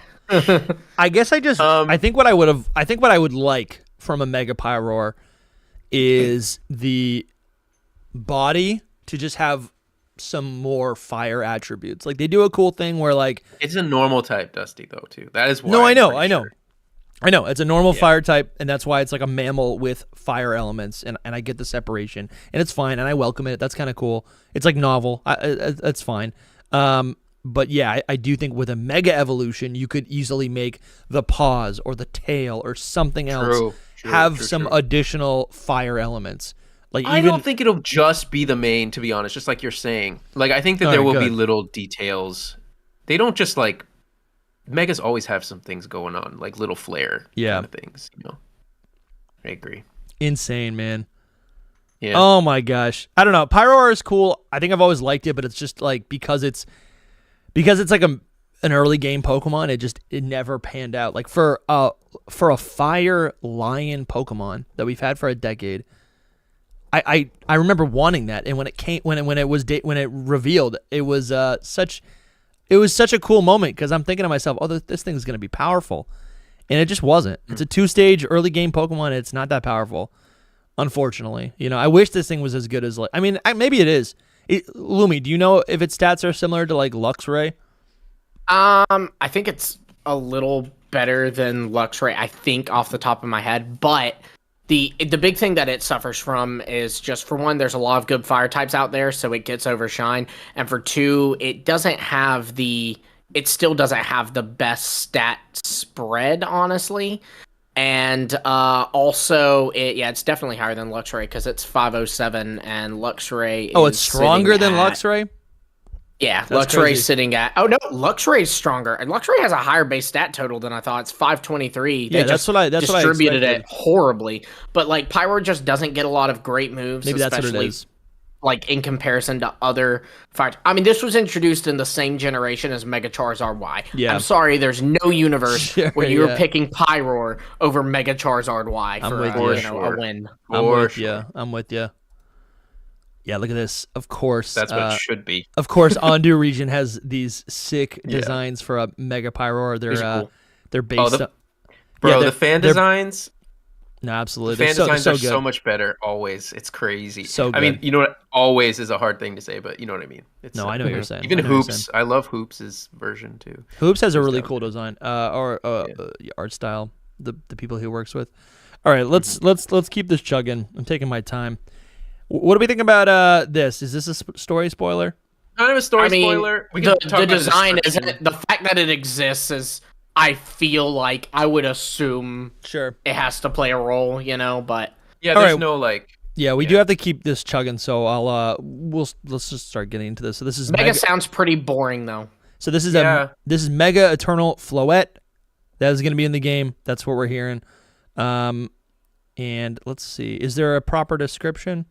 [SPEAKER 1] I guess I think what I would like from a Mega Pyroar is the body to just have some more fire attributes. Like they do a cool thing where like
[SPEAKER 3] it's a normal type Dusty though too. That is why.
[SPEAKER 1] No, I know. It's a normal fire type, and that's why it's like a mammal with fire elements, and I get the separation, and it's fine, and I welcome it. That's kind of cool. It's like novel. That's fine. But yeah, I do think with a Mega Evolution, you could easily make the paws or the tail or something else have some additional fire elements. Like
[SPEAKER 3] I don't think it'll just be the main, to be honest, just like you're saying. Like I think that there will be little details. They don't just like Megas always have some things going on, like little flair kind of things, I agree.
[SPEAKER 1] Insane, man.
[SPEAKER 3] Yeah.
[SPEAKER 1] Oh my gosh. I don't know. Pyroar is cool. I think I've always liked it, but it's just like because it's like an early game Pokemon, it never panned out. Like for a fire lion Pokemon that we've had for a decade, I remember wanting that, and when it revealed, it was such a cool moment because I'm thinking to myself, oh, this thing's gonna be powerful, and it just wasn't. It's a 2-stage early game Pokemon. And it's not that powerful, unfortunately. I wish this thing was as good as like. I mean, maybe it is. Lumi, do you know if its stats are similar to like Luxray?
[SPEAKER 2] I think it's a little better than Luxray, I think, off the top of my head. But the big thing that it suffers from is just, for one, there's a lot of good fire types out there, so it gets overshine. And for two, it still doesn't have the best stat spread, honestly. And also, it's definitely higher than Luxray because it's 507, and Luxray.
[SPEAKER 1] Oh, it's stronger than Luxray?
[SPEAKER 2] Yeah, Luxray's sitting at. Oh no, Luxray's stronger, and Luxray has a higher base stat total than I thought. It's 523.
[SPEAKER 1] Yeah, that's what I
[SPEAKER 2] distributed it horribly. But like Pyroar just doesn't get a lot of great moves.
[SPEAKER 1] Maybe that's what it is.
[SPEAKER 2] Like in comparison to other fire. I mean, this was introduced in the same generation as Mega Charizard Y.
[SPEAKER 1] Yeah.
[SPEAKER 2] I'm sorry, there's no universe where you're picking Pyroar over Mega Charizard Y for a win.
[SPEAKER 1] I'm with you. Yeah, look at this. Of course.
[SPEAKER 3] That's what it should be.
[SPEAKER 1] Of course, Ondu region has these sick designs for a Mega Pyroar. They're based on...
[SPEAKER 3] the fan designs...
[SPEAKER 1] No, absolutely.
[SPEAKER 3] The fan designs
[SPEAKER 1] are
[SPEAKER 3] so so much better, always. It's crazy.
[SPEAKER 1] So good.
[SPEAKER 3] I mean, you know what? Always is a hard thing to say, but you know what I mean.
[SPEAKER 1] I know what you're saying.
[SPEAKER 3] Even Hoops. I love Hoops' version, too.
[SPEAKER 1] Hoops has a really cool design, art style, the people he works with. All right, let's keep this chugging. I'm taking my time. What do we think about this? Is this a story spoiler?
[SPEAKER 3] Kind of a story spoiler.
[SPEAKER 2] The design isn't. The fact that it exists is, I feel like, I would assume it has to play a role, but
[SPEAKER 3] yeah, there's no like.
[SPEAKER 1] Yeah, we do have to keep this chugging, so let's just start getting into this. So this is
[SPEAKER 2] Mega sounds pretty boring though.
[SPEAKER 1] So this is this is Mega Eternal Floette. That is going to be in the game. That's what we're hearing. And let's see. Is there a proper description?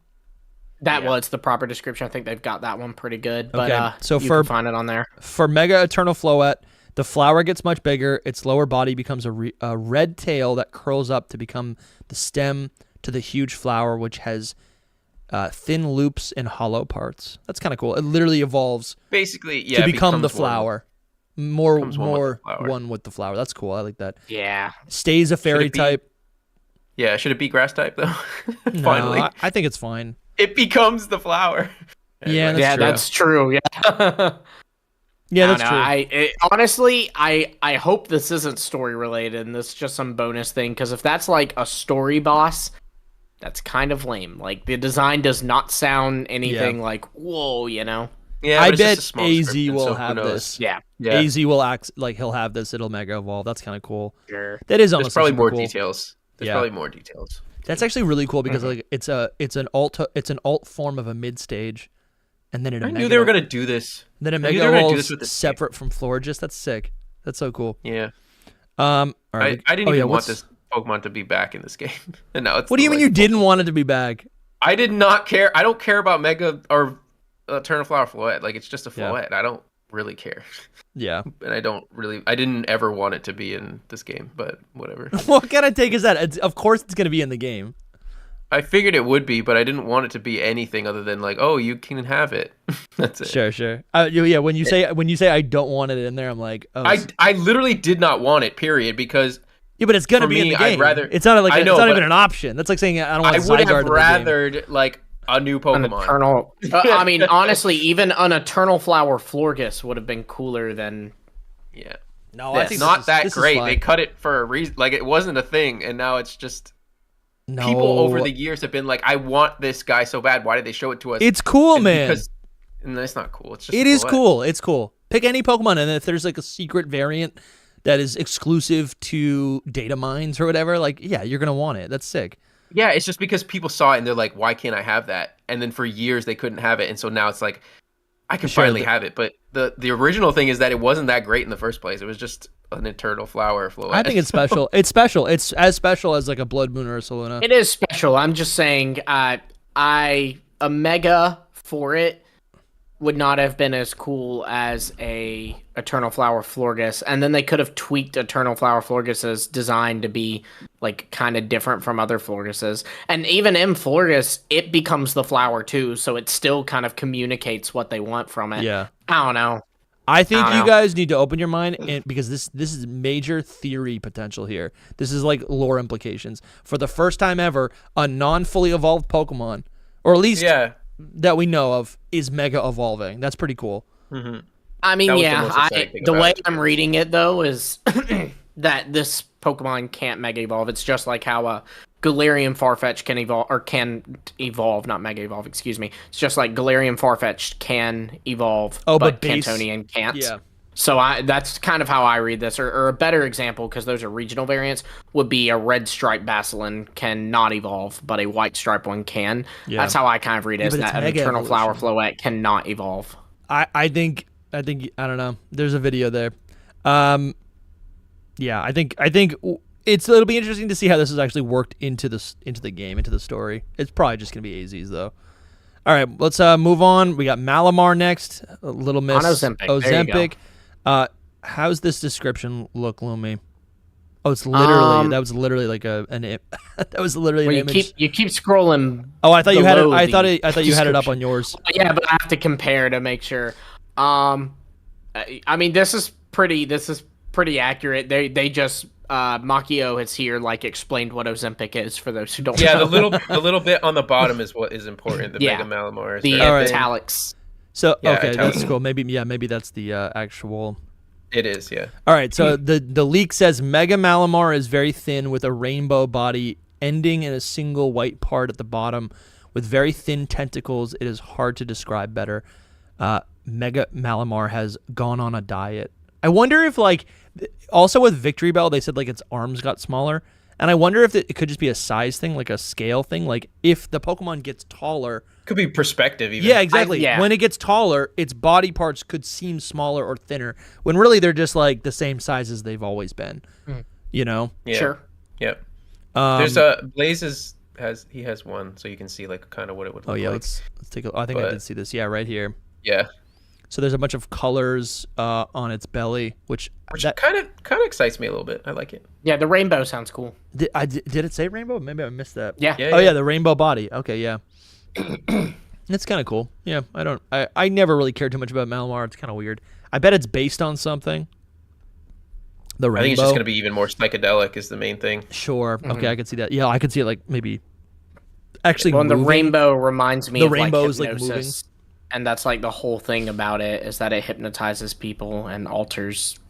[SPEAKER 2] That was the proper description. I think they've got that one pretty good. But
[SPEAKER 1] Okay, so
[SPEAKER 2] you can find it on there.
[SPEAKER 1] For Mega Eternal Floette, the flower gets much bigger. Its lower body becomes a red tail that curls up to become the stem to the huge flower, which has thin loops and hollow parts. That's kind of cool. It literally evolves
[SPEAKER 3] basically
[SPEAKER 1] to become the flower. More
[SPEAKER 3] one
[SPEAKER 1] with the flower. That's cool. I like that.
[SPEAKER 2] Yeah.
[SPEAKER 1] Stays a fairy type.
[SPEAKER 3] Yeah, should it be grass type though?
[SPEAKER 1] No,
[SPEAKER 3] Finally,
[SPEAKER 1] I think it's fine.
[SPEAKER 3] it becomes the flower.
[SPEAKER 1] Yeah,
[SPEAKER 2] that's true. Yeah.
[SPEAKER 1] Yeah, that's true.
[SPEAKER 2] Honestly, I hope this isn't story related and this is just some bonus thing, because if that's like a story boss, that's kind of lame. Like, the design does not sound anything like, whoa, you know?
[SPEAKER 3] Yeah,
[SPEAKER 1] I bet AZ will have this.
[SPEAKER 2] Yeah.
[SPEAKER 1] AZ will act like he'll have this. It'll mega evolve. That's kind of cool.
[SPEAKER 2] Sure.
[SPEAKER 1] That is almost
[SPEAKER 3] probably more
[SPEAKER 1] cool.
[SPEAKER 3] details. There's probably more details.
[SPEAKER 1] That's actually really cool because like it's an alt form of a mid stage, and then
[SPEAKER 3] I knew they were gonna do this.
[SPEAKER 1] Then a mega evolves separate from Florges. That's sick. That's so cool.
[SPEAKER 3] Yeah.
[SPEAKER 1] All right.
[SPEAKER 3] I didn't even want this Pokemon to be back in this game, and now it's.
[SPEAKER 1] What do you mean you didn't want it to be back?
[SPEAKER 3] I did not care. I don't care about Mega or Eternal Flower Floette. Like, it's just a Floette. I don't really care.
[SPEAKER 1] Yeah.
[SPEAKER 3] And I didn't ever want it to be in this game, but whatever.
[SPEAKER 1] What kind of take is that? Of course it's going to be in the game.
[SPEAKER 3] I figured it would be, but I didn't want it to be anything other than like, oh, you can have it. That's it.
[SPEAKER 1] Sure. Yeah, when you say I don't want it in there, I'm like, oh.
[SPEAKER 3] I literally did not want it, period, because
[SPEAKER 1] yeah, but it's going to be in the game. It's not like it's not even an option. That's like saying I don't want Zygarde in the game.
[SPEAKER 3] I would have rathered like a new Pokemon.
[SPEAKER 2] Eternal. I mean, honestly, even an Eternal Flower Florges would have been cooler than.
[SPEAKER 3] Yeah.
[SPEAKER 1] No, I think
[SPEAKER 3] not that great. They cut it for a reason. Like, it wasn't a thing, and now it's just.
[SPEAKER 1] No.
[SPEAKER 3] People over the years have been like, I want this guy so bad. Why did they show it to us?
[SPEAKER 1] It's cool, man.
[SPEAKER 3] Because it's not cool. It's just
[SPEAKER 1] it is cool. It's cool. Pick any Pokemon, and if there's like a secret variant that is exclusive to data mines or whatever, like, yeah, you're gonna want it. That's sick.
[SPEAKER 3] Yeah, it's just because people saw it and they're like, why can't I have that? And then for years they couldn't have it, and so now it's like, I can finally have it. But the original thing is that it wasn't that great in the first place. It was just an Eternal Flower Floette.
[SPEAKER 1] I think it's special. It's special. It's as special as like a Blood Moon or a Saluna.
[SPEAKER 2] It is special. I'm just saying, a Mega for it would not have been as cool as a Eternal Flower Florges, and then they could have tweaked Eternal Flower Florges's design to be like kind of different from other Florgeses. And even in Florges, it becomes the flower too, so it still kind of communicates what they want from it.
[SPEAKER 1] Yeah.
[SPEAKER 2] I don't know.
[SPEAKER 1] I think you guys need to open your mind, and because this is major theory potential here. This is like lore implications. For the first time ever, a non-fully evolved Pokemon, or at least that we know of, is mega evolving. That's pretty cool.
[SPEAKER 3] Mm-hmm.
[SPEAKER 2] I mean, the way I'm reading it though is that this Pokemon can't mega evolve. It's just like how a Galarian Farfetch'd can evolve, not mega evolve. Excuse me. It's just like Galarian Farfetch'd can evolve, but Cantonian can't.
[SPEAKER 1] Yeah.
[SPEAKER 2] So that's kind of how I read this. Or a better example, because those are regional variants, would be a red stripe Basculin cannot evolve, but a white stripe one can. Yeah. That's how I kind of read it. That an Eternal Flower Floette cannot evolve.
[SPEAKER 1] I think I don't know. There's a video there. Yeah, I think it'll be interesting to see how this is actually worked into the game, into the story. It's probably just gonna be AZ's though. All right, let's move on. We got Malamar next. Little Miss Ozempic. How's this description look, Lumi? Oh, it's literally that was literally like that was literally an image.
[SPEAKER 2] You keep scrolling.
[SPEAKER 1] Oh, I thought you had it. I thought you had it up on yours.
[SPEAKER 2] Yeah, but I have to compare to make sure. I mean, this is pretty accurate. They just Makio has here like explained what Ozempic is for those who don't know.
[SPEAKER 3] Yeah, the little bit on the bottom is what is important. The Mega Malamar is
[SPEAKER 2] the italics.
[SPEAKER 1] So okay, that's cool. Maybe that's the actual.
[SPEAKER 3] It is, yeah.
[SPEAKER 1] All right, so the leak says Mega Malamar is very thin with a rainbow body ending in a single white part at the bottom with very thin tentacles. It is hard to describe better. Mega Malamar has gone on a diet. I wonder if like also with Victory Bell they said like its arms got smaller. And I wonder if it could just be a size thing, like a scale thing. Like if the Pokemon gets taller,
[SPEAKER 3] could be perspective even.
[SPEAKER 1] Yeah, exactly. When it gets taller, its body parts could seem smaller or thinner, when really they're just like the same size as they've always been. You know?
[SPEAKER 3] Yeah.
[SPEAKER 2] Sure.
[SPEAKER 3] Yep. Blaze has one, so you can see like kind of what it would look like.
[SPEAKER 1] let's take a. I think I did see this. Yeah, right here.
[SPEAKER 3] Yeah.
[SPEAKER 1] So there's a bunch of colors on its belly, which
[SPEAKER 3] kind of excites me a little bit. I like it.
[SPEAKER 2] Yeah, the rainbow sounds cool.
[SPEAKER 1] Did it say rainbow? Maybe I missed that.
[SPEAKER 2] Yeah.
[SPEAKER 1] Yeah, the rainbow body. Okay, yeah. It's kind of cool. Yeah, I never really cared too much about Malamar. It's kind of weird. I bet it's based on something. The rainbow.
[SPEAKER 3] I think it's just going to be even more psychedelic is the main thing.
[SPEAKER 1] Sure. Mm-hmm. Okay, I could see that. Yeah, I could see it like maybe actually
[SPEAKER 2] moving. The rainbow reminds me of
[SPEAKER 1] rainbow's
[SPEAKER 2] like
[SPEAKER 1] like moving.
[SPEAKER 2] And that's like the whole thing about it is that it hypnotizes people and alters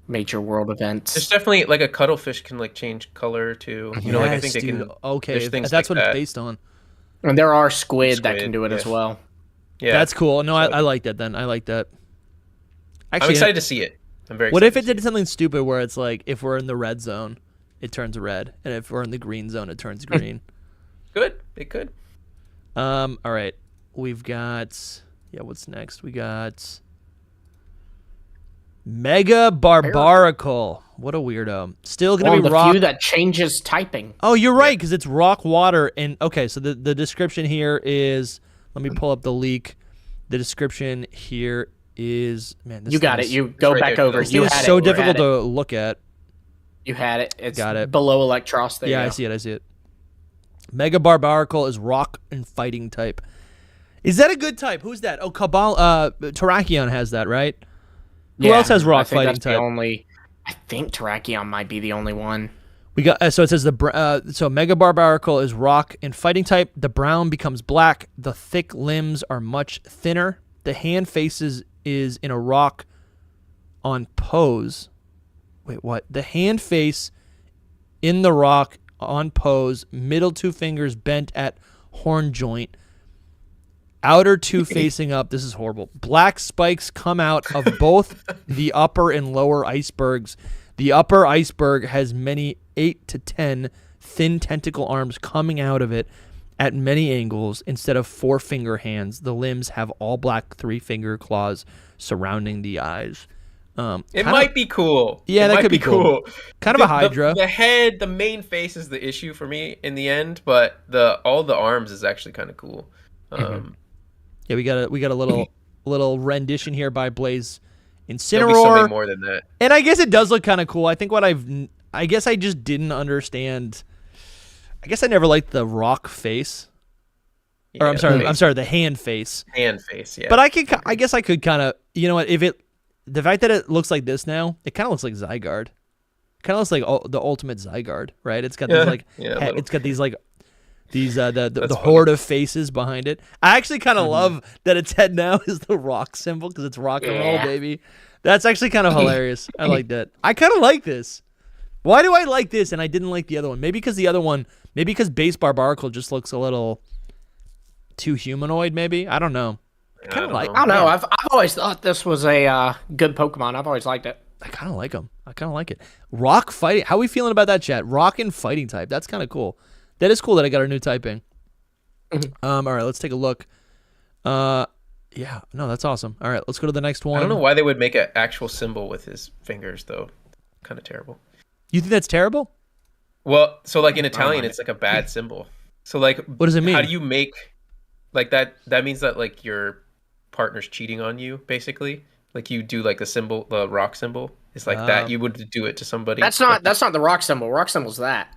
[SPEAKER 2] major world events.
[SPEAKER 3] There's definitely like a cuttlefish can like change color too. You know, like I think they can.
[SPEAKER 1] Okay, that's what it's based on.
[SPEAKER 2] And there are squid that can do it as well.
[SPEAKER 3] Yeah,
[SPEAKER 1] that's cool. No, I like that. Then I like that.
[SPEAKER 3] Actually, I'm excited to see it. I'm very.
[SPEAKER 1] What if it did something stupid where it's like if we're in the red zone, it turns red, and if we're in the green zone, it turns green?
[SPEAKER 3] Good. It could.
[SPEAKER 1] All right, we've got. Yeah, what's next? We got Mega Barbaracle. What a weirdo. Still going to be rock.
[SPEAKER 2] The few that changes typing.
[SPEAKER 1] Oh, you're right, because it's rock, water, and... Okay, so the description here is... Let me pull up the leak. The description here is... Man, this
[SPEAKER 2] you got it. You go back over.
[SPEAKER 1] It is so difficult to look at.
[SPEAKER 2] You had it. It's
[SPEAKER 1] got it.
[SPEAKER 2] Below Electros there.
[SPEAKER 1] Yeah, I see it. Mega Barbaracle is rock and fighting type. Is that a good type? Who's that? Oh, Terrakion has that, right? Who else has rock fighting type?
[SPEAKER 2] I think Terrakion might be the only one.
[SPEAKER 1] We got so it says so Mega Barbaracle is rock and fighting type. The brown becomes black. The thick limbs are much thinner. The hand faces is in a rock on pose. Wait, what? The hand face in the rock on pose. Middle two fingers bent at horn joint. Outer two facing up. This is horrible. Black spikes come out of both the upper and lower icebergs. The upper iceberg has many 8 to 10 thin tentacle arms coming out of it at many angles instead of 4-finger hands. The limbs have all black 3-finger claws surrounding the eyes.
[SPEAKER 3] It might be cool.
[SPEAKER 1] Yeah, that could be cool. Kind of a Hydra.
[SPEAKER 3] The head, the main face is the issue for me in the end, but all the arms is actually kind of cool.
[SPEAKER 1] Yeah, we got a little rendition here by Blaze Incineroar.
[SPEAKER 3] There'll be something more than that.
[SPEAKER 1] And I guess it does look kind of cool. I think I guess I just didn't understand. I guess I never liked the rock face.
[SPEAKER 3] Yeah,
[SPEAKER 1] or I'm sorry, the hand face.
[SPEAKER 3] Hand face, yeah.
[SPEAKER 1] But I guess I could kind of, you know what, the fact that it looks like this now, it kind of looks like Zygarde. It kind of looks like the ultimate Zygarde, right? It's got these like it's got these like these the horde of faces behind it. I actually kind of love that its head now is the rock symbol because it's rock and roll, baby. That's actually kind of hilarious. I like that. I kind of like this. Why do I like this and I didn't like the other one? Maybe because Base Barbaracle just looks a little too humanoid. Maybe I don't know.
[SPEAKER 2] I don't know. I've always thought this was a good Pokemon. I've always liked it.
[SPEAKER 1] I kind of like him. I kind of like it. Rock fighting. How are we feeling about that, chat? Rock and fighting type. That's kind of cool. That is cool that I got our new typing. All right, let's take a look. Yeah, no, that's awesome. All right, let's go to the next one.
[SPEAKER 3] I don't know why they would make an actual symbol with his fingers, though. Kind of terrible.
[SPEAKER 1] You think that's terrible?
[SPEAKER 3] Well, so like in Italian, it's like a bad symbol. So like,
[SPEAKER 1] what does it mean?
[SPEAKER 3] How do you make like that? That means that like your partner's cheating on you, basically. Like you do like the rock symbol. It's like that. You would do it to somebody.
[SPEAKER 2] That's not the rock symbol. Rock symbol's that.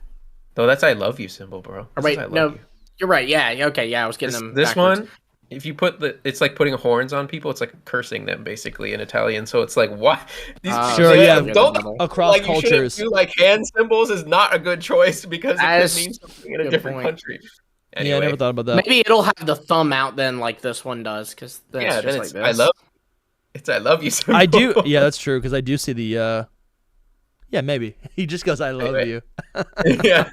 [SPEAKER 3] No, that's I love you symbol, bro.
[SPEAKER 2] Wait, no, you're right. Yeah, okay, yeah, I was getting them.
[SPEAKER 3] This one, if you put it's like putting horns on people. It's like cursing them basically in Italian. So it's like what? These
[SPEAKER 1] sure, yeah.
[SPEAKER 3] Don't
[SPEAKER 1] across
[SPEAKER 3] like,
[SPEAKER 1] cultures.
[SPEAKER 3] You do like hand symbols is not a good choice because it could mean something in a different country. Anyway.
[SPEAKER 1] Yeah, I never thought about that.
[SPEAKER 2] Maybe it'll have the thumb out then, like this one does, because
[SPEAKER 3] yeah,
[SPEAKER 2] just like this.
[SPEAKER 3] I love you symbol.
[SPEAKER 1] I do. Yeah, that's true because I do see the. Yeah, maybe he just goes, "I love you."
[SPEAKER 3] Yeah.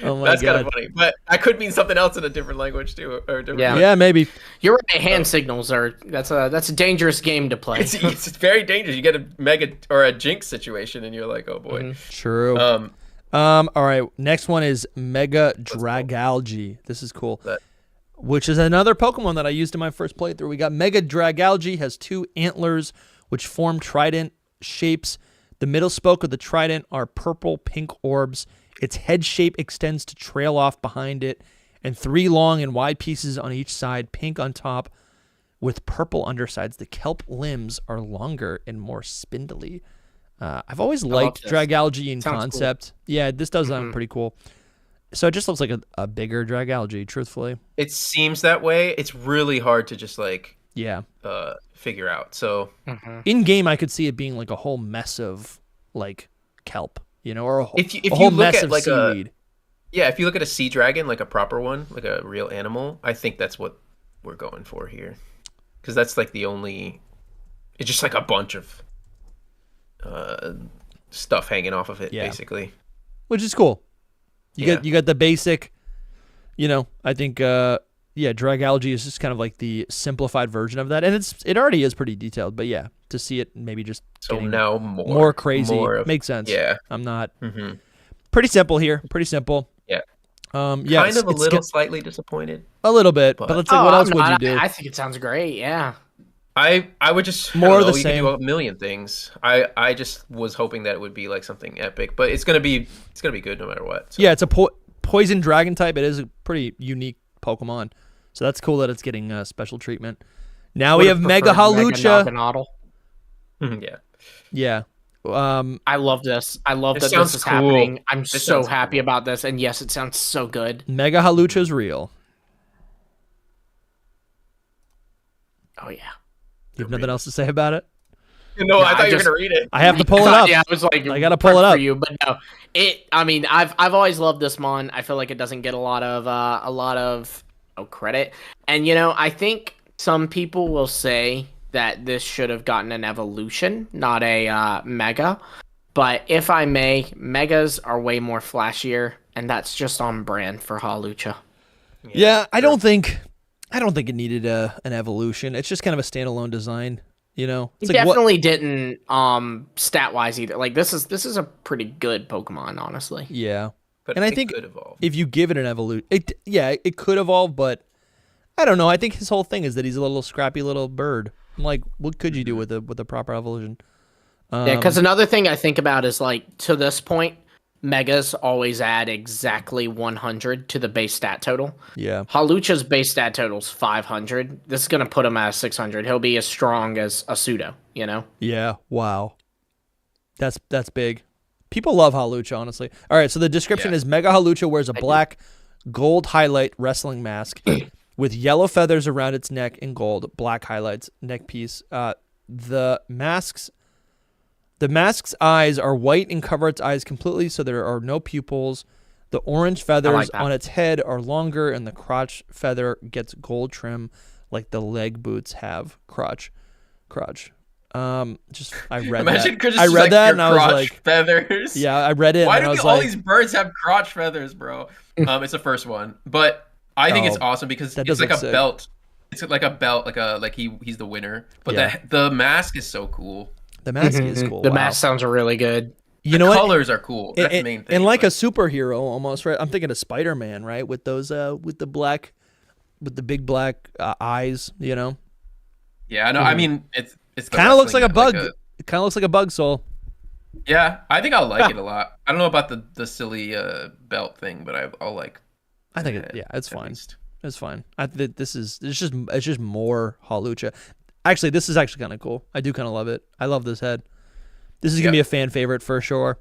[SPEAKER 1] Oh my
[SPEAKER 3] That's
[SPEAKER 1] God.
[SPEAKER 3] kind of funny, but I could mean something else in a different language too, or different.
[SPEAKER 1] Yeah, maybe.
[SPEAKER 2] You're right. Hand signals are that's a dangerous game to play.
[SPEAKER 3] It's very dangerous. You get a mega or a jinx situation, and you're like, oh boy.
[SPEAKER 1] Mm-hmm. True. All right. Next one is Mega Dragalge. This is cool. Which is another Pokemon that I used in my first playthrough. We got Mega Dragalge, has 2 antlers which form trident shapes. The middle spoke of the trident are purple-pink orbs. Its head shape extends to trail off behind it, and 3 long and wide pieces on each side, pink on top, with purple undersides. The kelp limbs are longer and more spindly. I've always liked Dragalge in concept. Cool. Yeah, this does sound pretty cool. So it just looks like a bigger Dragalge, truthfully.
[SPEAKER 3] It seems that way. It's really hard to just like figure out. So
[SPEAKER 1] in game, I could see it being like a whole mess of like kelp, you know, or
[SPEAKER 3] if
[SPEAKER 1] a
[SPEAKER 3] you
[SPEAKER 1] whole
[SPEAKER 3] look
[SPEAKER 1] mess
[SPEAKER 3] at
[SPEAKER 1] of
[SPEAKER 3] like
[SPEAKER 1] seaweed.
[SPEAKER 3] If you look at a sea dragon, like a proper one, like a real animal, I think that's what we're going for here, because that's like the only. It's just like a bunch of stuff hanging off of it, basically,
[SPEAKER 1] which is cool. You got the basic, you know. I think Dragalge is just kind of like the simplified version of that, and it already is pretty detailed. But yeah, to see it maybe just
[SPEAKER 3] now
[SPEAKER 1] more crazy makes sense.
[SPEAKER 3] Yeah,
[SPEAKER 1] I'm not pretty simple here. Pretty simple.
[SPEAKER 3] Yeah.
[SPEAKER 1] Kind
[SPEAKER 3] of a little slightly disappointed.
[SPEAKER 1] A little bit, but it's like, what else would you do?
[SPEAKER 2] I think it sounds great. Yeah.
[SPEAKER 3] I would just
[SPEAKER 1] more of the
[SPEAKER 3] same.
[SPEAKER 1] same.
[SPEAKER 3] You could do a million things. I just was hoping that it would be like something epic, but it's gonna be good no matter what. So.
[SPEAKER 1] Yeah, it's a poison dragon type. It is a pretty unique Pokemon, so that's cool that it's getting special treatment. Now we have Mega Halucha. Yeah.
[SPEAKER 2] I love this. I love that this is happening. I'm so happy about this, and yes, it sounds so good.
[SPEAKER 1] Mega Halucha is real.
[SPEAKER 2] Oh yeah.
[SPEAKER 1] You have nothing else to say about it?
[SPEAKER 3] No, I thought you were gonna read it.
[SPEAKER 1] I have to pull it up.
[SPEAKER 2] Yeah, I was like,
[SPEAKER 1] I gotta pull it up
[SPEAKER 2] for you, but no. I mean, I've always loved this mon. I feel like it doesn't get a lot of credit, and you know, I think some people will say that this should have gotten an evolution, not a mega. But if I may, megas are way more flashier, and that's just on brand for Halucha.
[SPEAKER 1] Yeah, I don't think it needed an evolution. It's just kind of a standalone design, you know.
[SPEAKER 2] It definitely didn't stat wise either. Like this is a pretty good Pokemon, honestly.
[SPEAKER 1] Yeah,
[SPEAKER 3] but
[SPEAKER 1] and I think if you give it an evolution, it could evolve, but I don't know. I think his whole thing is that he's a little scrappy little bird. I'm like, what could you do with a proper evolution?
[SPEAKER 2] Yeah, because another thing I think about is like to this point, megas always add exactly 100 to the base stat total.
[SPEAKER 1] Yeah.
[SPEAKER 2] Halucha's base stat total is 500. This is going to put him at 600. He'll be as strong as a pseudo, you know?
[SPEAKER 1] Yeah. Wow. That's big. People love Halucha, honestly. All right, so the description is Mega Halucha wears a black gold highlight wrestling mask with yellow feathers around its neck and gold, black highlights, neck piece. The mask's eyes are white and cover its eyes completely, so there are no pupils. The orange feathers on its head are longer, and the crotch feather gets gold trim like the leg boots have. Crotch. I read that. I read that and I was like,
[SPEAKER 3] feathers.
[SPEAKER 1] Yeah, I read it.
[SPEAKER 3] Why
[SPEAKER 1] and
[SPEAKER 3] do
[SPEAKER 1] I was
[SPEAKER 3] all
[SPEAKER 1] like,
[SPEAKER 3] these birds have crotch feathers, bro? It's the first one, but I think it's awesome because it's like a belt. It's like a belt, like he's the winner. But the mask is so cool.
[SPEAKER 1] The mask is cool.
[SPEAKER 2] The mask sounds really good.
[SPEAKER 1] You know,
[SPEAKER 3] colors are cool. That's the main thing.
[SPEAKER 1] And like a superhero almost, right? I'm thinking of Spider-Man, right? With those, with the big black eyes, you know.
[SPEAKER 3] Yeah, no, I mean it's
[SPEAKER 1] kind of looks like a bug. It kind of looks like a bug soul.
[SPEAKER 3] Yeah, I think I'll like it a lot. I don't know about the silly belt thing, but I'll like.
[SPEAKER 1] I think it's fine. It's fine. It's just more Halucha. Actually, this is actually kind of cool. I do kind of love it. I love this head. This is gonna be a fan favorite for sure.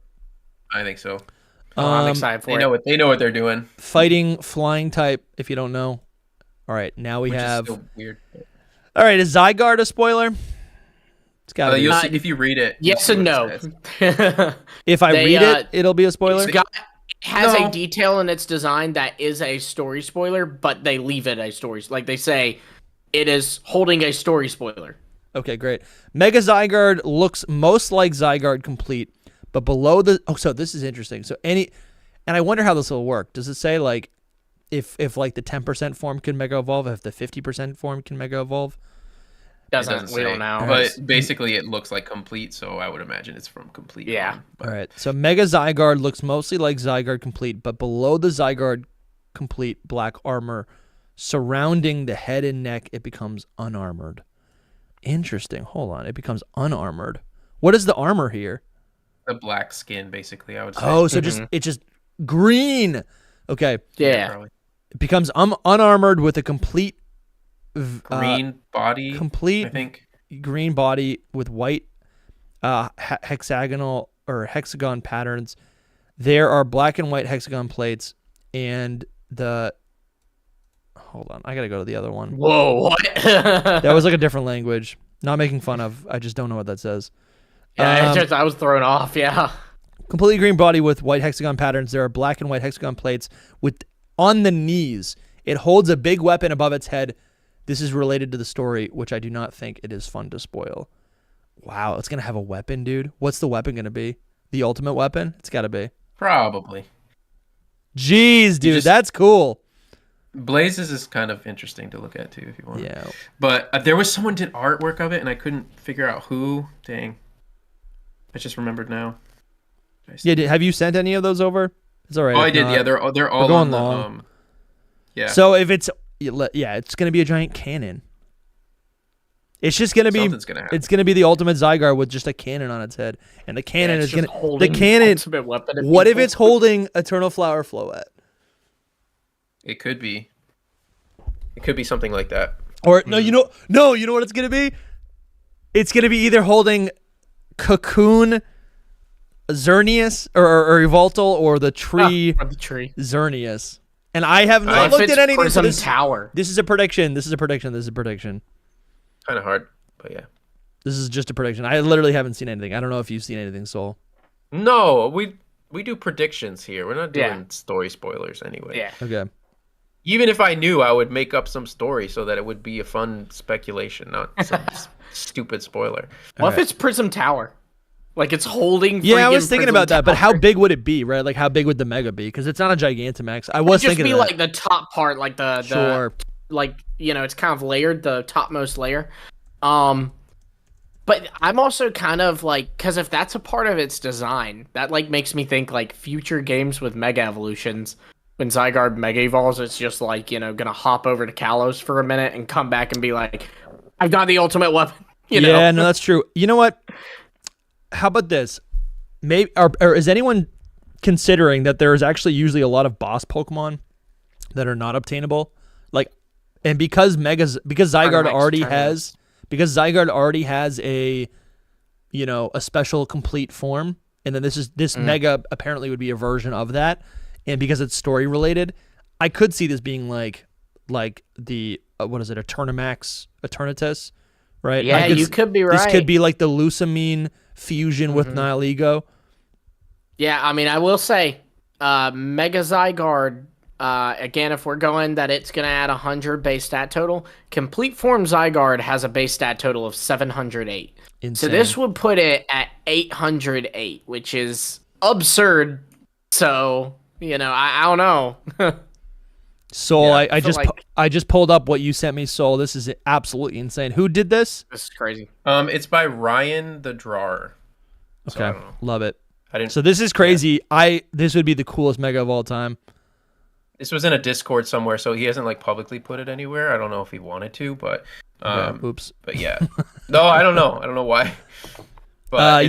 [SPEAKER 3] I think so.
[SPEAKER 2] I'm excited for it.
[SPEAKER 3] They know what they're doing.
[SPEAKER 1] Fighting flying type. If you don't know. All right, now we have.
[SPEAKER 3] Is still weird.
[SPEAKER 1] All right, is Zygarde a spoiler? It's got to be.
[SPEAKER 3] You'll see if you read it.
[SPEAKER 2] Yes and no.
[SPEAKER 1] If I read it, it'll be a spoiler.
[SPEAKER 2] It has a detail in its design that is a story spoiler, but they leave it a story. Like they say, it is holding a story spoiler.
[SPEAKER 1] Okay, great. Mega Zygarde looks most like Zygarde complete, but below the. Oh, so this is interesting. So and I wonder how this will work. Does it say like if like the 10% form can Mega Evolve, if the 50% form can Mega Evolve?
[SPEAKER 2] Doesn't we don't know.
[SPEAKER 3] But basically, it looks like complete, so I would imagine it's from complete.
[SPEAKER 2] Yeah.
[SPEAKER 1] All right. So Mega Zygarde looks mostly like Zygarde complete, but below the Zygarde complete black armor surrounding the head and neck, it becomes unarmored. Interesting. Hold on. It becomes unarmored. What is the armor here?
[SPEAKER 3] The black skin, basically, I would say.
[SPEAKER 1] Oh, so it green. Okay.
[SPEAKER 2] Yeah.
[SPEAKER 3] probably.
[SPEAKER 1] It becomes unarmored with a complete
[SPEAKER 3] Green body.
[SPEAKER 1] complete
[SPEAKER 3] I think.
[SPEAKER 1] green body with white hexagonal or hexagon patterns. There are black and white hexagon plates, and hold on, I gotta go to the other one.
[SPEAKER 2] Whoa, what?
[SPEAKER 1] That was like a different language. Not making fun of. I just don't know what that says.
[SPEAKER 2] Yeah, I was thrown off. Yeah.
[SPEAKER 1] Completely green body with white hexagon patterns. There are black and white hexagon plates with on the knees. It holds a big weapon above its head. This is related to the story, which I do not think it is fun to spoil. Wow, it's gonna have a weapon, dude. What's the weapon gonna be? The ultimate weapon? It's gotta be.
[SPEAKER 3] Probably.
[SPEAKER 1] Jeez, dude, that's cool.
[SPEAKER 3] Blazes is kind of interesting to look at too, if you want.
[SPEAKER 1] Yeah.
[SPEAKER 3] But there was someone did artwork of it, and I couldn't figure out who. Dang. I just remembered now.
[SPEAKER 1] Yeah, have you sent any of those over? It's all right.
[SPEAKER 3] Oh, I did. Yeah, they're all
[SPEAKER 1] going
[SPEAKER 3] on
[SPEAKER 1] long.
[SPEAKER 3] Yeah.
[SPEAKER 1] So if it's it's gonna be a giant cannon. It's just gonna be.
[SPEAKER 3] Something's gonna happen.
[SPEAKER 1] It's gonna be the ultimate Zygarde with just a cannon on its head, and the cannon is gonna. The cannon.
[SPEAKER 2] Ultimate weapon
[SPEAKER 1] What if it's holding Eternal Flower Floette?
[SPEAKER 3] It could be. It could be something like that.
[SPEAKER 1] Or no, you know what it's gonna be. It's gonna be either holding Cocoon, Xerneas, or Yveltal, or the tree, Xerneas. And I have not looked at anything.
[SPEAKER 2] So Tower.
[SPEAKER 1] This is a prediction. This is a prediction. This is a prediction.
[SPEAKER 3] Kind of hard, but yeah.
[SPEAKER 1] This is just a prediction. I literally haven't seen anything. I don't know if you've seen anything, Soul.
[SPEAKER 3] No, we do predictions here. We're not doing story spoilers anyway.
[SPEAKER 2] Yeah.
[SPEAKER 1] Okay.
[SPEAKER 3] Even if I knew, I would make up some story so that it would be a fun speculation, not some stupid spoiler.
[SPEAKER 2] What if it's Prism Tower? Like it's holding.
[SPEAKER 1] Yeah, I was thinking about that, but how big would it be, right? Like how big would the Mega be? Because it's not a Gigantamax. I was thinking
[SPEAKER 2] just be
[SPEAKER 1] of that.
[SPEAKER 2] like the top part, like the
[SPEAKER 1] Sure.
[SPEAKER 2] like it's kind of layered, the topmost layer. But I'm also kind of like, because if that's a part of its design, that like makes me think like future games with Mega Evolutions. When Zygarde Mega Evolves, it's just like, gonna hop over to Kalos for a minute and come back and be like, I've got the ultimate weapon.
[SPEAKER 1] Yeah, no, that's true. You know what? How about this? Maybe or is anyone considering that there is actually usually a lot of boss Pokemon that are not obtainable? Like, and because Zygarde already has a a special complete form, and then this Mega apparently would be a version of that. And because it's story related, I could see this being like the what is it, Eternatus, right?
[SPEAKER 2] Yeah, you could be right.
[SPEAKER 1] This could be like the Lusamine fusion with Nihilego.
[SPEAKER 2] Yeah, I mean, I will say, Mega Zygarde. Again, if we're going that it's gonna add 100 base stat total, Complete Form Zygarde has a base stat total of 708.
[SPEAKER 1] Insane.
[SPEAKER 2] So this would put it at 808, which is absurd. So. I don't know.
[SPEAKER 1] Soul, yeah, I just pulled up what you sent me, Soul. This is absolutely insane. Who did this?
[SPEAKER 2] This is crazy.
[SPEAKER 3] It's by Ryan the Drawer.
[SPEAKER 1] So okay, love it.
[SPEAKER 3] So
[SPEAKER 1] this is crazy. Yeah. This would be the coolest Mega of all time.
[SPEAKER 3] This was in a Discord somewhere, so he hasn't like publicly put it anywhere. I don't know if he wanted to, but
[SPEAKER 1] oops.
[SPEAKER 3] But yeah, no, I don't know. I don't know why. But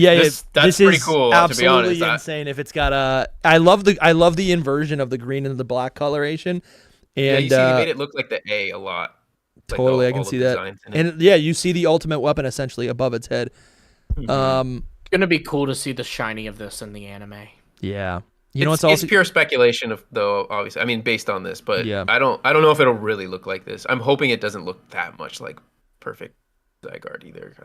[SPEAKER 1] that's
[SPEAKER 3] pretty cool.
[SPEAKER 1] Absolutely
[SPEAKER 3] to be honest,
[SPEAKER 1] insane. If it's got I love the inversion of the green and the black coloration. And
[SPEAKER 3] yeah, you see, he made it look like the A a lot.
[SPEAKER 1] Totally, I can see that. And yeah, you see the ultimate weapon essentially above its head.
[SPEAKER 2] Mm-hmm. It's gonna be cool to see the shiny of this in the anime.
[SPEAKER 1] Yeah,
[SPEAKER 3] it's pure speculation though. Obviously, I mean, based on this, but yeah. I don't know if it'll really look like this. I'm hoping it doesn't look that much like perfect Zygarde either.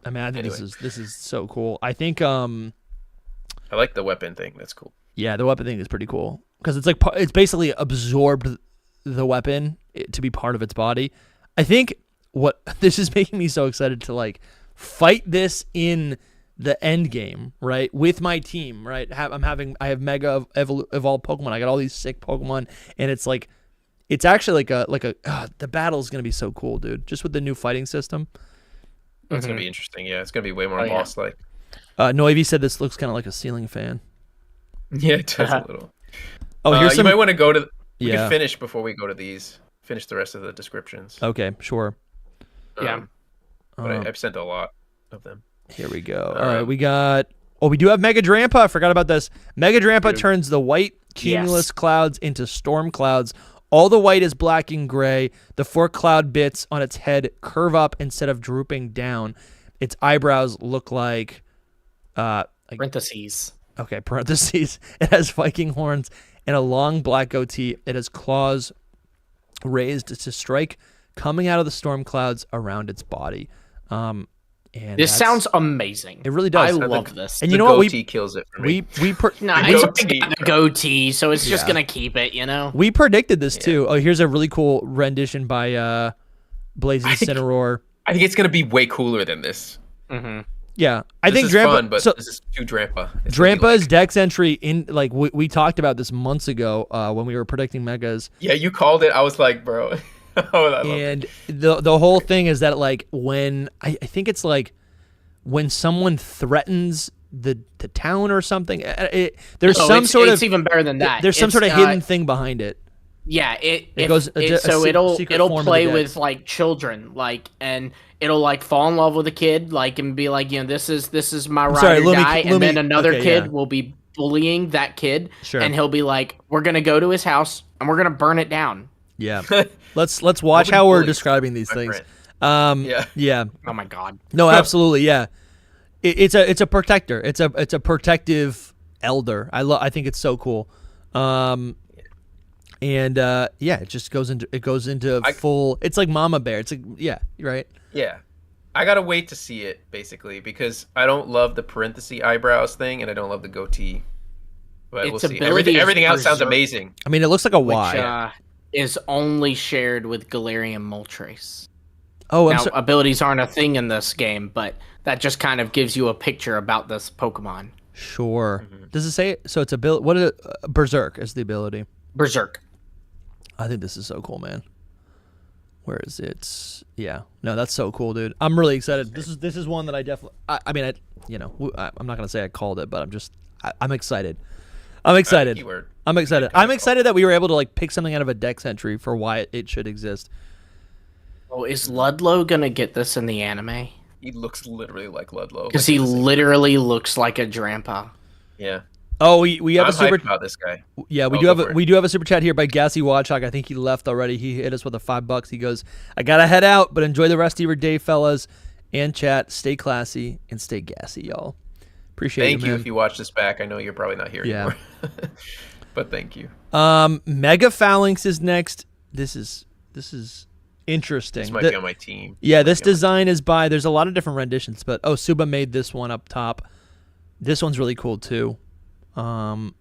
[SPEAKER 1] I mean, I think this is so cool. I think I
[SPEAKER 3] like the weapon thing. That's cool.
[SPEAKER 1] Yeah, the weapon thing is pretty cool because it's basically absorbed the weapon to be part of its body. I think what this is making me so excited to like fight this in the end game, right, with my team, right? I have Mega evolved Pokemon. I got all these sick Pokemon, and it's like. It's actually the battle is gonna be so cool, dude. Just with the new fighting system.
[SPEAKER 3] That's gonna be interesting. Yeah, it's gonna be way more boss-like.
[SPEAKER 1] Noivi said this looks kind of like a ceiling fan.
[SPEAKER 3] Yeah, it does a little.
[SPEAKER 1] Oh, here's
[SPEAKER 3] you might want to go to. We
[SPEAKER 1] can
[SPEAKER 3] finish before we go to these. Finish the rest of the descriptions.
[SPEAKER 1] Okay, sure.
[SPEAKER 3] But I've sent a lot of them.
[SPEAKER 1] Here we go. All right, we got Oh, we do have Mega Drampa. I forgot about this. Mega Drampa turns the white cumulus clouds into storm clouds. All the white is black and gray. The 4 cloud bits on its head curve up instead of drooping down. Its eyebrows look like
[SPEAKER 2] parentheses.
[SPEAKER 1] Okay, parentheses. It has Viking horns and a long black goatee. It has claws raised to strike coming out of the storm clouds around its body. And
[SPEAKER 2] this sounds amazing.
[SPEAKER 1] It really does.
[SPEAKER 2] I love this.
[SPEAKER 1] And you know what?
[SPEAKER 3] Goatee kills it for me.
[SPEAKER 2] It's a goatee, so it's just gonna keep it.
[SPEAKER 1] We predicted this too. Oh, here's a really cool rendition by Blazing Cineroar.
[SPEAKER 3] I think it's gonna be way cooler than this.
[SPEAKER 2] Mm-hmm.
[SPEAKER 1] Yeah,
[SPEAKER 3] I think Drampa. Fun, but this is too Drampa.
[SPEAKER 1] Drampa's Dex entry in we talked about this months ago when we were predicting megas.
[SPEAKER 3] Yeah, you called it. I was like, bro.
[SPEAKER 1] And the whole thing is that when I think it's when someone threatens the town or something, there's it's
[SPEAKER 2] even better than that.
[SPEAKER 1] There's some sort of hidden thing behind it.
[SPEAKER 2] Yeah, it'll play with children, and it'll fall in love with a kid, and be like, this is my ride or die, and then another kid will be bullying that kid, and he'll be like, we're gonna go to his house and we're gonna burn it down.
[SPEAKER 1] Yeah. Let's watch how we're describing these things. Yeah.
[SPEAKER 2] Oh my god.
[SPEAKER 1] No, absolutely. Yeah. It's a protector. It's a protective elder. I think it's so cool. It just goes into full. It's like Mama Bear. It's you're right.
[SPEAKER 3] Yeah. I gotta wait to see it basically because I don't love the parenthesis eyebrows thing and I don't love the goatee. But we'll see. Everything else sounds amazing.
[SPEAKER 1] I mean, it looks like a Y.
[SPEAKER 2] Is only shared with Galarian Moltres.
[SPEAKER 1] Oh,
[SPEAKER 2] now abilities aren't a thing in this game, but that just kind of gives you a picture about this Pokemon.
[SPEAKER 1] Sure. Mm-hmm. Does it say so? It's ability. What is it? Berserk is the ability.
[SPEAKER 2] Berserk.
[SPEAKER 1] I think this is so cool, man. Where is it? Yeah. No, that's so cool, dude. I'm really excited. This is one that I definitely. I'm not gonna say I called it, but I'm excited. I'm excited. I'm excited. I'm excited that we were able to pick something out of a Dex entry for why it should exist.
[SPEAKER 2] Oh, is Ludlow gonna get this in the anime?
[SPEAKER 3] He looks literally like Ludlow.
[SPEAKER 2] Because he literally looks like a Drampa.
[SPEAKER 3] Yeah.
[SPEAKER 1] Oh, we have a super
[SPEAKER 3] about this guy.
[SPEAKER 1] Yeah, we do have a super chat here by Gassy Watchhog. I think he left already. He hit us with a $5. He goes, "I gotta head out, but enjoy the rest of your day, fellas, and chat. Stay classy and stay gassy, y'all." Appreciate it.
[SPEAKER 3] Thank you if you watch this back. I know you're probably not here anymore. But thank you.
[SPEAKER 1] Mega Phalanx is next. This is interesting.
[SPEAKER 3] This might be on my team.
[SPEAKER 1] Yeah, this design is by. There's a lot of different renditions, but Suba made this one up top. This one's really cool too. Hold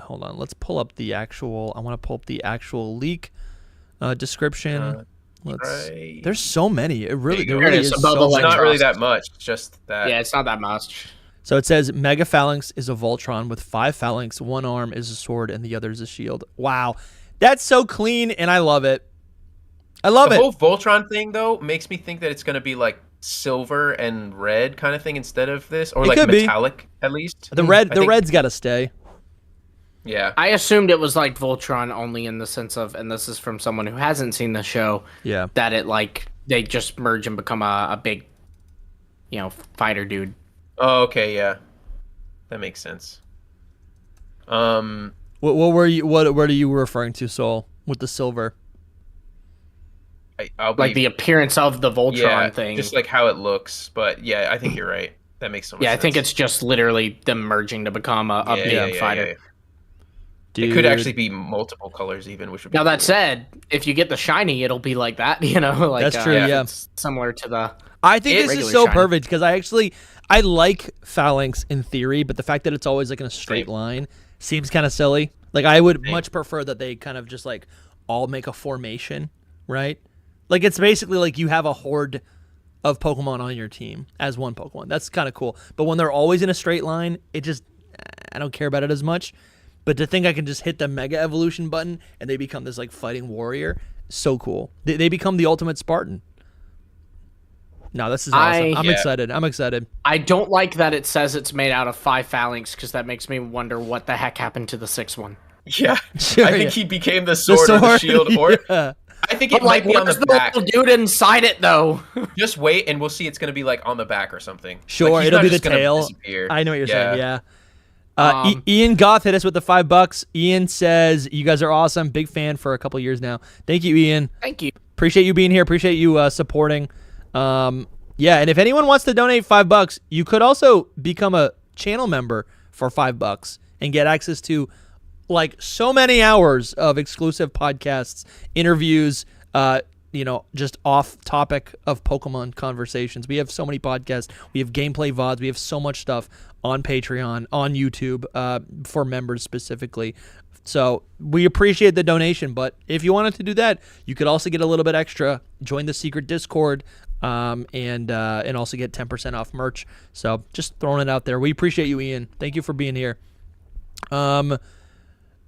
[SPEAKER 1] on. Let's pull up the actual. I want to pull up the actual leak description. There's so many. There really is.
[SPEAKER 3] It's not really that much. Just that.
[SPEAKER 2] Yeah, it's not that much.
[SPEAKER 1] So it says Mega Phalanx is a Voltron with 5 phalanx, 1 arm is a sword, and the other is a shield. Wow, that's so clean, and I love it. I love it.
[SPEAKER 3] The whole Voltron thing though makes me think that it's gonna be like silver and red kind of thing instead of this, or like metallic at least.
[SPEAKER 1] The red's got to stay.
[SPEAKER 3] Yeah,
[SPEAKER 2] I assumed it was like Voltron only in the sense of, and this is from someone who hasn't seen the show.
[SPEAKER 1] Yeah,
[SPEAKER 2] that it they just merge and become a big, fighter dude.
[SPEAKER 3] Oh, okay, yeah, that makes sense.
[SPEAKER 1] What were you? What are you referring to, Soul, with the silver?
[SPEAKER 2] The appearance of the Voltron thing,
[SPEAKER 3] just like how it looks. But yeah, I think you're right. That makes so much sense.
[SPEAKER 2] Yeah, I think it's just literally them merging to become a big fighter.
[SPEAKER 3] Yeah. It could actually be multiple colors even, which would be
[SPEAKER 2] now. That said, if you get the shiny, it'll be like that.
[SPEAKER 1] That's true. Yeah,
[SPEAKER 2] it's similar to the.
[SPEAKER 1] I think this is so shiny. Perfect because I like Phalanx in theory, but the fact that it's always in a straight line seems kind of silly. I would much prefer that they kind of just all make a formation, right? It's basically you have a horde of Pokemon on your team as one Pokemon. That's kind of cool. But when they're always in a straight line, I don't care about it as much. But to think I can just hit the Mega Evolution button and they become this fighting warrior, so cool. They become the ultimate Spartan. No, this is awesome. I'm excited. I'm excited.
[SPEAKER 2] I don't like that it says it's made out of 5 phalanx because that makes me wonder what the heck happened to the 6th one.
[SPEAKER 3] Yeah, I think he became the sword or the shield. I think
[SPEAKER 2] But
[SPEAKER 3] it might be on
[SPEAKER 2] where's
[SPEAKER 3] the back.
[SPEAKER 2] little dude inside it though?
[SPEAKER 3] Just wait, and we'll see. It's gonna be like on the back or something.
[SPEAKER 1] Sure,
[SPEAKER 3] Like, he's
[SPEAKER 1] it'll
[SPEAKER 3] not
[SPEAKER 1] be the
[SPEAKER 3] just gonna
[SPEAKER 1] tail.
[SPEAKER 3] disappear.
[SPEAKER 1] I know what you're saying. Yeah.
[SPEAKER 2] Um,
[SPEAKER 1] Ian Goth hit us with the $5. Ian says, "You guys are awesome. Big fan for a couple years now. Thank you, Ian.
[SPEAKER 2] Thank you.
[SPEAKER 1] Appreciate you being here. Appreciate you supporting. Yeah, and if anyone wants to donate $5, you could also become a channel member for $5 and get access to like so many hours of exclusive podcasts, interviews, just off topic of Pokemon conversations. We have so many podcasts. We have gameplay VODs. We have so much stuff on Patreon, on YouTube, for members specifically. So we appreciate the donation, but if you wanted to do that, you could also get a little bit extra, join the secret Discord, and also get 10% off merch. So just throwing it out there. We appreciate you, Ian. Thank you for being here. All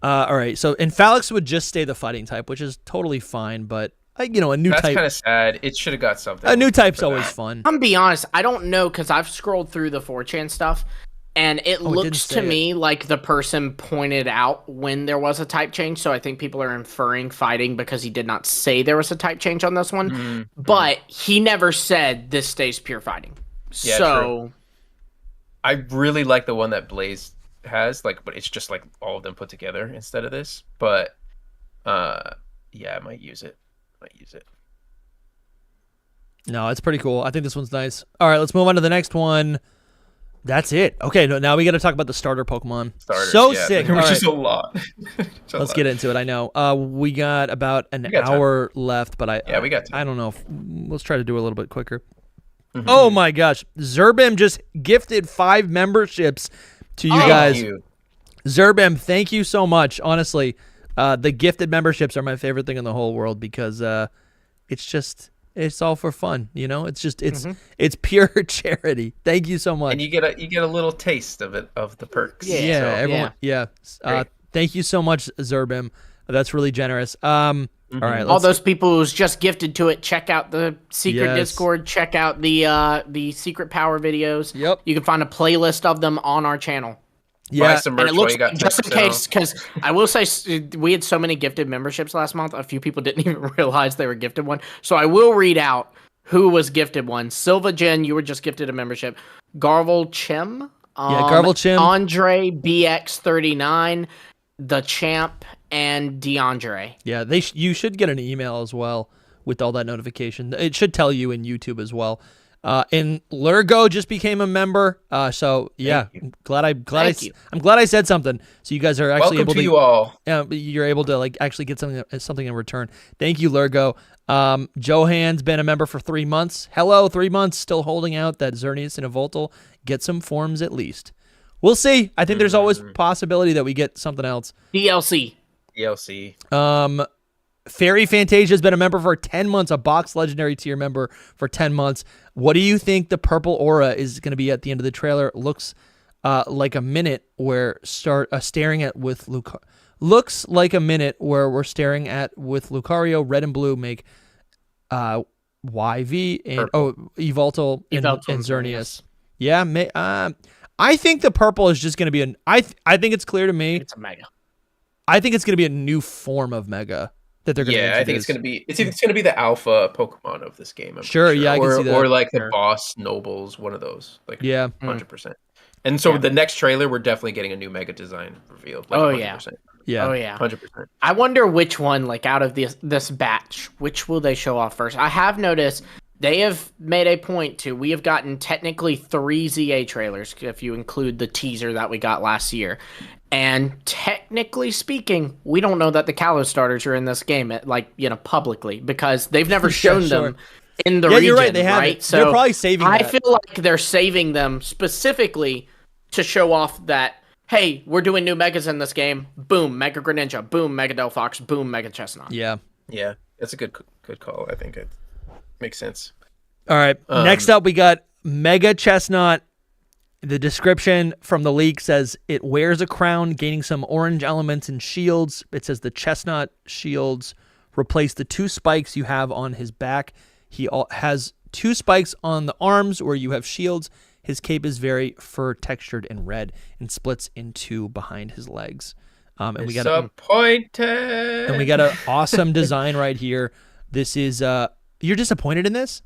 [SPEAKER 1] right. So Infalix would just stay the fighting type, which is totally fine, but a new
[SPEAKER 3] That's
[SPEAKER 1] type.
[SPEAKER 3] kind of sad. It should have got something.
[SPEAKER 1] A new type's
[SPEAKER 3] for
[SPEAKER 1] always
[SPEAKER 3] that.
[SPEAKER 1] fun.
[SPEAKER 2] I'm gonna be honest, I don't know because I've scrolled through the 4chan stuff, and it
[SPEAKER 1] didn't
[SPEAKER 2] looks
[SPEAKER 1] say
[SPEAKER 2] to
[SPEAKER 1] it.
[SPEAKER 2] me like the person pointed out when there was a type change. So I think people are inferring fighting because he did not say there was a type change on this one,
[SPEAKER 3] Mm-hmm.
[SPEAKER 2] but he never said this stays pure fighting.
[SPEAKER 3] Yeah,
[SPEAKER 2] so
[SPEAKER 3] true. I really like the one that Blaze has, but it's just like all of them put together instead of this. But yeah, I might use it.
[SPEAKER 1] No, it's pretty cool. I think this one's nice. All right, let's move on to the next one. That's it. Okay, now we got to talk about the starter Pokemon.
[SPEAKER 3] Starters,
[SPEAKER 1] So
[SPEAKER 3] yeah.
[SPEAKER 1] sick.
[SPEAKER 3] Which
[SPEAKER 1] All
[SPEAKER 3] is
[SPEAKER 1] right,
[SPEAKER 3] a lot.
[SPEAKER 1] let's get into it. I know. We got about an
[SPEAKER 3] got time.
[SPEAKER 1] hour left, but
[SPEAKER 3] Yeah, we got time.
[SPEAKER 1] I don't know. Let's try to do it a little bit quicker.
[SPEAKER 3] Mhm.
[SPEAKER 1] Oh my gosh, Zerbim just gifted 5 memberships to you guys.
[SPEAKER 3] Thank you.
[SPEAKER 1] Zerbim, thank you so much. Honestly, the gifted memberships are my favorite thing in the whole world because it's all for fun. It's pure charity. Thank you so much.
[SPEAKER 3] And you get a little taste of the perks.
[SPEAKER 2] Yeah.
[SPEAKER 3] So,
[SPEAKER 1] Everyone. Yeah.
[SPEAKER 3] Great.
[SPEAKER 1] Thank you so much, Zerbim. That's really generous. All right.
[SPEAKER 2] all
[SPEAKER 1] Let's,
[SPEAKER 2] those people who's just gifted to it, check out the secret
[SPEAKER 1] Yes.
[SPEAKER 2] Discord. Check out the secret power videos.
[SPEAKER 1] Yep.
[SPEAKER 2] You can find a playlist of them on our channel.
[SPEAKER 3] buy
[SPEAKER 1] yeah.
[SPEAKER 3] some
[SPEAKER 2] And
[SPEAKER 3] merch
[SPEAKER 2] it
[SPEAKER 3] while
[SPEAKER 2] looks
[SPEAKER 3] you got
[SPEAKER 2] just in
[SPEAKER 3] 10%
[SPEAKER 2] case,
[SPEAKER 3] off.
[SPEAKER 2] because I will say we had so many gifted memberships last month. A few people didn't even realize they were gifted one. So I will read out who was gifted one. Silva Jen, you were just gifted a membership. Garvel Chim.
[SPEAKER 1] Garvel Chim.
[SPEAKER 2] Andre BX39, The Champ, and DeAndre.
[SPEAKER 1] Yeah. You should get an email as well with all that notification. It should tell you in YouTube as well. And Lurgo just became a member. So yeah,
[SPEAKER 3] Thank
[SPEAKER 2] Thank you.
[SPEAKER 1] I'm glad I said something. So you guys are actually
[SPEAKER 3] Welcome
[SPEAKER 1] able
[SPEAKER 3] to you all.
[SPEAKER 1] you're able to actually get something in return. Thank you, Lurgo. Johan's been a member for 3 months. Hello, 3 months, still holding out that Xerneas and Evoltal get some forms at least. We'll see. I think there's always possibility that we get something else.
[SPEAKER 2] DLC.
[SPEAKER 3] DLC.
[SPEAKER 1] Fairy Fantasia has been a member for 10 months, a box legendary tier member for 10 months. What do you think the purple aura is going to be at the end of the trailer? It looks like a minute where staring at with Lucario. Looks like a minute where we're staring at with Lucario. Red and blue make YV and Evoltal and Xerneas. Yeah, I think the purple is just going to be I think it's clear to me.
[SPEAKER 2] It's a mega.
[SPEAKER 1] I think it's going to be a new form of Mega that they're going to
[SPEAKER 3] Yeah, I think it's gonna be the alpha Pokemon of this game. I'm
[SPEAKER 1] Sure, yeah, I can see that.
[SPEAKER 3] Or like the
[SPEAKER 2] Sure.
[SPEAKER 3] boss nobles, one of those.
[SPEAKER 1] Yeah.
[SPEAKER 3] 100%. And so the next trailer, we're definitely getting a new Mega design revealed.
[SPEAKER 2] Oh,
[SPEAKER 3] 100%.
[SPEAKER 1] Yeah.
[SPEAKER 2] Oh yeah.
[SPEAKER 3] 100%.
[SPEAKER 2] I wonder which one, out of this batch, which will they show off first? I have noticed they have made a point to. We have gotten technically 3 ZA trailers, if you include the teaser that we got last year. And technically speaking, we don't know that the Kalos starters are in this game, publicly, because they've never shown them in the region.
[SPEAKER 1] You're right. They haven't.
[SPEAKER 2] Right? So
[SPEAKER 1] they're probably saving.
[SPEAKER 2] I
[SPEAKER 1] that.
[SPEAKER 2] feel like they're saving them specifically to show off that, hey, we're doing new megas in this game. Boom, Mega Greninja. Boom, Mega Delphox. Boom, Mega Chestnut.
[SPEAKER 1] Yeah.
[SPEAKER 3] Yeah, that's a good call. I think it makes sense.
[SPEAKER 1] All right. Next up, we got Mega Chestnut. The description from the leak says it wears a crown, gaining some orange elements and shields. It says the chestnut shields replace the 2 spikes you have on his back. He has 2 spikes on the arms where you have shields. His cape is very fur textured and red and splits in 2 behind his legs. And we got an awesome design right here. This is you're disappointed in this?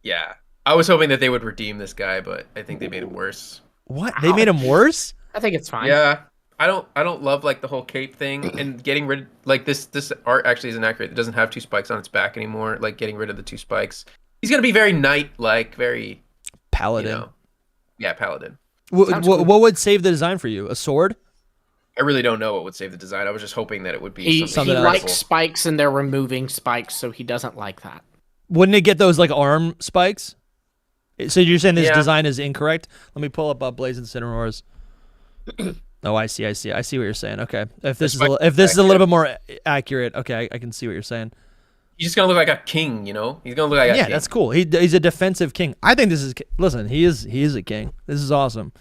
[SPEAKER 3] Yeah. I was hoping that they would redeem this guy, but I think they made him worse.
[SPEAKER 1] What? They made him worse?
[SPEAKER 2] I think it's fine.
[SPEAKER 3] Yeah. I don't love like the whole cape thing and getting rid like this art actually isn't accurate. It doesn't have 2 spikes on its back anymore, like getting rid of the 2 spikes. He's going to be very knight-like, very
[SPEAKER 1] paladin.
[SPEAKER 3] You know, yeah, paladin.
[SPEAKER 1] What would save the design for you? A sword?
[SPEAKER 3] I really don't know what would save the design. I was just hoping that it would be
[SPEAKER 2] something. He likes spikes, and they're removing spikes, so he doesn't like that.
[SPEAKER 1] Wouldn't it get those like arm spikes? So you're saying this design is incorrect? Let me pull up Blaze Incineroars. Oh, I see what you're saying. Okay, if this is a little bit more accurate, okay, I can see what you're saying.
[SPEAKER 3] He's just gonna look like a king, you know. He's gonna look like a king.
[SPEAKER 1] That's cool. He's a defensive king. I think this is. Listen, he is a king. This is awesome.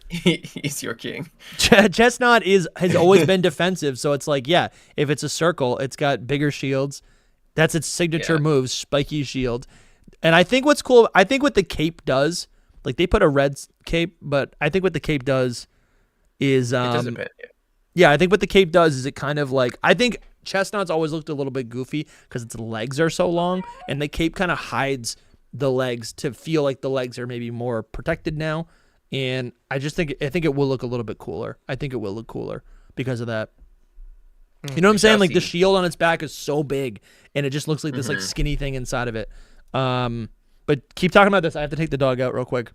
[SPEAKER 3] He's your king.
[SPEAKER 1] Chestnut has always been defensive, so it's like, yeah, if it's a circle, it's got bigger shields. That's its signature move, spiky shield. And I think what's cool, I think what the cape does, like they put a red cape, but I think what the cape does is I think what the cape does is it kind of like, I think Chestnut's always looked a little bit goofy because its legs are so long, and the cape kind of hides the legs to feel like the legs are maybe more protected now. And I think it will look a little bit cooler. I think it will look cooler because of that. You know what I'm saying? Like the shield on its back is so big, and it just looks like this like skinny thing inside of it. But keep talking about this. I have to take the dog out real quick.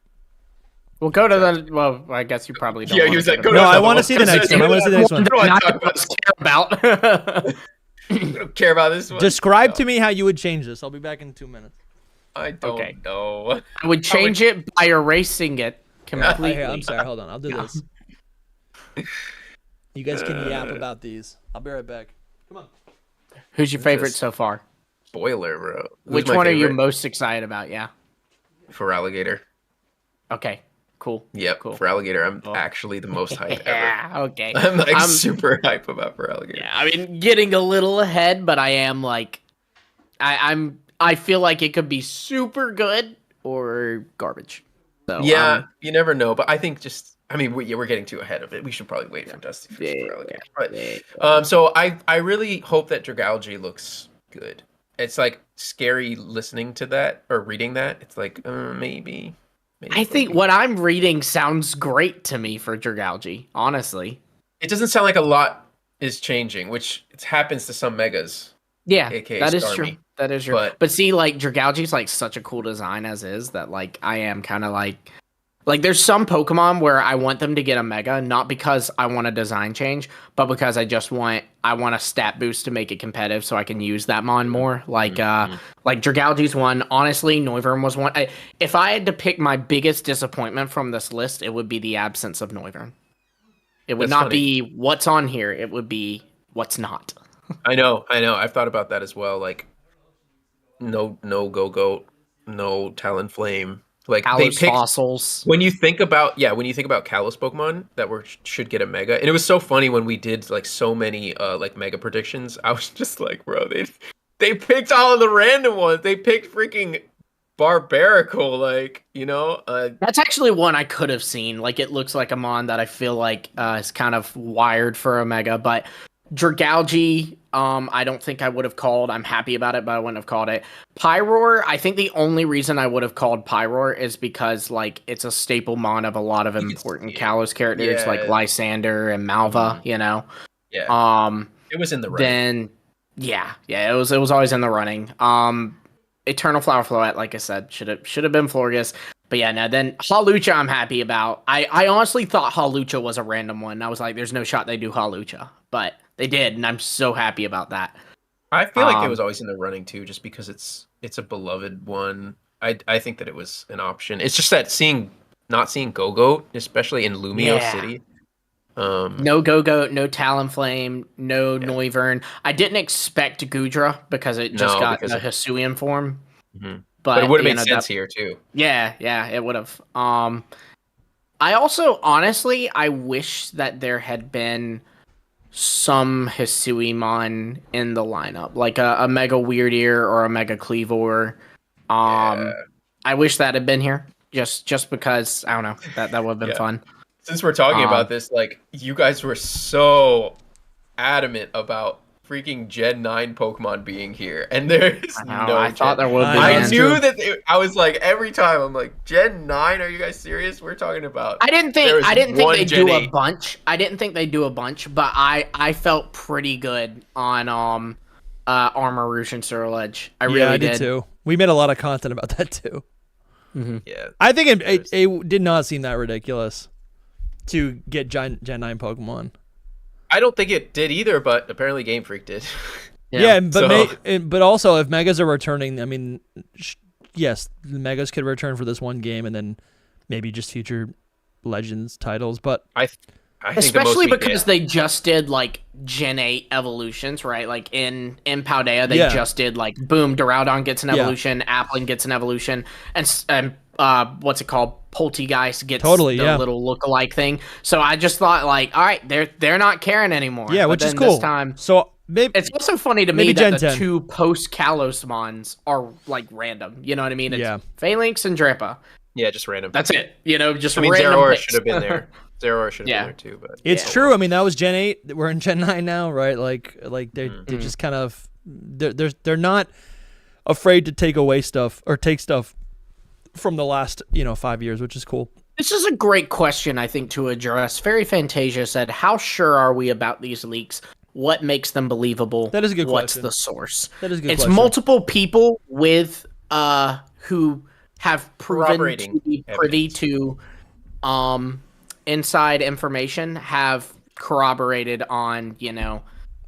[SPEAKER 2] We'll go to the. Well, I guess you probably don't.
[SPEAKER 3] Yeah, he was like,
[SPEAKER 1] no, I want to see the next one. I want to see the next one.
[SPEAKER 2] Not care about.
[SPEAKER 3] I don't care about this one.
[SPEAKER 1] Describe to me how you would change this. I'll be back in 2 minutes.
[SPEAKER 3] I don't know.
[SPEAKER 2] I would change it by erasing it completely.
[SPEAKER 1] I'm sorry. Hold on. I'll do this. You guys can yap about these. I'll be right back. Come on.
[SPEAKER 2] Who's your favorite so far?
[SPEAKER 3] Spoiler, bro.
[SPEAKER 2] Which one are you most excited about? Yeah.
[SPEAKER 3] For alligator.
[SPEAKER 2] Okay. Cool.
[SPEAKER 3] Yep.
[SPEAKER 2] Cool.
[SPEAKER 3] For alligator, I'm actually the most hype ever.
[SPEAKER 2] Yeah. Okay.
[SPEAKER 3] I'm like super hype about for alligator.
[SPEAKER 2] Yeah. I mean, getting a little ahead, but I am like, I feel like it could be super good or garbage. So
[SPEAKER 3] yeah, you never know. But I think we're getting too ahead of it. We should probably wait for Dusty for alligator. But, so I really hope that Dragalge looks good. It's like scary listening to that or reading that. It's like maybe.
[SPEAKER 2] I think what I'm reading sounds great to me for Dragalge, honestly.
[SPEAKER 3] It doesn't sound like a lot is changing, which it happens to some megas.
[SPEAKER 2] Yeah,
[SPEAKER 3] AKA
[SPEAKER 2] that is
[SPEAKER 3] Starmie.
[SPEAKER 2] true. That is true. But see, like Dragalge's like such a cool design as is that like I am kind of like there's some Pokemon where I want them to get a mega, not because I want a design change, but because I want a stat boost to make it competitive so I can use that mon more. Like Dragalge's one. Honestly, Noivern was one. If I had to pick my biggest disappointment from this list, it would be the absence of Noivern. It would not be what's on here. It would be what's not.
[SPEAKER 3] I know. I've thought about that as well. Like, no Gogoat, no Talonflame. Like
[SPEAKER 2] Kalos
[SPEAKER 3] they picked
[SPEAKER 2] fossils.
[SPEAKER 3] When you think about Kalos Pokemon that should get a mega, and it was so funny when we did like so many like mega predictions. I was just like, bro, they picked all of the random ones. They picked freaking Barbarical, like, you know.
[SPEAKER 2] That's actually one I could have seen. Like, it looks like a mon that I feel like is kind of wired for a mega, but Dragalge, I don't think I would have called. I'm happy about it, but I wouldn't have called it. Pyroar, I think the only reason I would have called Pyroar is because, like, it's a staple mon of a lot of important Kalos characters, like Lysander and Malva, you know?
[SPEAKER 3] Yeah. It was in the running.
[SPEAKER 2] Then, it was always in the running. Eternal Flower Floette, like I said, should have been Florges. But yeah, no, then Hawlucha I'm happy about. I honestly thought Hawlucha was a random one. I was like, there's no shot they do Hawlucha. But they did, and I'm so happy about that.
[SPEAKER 3] I feel like it was always in the running too, just because it's a beloved one. I think that it was an option. It's just that not seeing Gogoat, especially in Lumio City.
[SPEAKER 2] No Gogoat, no Talonflame, no Noivern. I didn't expect Goodra because it just got the Hisuian form.
[SPEAKER 3] Mm-hmm. But it would have made sense here too.
[SPEAKER 2] Yeah, it would have. I also, honestly, I wish that there had been some Hisuiamon in the lineup, like a Mega Weird Ear or a Mega Cleavor. I wish that had been here, just because, I don't know, that would have been fun.
[SPEAKER 3] Since we're talking about this, like, you guys were so adamant about freaking Gen 9 Pokemon being here, and there's
[SPEAKER 2] I thought there would be.
[SPEAKER 3] I knew that I was like, every time I'm like, Gen 9, are you guys serious? We're talking about
[SPEAKER 2] I didn't think they'd do a bunch. I didn't think they'd do a bunch, but I felt pretty good on Armor Rouge and Ceruledge. I really did
[SPEAKER 1] too. We made a lot of content about that too.
[SPEAKER 2] Mm-hmm.
[SPEAKER 3] Yeah.
[SPEAKER 1] I think it did not seem that ridiculous to get Gen 9 Pokemon.
[SPEAKER 3] I don't think it did either, but apparently Game Freak did.
[SPEAKER 1] Yeah, but also if Megas are returning, I mean, yes, the Megas could return for this one game and then maybe just future Legends titles. But
[SPEAKER 3] I think
[SPEAKER 2] especially because they just did like Gen 8 evolutions, right? Like in Paldea, they just did like boom, Duraludon gets an evolution, Applin gets an evolution, and what's it called? Poltegeist gets the little lookalike thing. So I just thought like, all right, they're not caring anymore.
[SPEAKER 1] Yeah, which is cool.
[SPEAKER 2] This time,
[SPEAKER 1] so maybe
[SPEAKER 2] it's also funny to me that the two post Kalos mons are like random. You know what I mean? It's Phalanx and Drappa.
[SPEAKER 3] Yeah, just random.
[SPEAKER 2] That's it. You know, just
[SPEAKER 3] random.
[SPEAKER 2] Zeraora
[SPEAKER 3] should have been there. Zeraora should have been there too. But
[SPEAKER 1] it's true. I mean, that was Gen 8. We're in Gen 9 now, right? Like they're just kind of they're not afraid to take away stuff or take stuff from the last 5 years, which is cool.
[SPEAKER 2] This is a great question, I think, to address. Fairy Fantasia said, how sure are we about these leaks? What makes them believable?
[SPEAKER 1] That is a good
[SPEAKER 2] What's
[SPEAKER 1] question.
[SPEAKER 2] The source?
[SPEAKER 1] That is a good
[SPEAKER 2] question.
[SPEAKER 1] It's
[SPEAKER 2] multiple people with who have proven to be privy to inside information have corroborated on,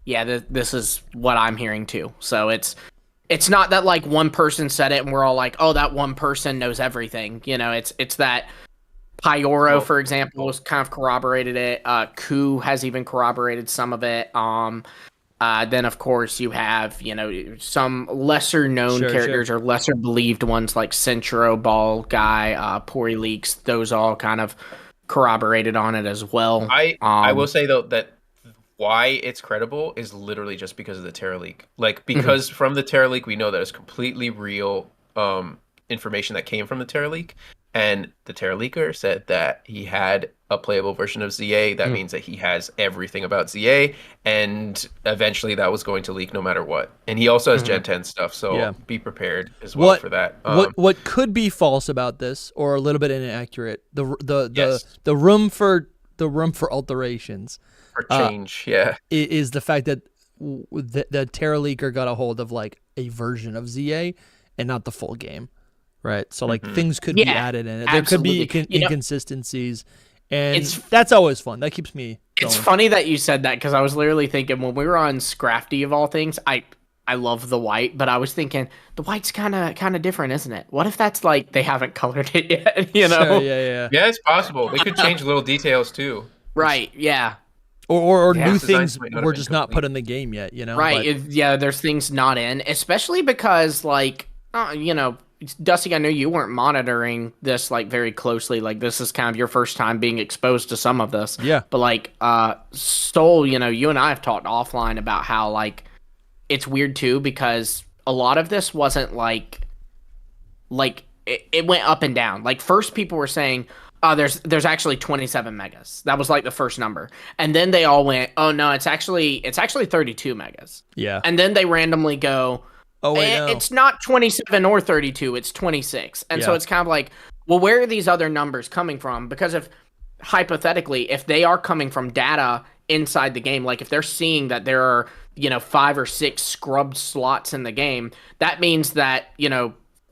[SPEAKER 2] this is what I'm hearing too. So it's not that like one person said it and we're all like, oh, that one person knows everything. It's that Pyoro, for example, has kind of corroborated it. Ku has even corroborated some of it. Then of course you have, some lesser known characters or lesser believed ones like Centro, Ball Guy, Pori Leaks. Those all kind of corroborated on it as well.
[SPEAKER 3] I will say though that why it's credible is literally just because of the Terra leak. Like, because from the Terra leak, we know that it's completely real information that came from the Terra leak. And the Terra leaker said that he had a playable version of ZA. That means that he has everything about ZA. And eventually that was going to leak no matter what. And he also has Gen 10 stuff. So be prepared as well for that.
[SPEAKER 1] What could be false about this, or a little bit inaccurate, the room for alterations.
[SPEAKER 3] Change,
[SPEAKER 1] is the fact that the Terra leaker got a hold of like a version of ZA and not the full game, right? So like things could be added in it. There could be inconsistencies, and that's always fun. That keeps me going. It's
[SPEAKER 2] funny that you said that, because I was literally thinking when we were on Scrafty of all things, I love the white, but I was thinking the white's kind of different, isn't it? What if that's like they haven't colored it yet?
[SPEAKER 1] Sure,
[SPEAKER 3] yeah, it's possible. They could change little details too.
[SPEAKER 2] Right? Yeah.
[SPEAKER 1] Or new things were just not put in the game yet,
[SPEAKER 2] Right, there's things not in, especially because, like, Dusty, I know you weren't monitoring this, like, very closely. Like, this is kind of your first time being exposed to some of this.
[SPEAKER 1] Yeah.
[SPEAKER 2] But, like, Soul, you and I have talked offline about how, like, it's weird, too, because a lot of this wasn't, like it went up and down. Like, first people were saying, there's actually 27 megas. That was like the first number. And then they all went, oh no, it's actually 32 megas.
[SPEAKER 1] Yeah.
[SPEAKER 2] And then they randomly go, oh wait, no. It's not 27 or 32, it's 26. And so it's kind of like, well, where are these other numbers coming from? Because hypothetically, if they are coming from data inside the game, like if they're seeing that there are, 5 or 6 scrubbed slots in the game, that means that,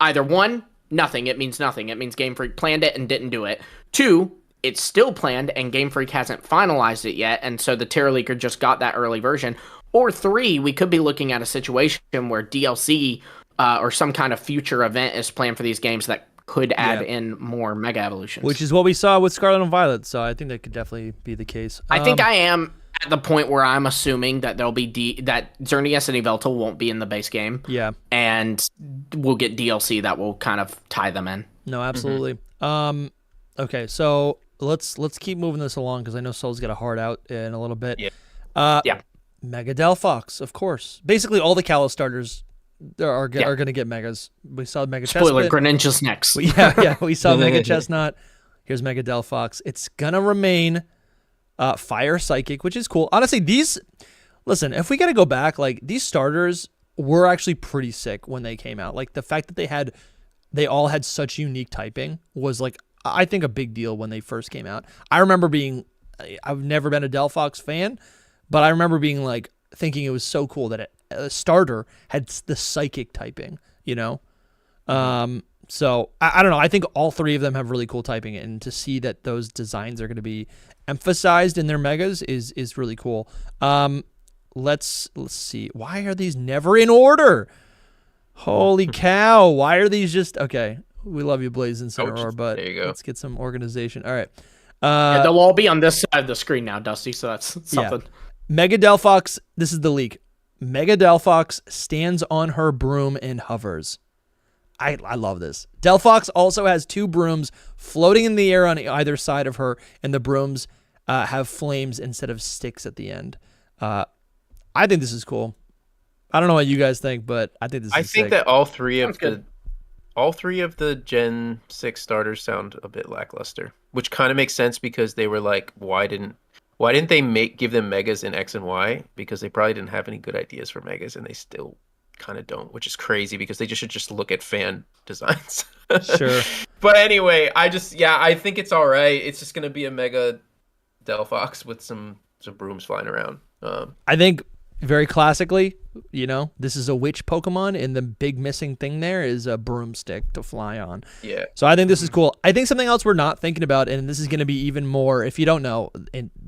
[SPEAKER 2] either one, nothing. It means nothing. It means Game Freak planned it and didn't do it. 2, it's still planned and Game Freak hasn't finalized it yet, and so the Terra leaker just got that early version. Or 3, we could be looking at a situation where DLC or some kind of future event is planned for these games that could add in more Mega Evolutions.
[SPEAKER 1] Which is what we saw with Scarlet and Violet, so I think that could definitely be the case.
[SPEAKER 2] I think I am at the point where I'm assuming that there'll be that Xerneas and Yveltal won't be in the base game.
[SPEAKER 1] Yeah.
[SPEAKER 2] And we'll get DLC that will kind of tie them in.
[SPEAKER 1] No, absolutely. Okay, so let's keep moving this along, because I know Soul's got a heart out in a little bit.
[SPEAKER 2] Yeah.
[SPEAKER 1] Mega Delphox, of course. Basically, all the Kalos starters are going to get megas. We saw Mega
[SPEAKER 2] Spoiler,
[SPEAKER 1] Chestnut.
[SPEAKER 2] Greninja's next.
[SPEAKER 1] We saw Mega Chestnut. Here's Mega Delphox. It's going to remain Fire Psychic, which is cool. Honestly, these Listen, if we got to go back, like these starters were actually pretty sick when they came out. Like the fact that they all had such unique typing was like, I think, a big deal when they first came out. I remember I've never been a Delphox fan, but I remember being like, thinking it was so cool that a starter had the psychic typing, you know? So I don't know. I think all three of them have really cool typing, and to see that those designs are going to be emphasized in their megas is really cool. Let's see. Why are these never in order? Holy cow. Why are these just... Okay. We love you, Blaze and Cineroar, but
[SPEAKER 3] there you go.
[SPEAKER 1] Let's get some organization. All right.
[SPEAKER 2] They'll all be on this side of the screen now, Dusty, so that's something.
[SPEAKER 1] Yeah. Mega Delphox, this is the leak. Mega Delphox stands on her broom and hovers. I love this. Delphox also has 2 brooms floating in the air on either side of her, and the brooms have flames instead of sticks at the end. I think this is cool. I don't know what you guys think, but I think this is sick.
[SPEAKER 3] that all three of the Gen 6 starters sound a bit lackluster, which kind of makes sense because they were like, why didn't they give them megas in X and Y? Because they probably didn't have any good ideas for megas, and they still kind of don't, which is crazy because they should just look at fan designs.
[SPEAKER 1] Sure.
[SPEAKER 3] But anyway, I think it's all right. It's just gonna be a mega Delphox with some brooms flying around.
[SPEAKER 1] I think very classically, you know, this is a witch Pokemon, and the big missing thing there is a broomstick to fly on.
[SPEAKER 3] Yeah.
[SPEAKER 1] So I think this is cool. I think something else we're not thinking about, and this is going to be even more, if you don't know,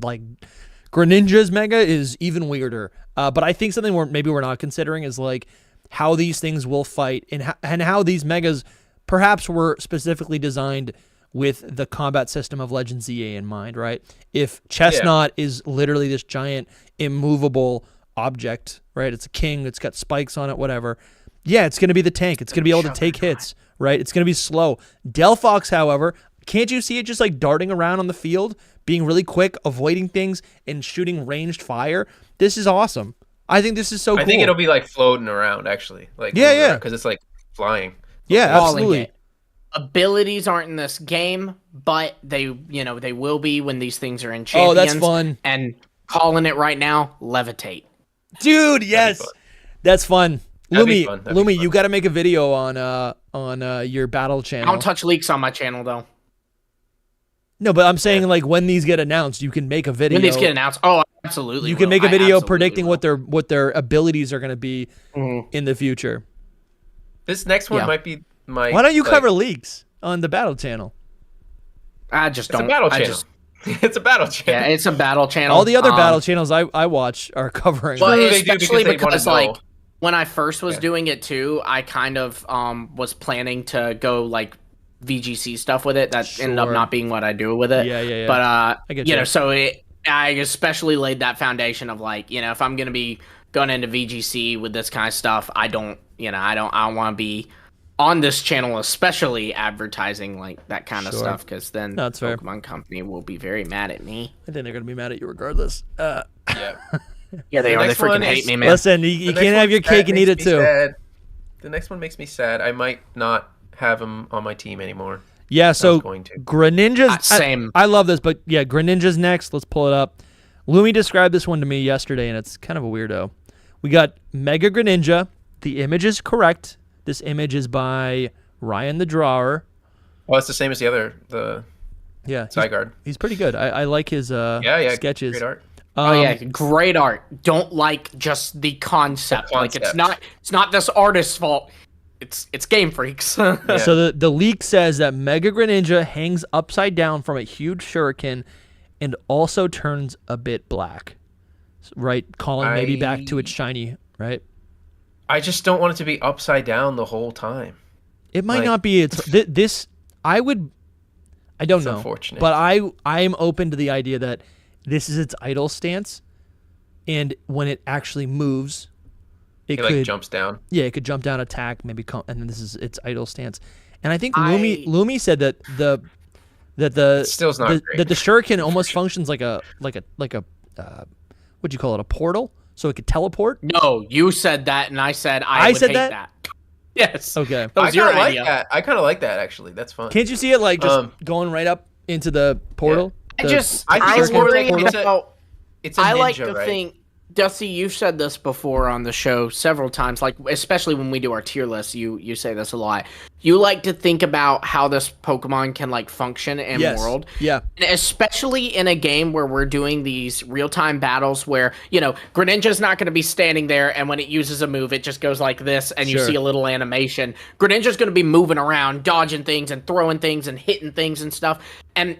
[SPEAKER 1] like Greninja's Mega is even weirder. But I think something we're not considering is like how these things will fight, and how these Megas perhaps were specifically designed with the combat system of Legend ZA in mind, right? If Chestnut is literally this giant immovable object, right? It's a king, it's got spikes on it, whatever. Yeah, it's going to be the tank. It's going to be able to take hits, right? It's going to be slow. Delphox, however, can't you see it just like darting around on the field, being really quick, avoiding things, and shooting ranged fire? This is awesome. I think this is so cool.
[SPEAKER 3] I think it'll be like floating around, actually. Like,
[SPEAKER 1] yeah.
[SPEAKER 3] Because it's like flying.
[SPEAKER 1] Yeah, absolutely.
[SPEAKER 2] Abilities aren't in this game, but they will be when these things are in champions.
[SPEAKER 1] Oh, that's fun.
[SPEAKER 2] And calling it right now, levitate.
[SPEAKER 1] Dude, yes. That's fun.
[SPEAKER 3] Lumi,
[SPEAKER 1] Lumi, you got to make a video on your battle channel.
[SPEAKER 2] I don't touch leaks on my channel, though.
[SPEAKER 1] No, but I'm saying like when these get announced, you can make a video.
[SPEAKER 2] When these get announced, oh, absolutely.
[SPEAKER 1] You can make a video predicting what their abilities are going to be in the future.
[SPEAKER 3] This next one might be my...
[SPEAKER 1] Why don't you cover leaks on the battle channel?
[SPEAKER 2] I just don't.
[SPEAKER 3] It's a battle channel. It's a battle channel.
[SPEAKER 2] Yeah, it's a battle channel.
[SPEAKER 1] All the other battle channels I watch are covering.
[SPEAKER 2] But especially because like when I first was doing it too, I kind of was planning to go like VGC stuff with it. That ended up not being what I do with it.
[SPEAKER 1] Yeah.
[SPEAKER 2] But
[SPEAKER 1] I get you.
[SPEAKER 2] So I especially laid that foundation of like, if I'm gonna be going into VGC with this kind of stuff, I don't want to be on this channel, especially advertising like that kind of stuff, because then
[SPEAKER 1] that's
[SPEAKER 2] the Pokemon Company will be very mad at me.
[SPEAKER 1] I think they're gonna be mad at you regardless.
[SPEAKER 2] Yeah, they are. They freaking hate me, man.
[SPEAKER 1] Listen, you can't have your cake and eat it too.
[SPEAKER 3] The next one makes me sad. I might not have him on my team anymore.
[SPEAKER 1] Yeah, so Greninja's
[SPEAKER 2] same.
[SPEAKER 1] I love this, but yeah, Greninja's next. Let's pull it up. Lumi described this one to me yesterday, and it's kind of a weirdo. We got Mega Greninja. The image is correct. This image is by Ryan the Drawer.
[SPEAKER 3] Oh, it's the same as the other, Zygarde.
[SPEAKER 1] He's pretty good. I like his sketches.
[SPEAKER 3] Great art.
[SPEAKER 2] Great art. Don't like just the concept. Like it's not this artist's fault. It's Game Freak's.
[SPEAKER 1] So the leak says that Mega Greninja hangs upside down from a huge shuriken and also turns a bit black. Right? Calling maybe back to its shiny, right?
[SPEAKER 3] I just don't want it to be upside down the whole time.
[SPEAKER 1] It might not be. This. I don't know.
[SPEAKER 3] Unfortunate.
[SPEAKER 1] But I am open to the idea that this is its idle stance, and when it actually moves, it could
[SPEAKER 3] jumps down.
[SPEAKER 1] Yeah, it could jump down, attack, maybe and then this is its idle stance. And I think Lumi said that
[SPEAKER 3] Still's not great.
[SPEAKER 1] that the shuriken almost functions like a what'd you call it, a portal? So it could teleport?
[SPEAKER 2] No, you said that, and I said I would hate that. Yes.
[SPEAKER 1] Okay.
[SPEAKER 2] That was your idea.
[SPEAKER 3] I kind of like that, actually. That's fun.
[SPEAKER 1] Can't you see it like just going right up into the portal?
[SPEAKER 3] I think it's more like it's a ninja, right?
[SPEAKER 2] Dusty, you've said this before on the show several times, like especially when we do our tier list, you say this a lot. You like to think about how this Pokemon can like function in world.
[SPEAKER 1] Yeah.
[SPEAKER 2] And especially in a game where we're doing these real-time battles where, Greninja's not going to be standing there and when it uses a move, it just goes like this and you see a little animation. Greninja's going to be moving around, dodging things and throwing things and hitting things and stuff. And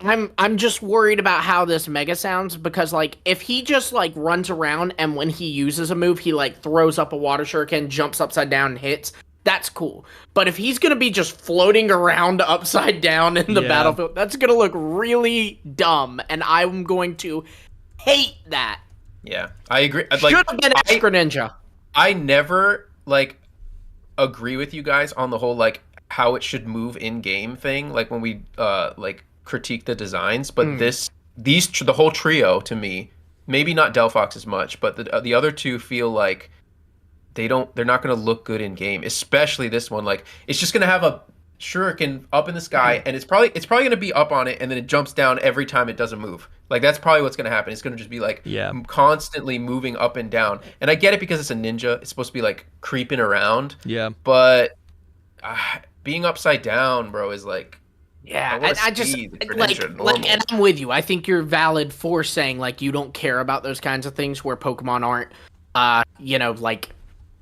[SPEAKER 2] I'm just worried about how this Mega sounds because, like, if he just, like, runs around and when he uses a move, he, like, throws up a water shuriken, jumps upside down and hits, that's cool. But if he's going to be just floating around upside down in the battlefield, that's going to look really dumb, and I'm going to hate that.
[SPEAKER 3] Yeah, I agree.
[SPEAKER 2] Should have been Extra Ninja.
[SPEAKER 3] I never, like, agree with you guys on the whole, like, how it should move in-game thing, like, when we, critique the designs, but the whole trio to me, maybe not Delphox as much, but the other two feel like they're not going to look good in game, especially this one. Like, it's just going to have a shuriken up in the sky and it's probably going to be up on it and then it jumps down every time it doesn't move. Like, that's probably what's going to happen. It's going to just be like constantly moving up and down. And I get it because it's a ninja, it's supposed to be like creeping around, but being upside down, bro, is like,
[SPEAKER 2] yeah, I just like, and I'm with you. I think you're valid for saying like you don't care about those kinds of things where Pokemon aren't, like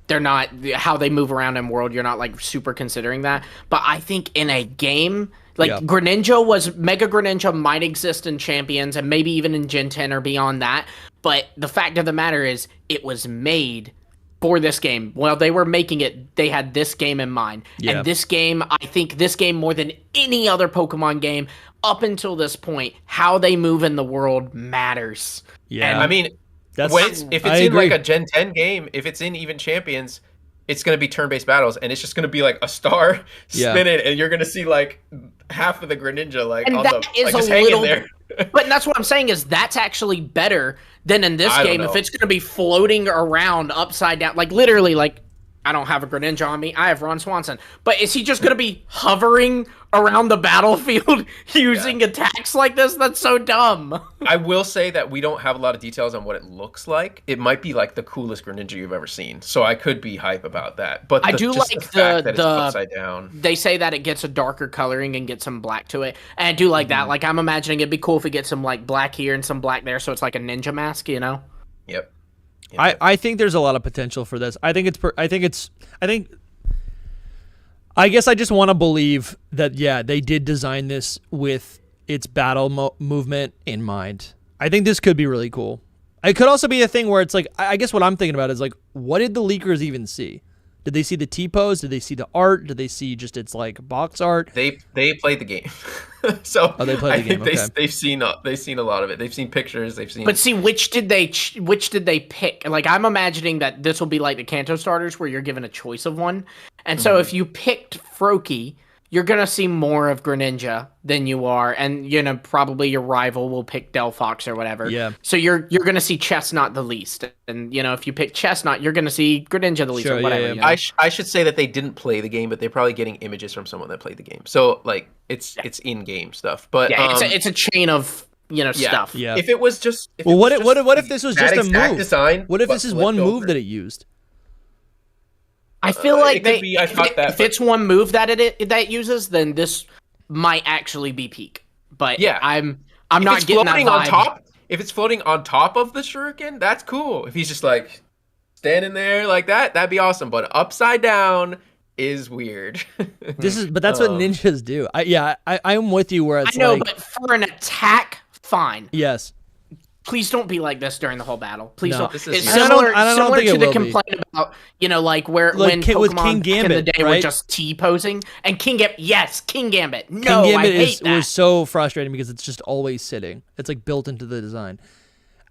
[SPEAKER 2] they're not how they move around in world. You're not like super considering that. But I think in a game like Mega Greninja might exist in Champions and maybe even in Gen 10 or beyond that. But the fact of the matter is, it was made for this game. Well, they were making it, they had this game in mind. Yeah. And this game, I think this game more than any other Pokemon game up until this point, how they move in the world matters.
[SPEAKER 3] Yeah. And I mean, if it's in like a Gen 10 game, if it's in even Champions, it's going to be turn-based battles, and it's just going to be like a star spinning, and you're going to see like half of the Greninja like and on the like, just hanging there.
[SPEAKER 2] But that's what I'm saying is that's actually better than in this game if it's going to be floating around upside down. Like literally, like I don't have a Greninja on me. I have Ron Swanson. But is he just going to be hovering around the battlefield using attacks like this? That's so dumb.
[SPEAKER 3] I will say that we don't have a lot of details on what it looks like. It might be like the coolest Greninja you've ever seen. So I could be hype about that. But
[SPEAKER 2] I do like
[SPEAKER 3] the fact that it's upside down.
[SPEAKER 2] They say that it gets a darker coloring and gets some black to it. And I do like that. Like I'm imagining it'd be cool if it gets some like black here and some black there. So it's like a ninja mask, you know?
[SPEAKER 3] Yep.
[SPEAKER 1] I think there's a lot of potential for this. I guess I just want to believe that, they did design this with its battle movement in mind. I think this could be really cool. It could also be a thing where it's like, I guess what I'm thinking about is like, what did the leakers even see? Did they see the T-pose? Did they see the art? Did they see just its like box art?
[SPEAKER 3] They played the game, so
[SPEAKER 1] they played the game. Okay.
[SPEAKER 3] They've seen a lot of it. They've seen pictures. They've seen.
[SPEAKER 2] But see, which did they pick? Like I'm imagining that this will be like the Kanto starters, where you're given a choice of one. And so if you picked Froakie, you're gonna see more of Greninja than you are, and probably your rival will pick Delphox or whatever.
[SPEAKER 1] Yeah.
[SPEAKER 2] So you're gonna see Chestnut the least, and if you pick Chestnut, you're gonna see Greninja the least or whatever.
[SPEAKER 3] Yeah. I should say that they didn't play the game, but they're probably getting images from someone that played the game. So like it's in-game stuff. But
[SPEAKER 2] it's a chain of stuff.
[SPEAKER 1] Yeah.
[SPEAKER 3] If it was just
[SPEAKER 1] what if this was just a move?
[SPEAKER 3] Design,
[SPEAKER 1] what if this is one move that it used?
[SPEAKER 2] I feel like if it's one move that it uses, then this might actually be peak. But I'm not getting that vibe.
[SPEAKER 3] On top. If it's floating on top of the shuriken, that's cool. If he's just like standing there like that, that'd be awesome. But upside down is weird.
[SPEAKER 1] But that's what ninjas do. I'm with you where it's
[SPEAKER 2] but for an attack, fine.
[SPEAKER 1] Yes.
[SPEAKER 2] Please don't be like this during the whole battle. Please don't. It's
[SPEAKER 1] similar
[SPEAKER 2] to the complaint about, like where when Pokemon
[SPEAKER 1] King Gambit,
[SPEAKER 2] back in the day were just T-posing. And King Gambit, yes, King Gambit. No,
[SPEAKER 1] King Gambit
[SPEAKER 2] I hate that.
[SPEAKER 1] was so frustrating because it's just always sitting. It's like built into the design.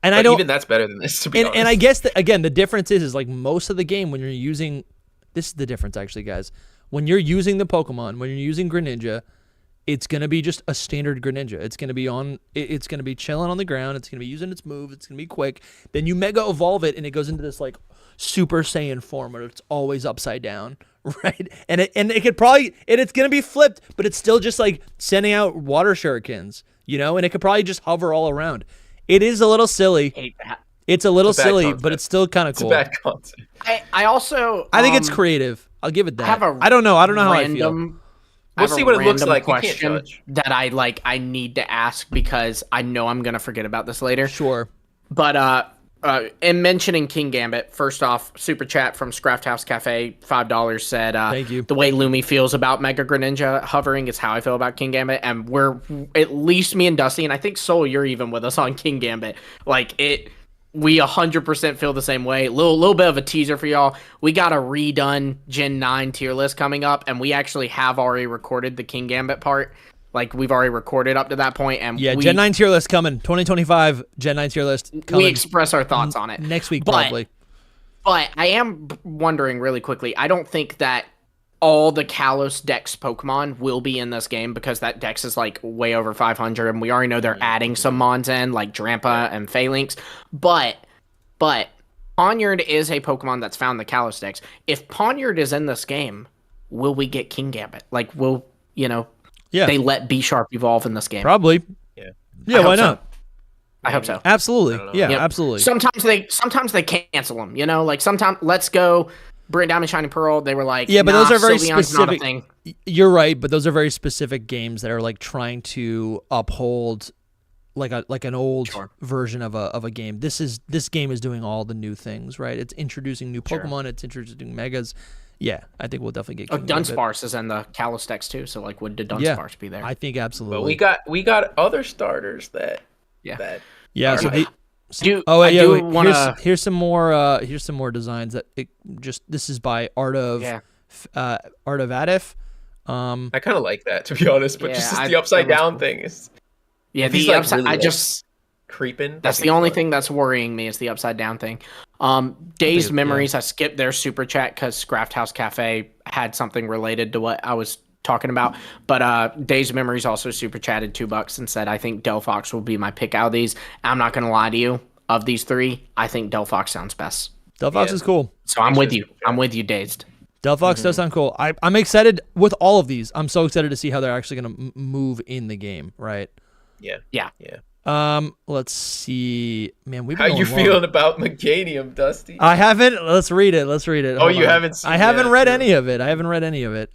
[SPEAKER 1] And
[SPEAKER 3] even that's better than this, to be honest.
[SPEAKER 1] And I guess, again, the difference is like most of the game when you're using... This is the difference, actually, guys. When you're using the Pokemon, when you're using Greninja... It's gonna be just a standard Greninja. It's gonna be chilling on the ground. It's gonna be using its move. It's gonna be quick. Then you Mega Evolve it, and it goes into this like Super Saiyan form where it's always upside down, right? And it's gonna be flipped, but it's still just like sending out water shurikens, And it could probably just hover all around. It is a little silly.
[SPEAKER 2] I hate that.
[SPEAKER 1] It's a little
[SPEAKER 3] It's a bad
[SPEAKER 1] silly,
[SPEAKER 3] concept.
[SPEAKER 1] but it's still kind of
[SPEAKER 3] It's
[SPEAKER 1] cool.
[SPEAKER 3] a bad concept.
[SPEAKER 2] I also
[SPEAKER 1] I think it's creative. I'll give it that.
[SPEAKER 2] have a
[SPEAKER 1] I don't know how I feel.
[SPEAKER 3] We'll see what it looks like. We can't
[SPEAKER 2] Question
[SPEAKER 3] judge.
[SPEAKER 2] that I need to ask because I know I'm gonna forget about this later.
[SPEAKER 1] Sure.
[SPEAKER 2] But in mentioning King Gambit, first off, super chat from Scraft House Cafe, $5 said,
[SPEAKER 1] Thank you.
[SPEAKER 2] The way Lumi feels about Mega Greninja hovering is how I feel about King Gambit, and we're at least me and Dusty, and I think Soul, you're even with us on King Gambit. Like we 100% feel the same way. Little bit of a teaser for y'all. We got a redone Gen 9 tier list coming up, and we actually have already recorded the King Gambit part. Like, we've already recorded up to that point, and
[SPEAKER 1] Gen 9 tier list coming. 2025 Gen 9 tier list coming.
[SPEAKER 2] We express our thoughts on it.
[SPEAKER 1] Next week, probably.
[SPEAKER 2] But I am wondering really quickly, I don't think that all the Kalos Dex Pokemon will be in this game because that Dex is like way over 500, and we already know they're adding some Mons in, like Drampa and Phalanx. But Poniard is a Pokemon that's found in the Kalos Dex. If Poniard is in this game, will we get King Gambit? Like, they let B Sharp evolve in this game?
[SPEAKER 1] Probably. Yeah, why not?
[SPEAKER 2] I hope so.
[SPEAKER 1] Absolutely. Yeah, absolutely.
[SPEAKER 2] Sometimes they cancel them, like sometimes Let's Go, Brilliant Diamond, Shining Pearl, they were like,
[SPEAKER 1] but those are very
[SPEAKER 2] Sylveon's not a
[SPEAKER 1] specific.
[SPEAKER 2] thing.
[SPEAKER 1] You're right, but those are very specific games that are like trying to uphold like an old version of a game. This game is doing all the new things, right? It's introducing new Pokemon, it's introducing Megas. Yeah, I think we'll definitely get King Gambit.
[SPEAKER 2] Dunsparce is in the Kalos Dex too, so like would Dunsparce be there?
[SPEAKER 1] I think absolutely.
[SPEAKER 3] But we got other starters that
[SPEAKER 1] Here's some more designs that this is by Art of Adif.
[SPEAKER 3] I kind of like that, to be honest, but just the upside down thing is
[SPEAKER 2] the upside.
[SPEAKER 3] Really creeping.
[SPEAKER 2] That's the only thing that's worrying me is the upside down thing. Dazed Memories, I skipped their super chat because Scraft House Cafe had something related to what I was talking about. But Dazed Memories also super chatted $2 and said, I think Delphox will be my pick out of these. I'm not going to lie to you. Of these three, I think Delphox sounds best.
[SPEAKER 1] Delphox is cool.
[SPEAKER 2] So I'm with you. I'm with you, Dazed.
[SPEAKER 1] Delphox does sound cool. I'm excited with all of these. I'm so excited to see how they're actually going to move in the game, right?
[SPEAKER 3] Yeah.
[SPEAKER 1] Let's see. Man,
[SPEAKER 3] how you feeling about Meganium, Dusty?
[SPEAKER 1] I haven't. Let's read it.
[SPEAKER 3] Oh, you haven't seen
[SPEAKER 1] I haven't read any of it.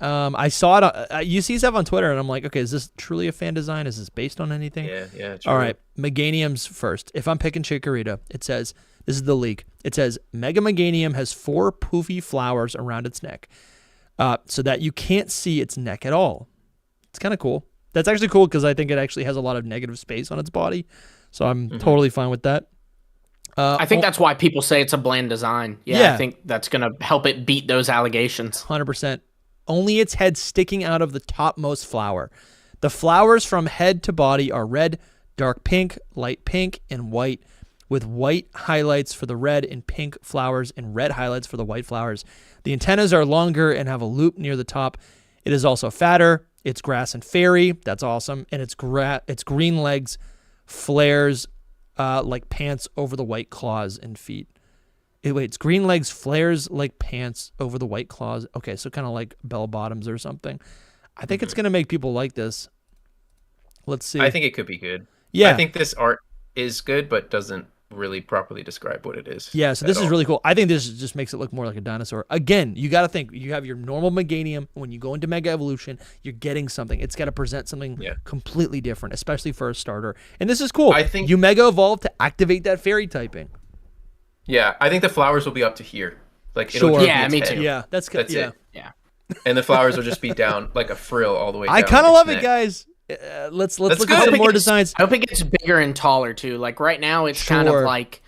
[SPEAKER 1] I saw it. You see stuff on Twitter, and I'm like, okay, is this truly a fan design? Is this based on anything?
[SPEAKER 3] Yeah. True.
[SPEAKER 1] All right, Meganium's first. If I'm picking Chikorita, it says, this is the leak. It says, Mega Meganium has 4 poofy flowers around its neck, so that you can't see its neck at all. It's kind of cool. That's actually cool because I think it actually has a lot of negative space on its body. So I'm totally fine with that.
[SPEAKER 2] I think that's why people say it's a bland design. Yeah. I think that's going to help it beat those allegations.
[SPEAKER 1] 100%. Only its head sticking out of the topmost flower. The flowers from head to body are red, dark pink, light pink, and white, with white highlights for the red and pink flowers and red highlights for the white flowers. The antennas are longer and have a loop near the top. It is also fatter. It's grass and fairy. That's awesome. And its green legs flares like pants over the white claws and feet. Its green legs flares like pants over the white claws. Okay, so kind of like bell bottoms or something. I think it's going to make people like this. Let's see.
[SPEAKER 3] I think it could be good.
[SPEAKER 1] Yeah.
[SPEAKER 3] I think this art is good, but doesn't really properly describe what it is.
[SPEAKER 1] Yeah, so this is really cool. I think this just makes it look more like a dinosaur. Again, you got to think, you have your normal Meganium. When you go into Mega Evolution, you're getting something. It's got to present something completely different, especially for a starter. And this is cool.
[SPEAKER 3] I think
[SPEAKER 1] you Mega Evolve to activate that fairy typing.
[SPEAKER 3] Yeah, I think the flowers will be up to here. Like,
[SPEAKER 1] sure.
[SPEAKER 2] Yeah, me too.
[SPEAKER 1] Yeah, that's good.
[SPEAKER 3] That's it.
[SPEAKER 2] Yeah.
[SPEAKER 3] And the flowers will just be down like a frill all the way down.
[SPEAKER 1] I kind of love it, guys. Let's look at some more designs.
[SPEAKER 2] I hope it gets bigger and taller too. Like right now, it's kind of like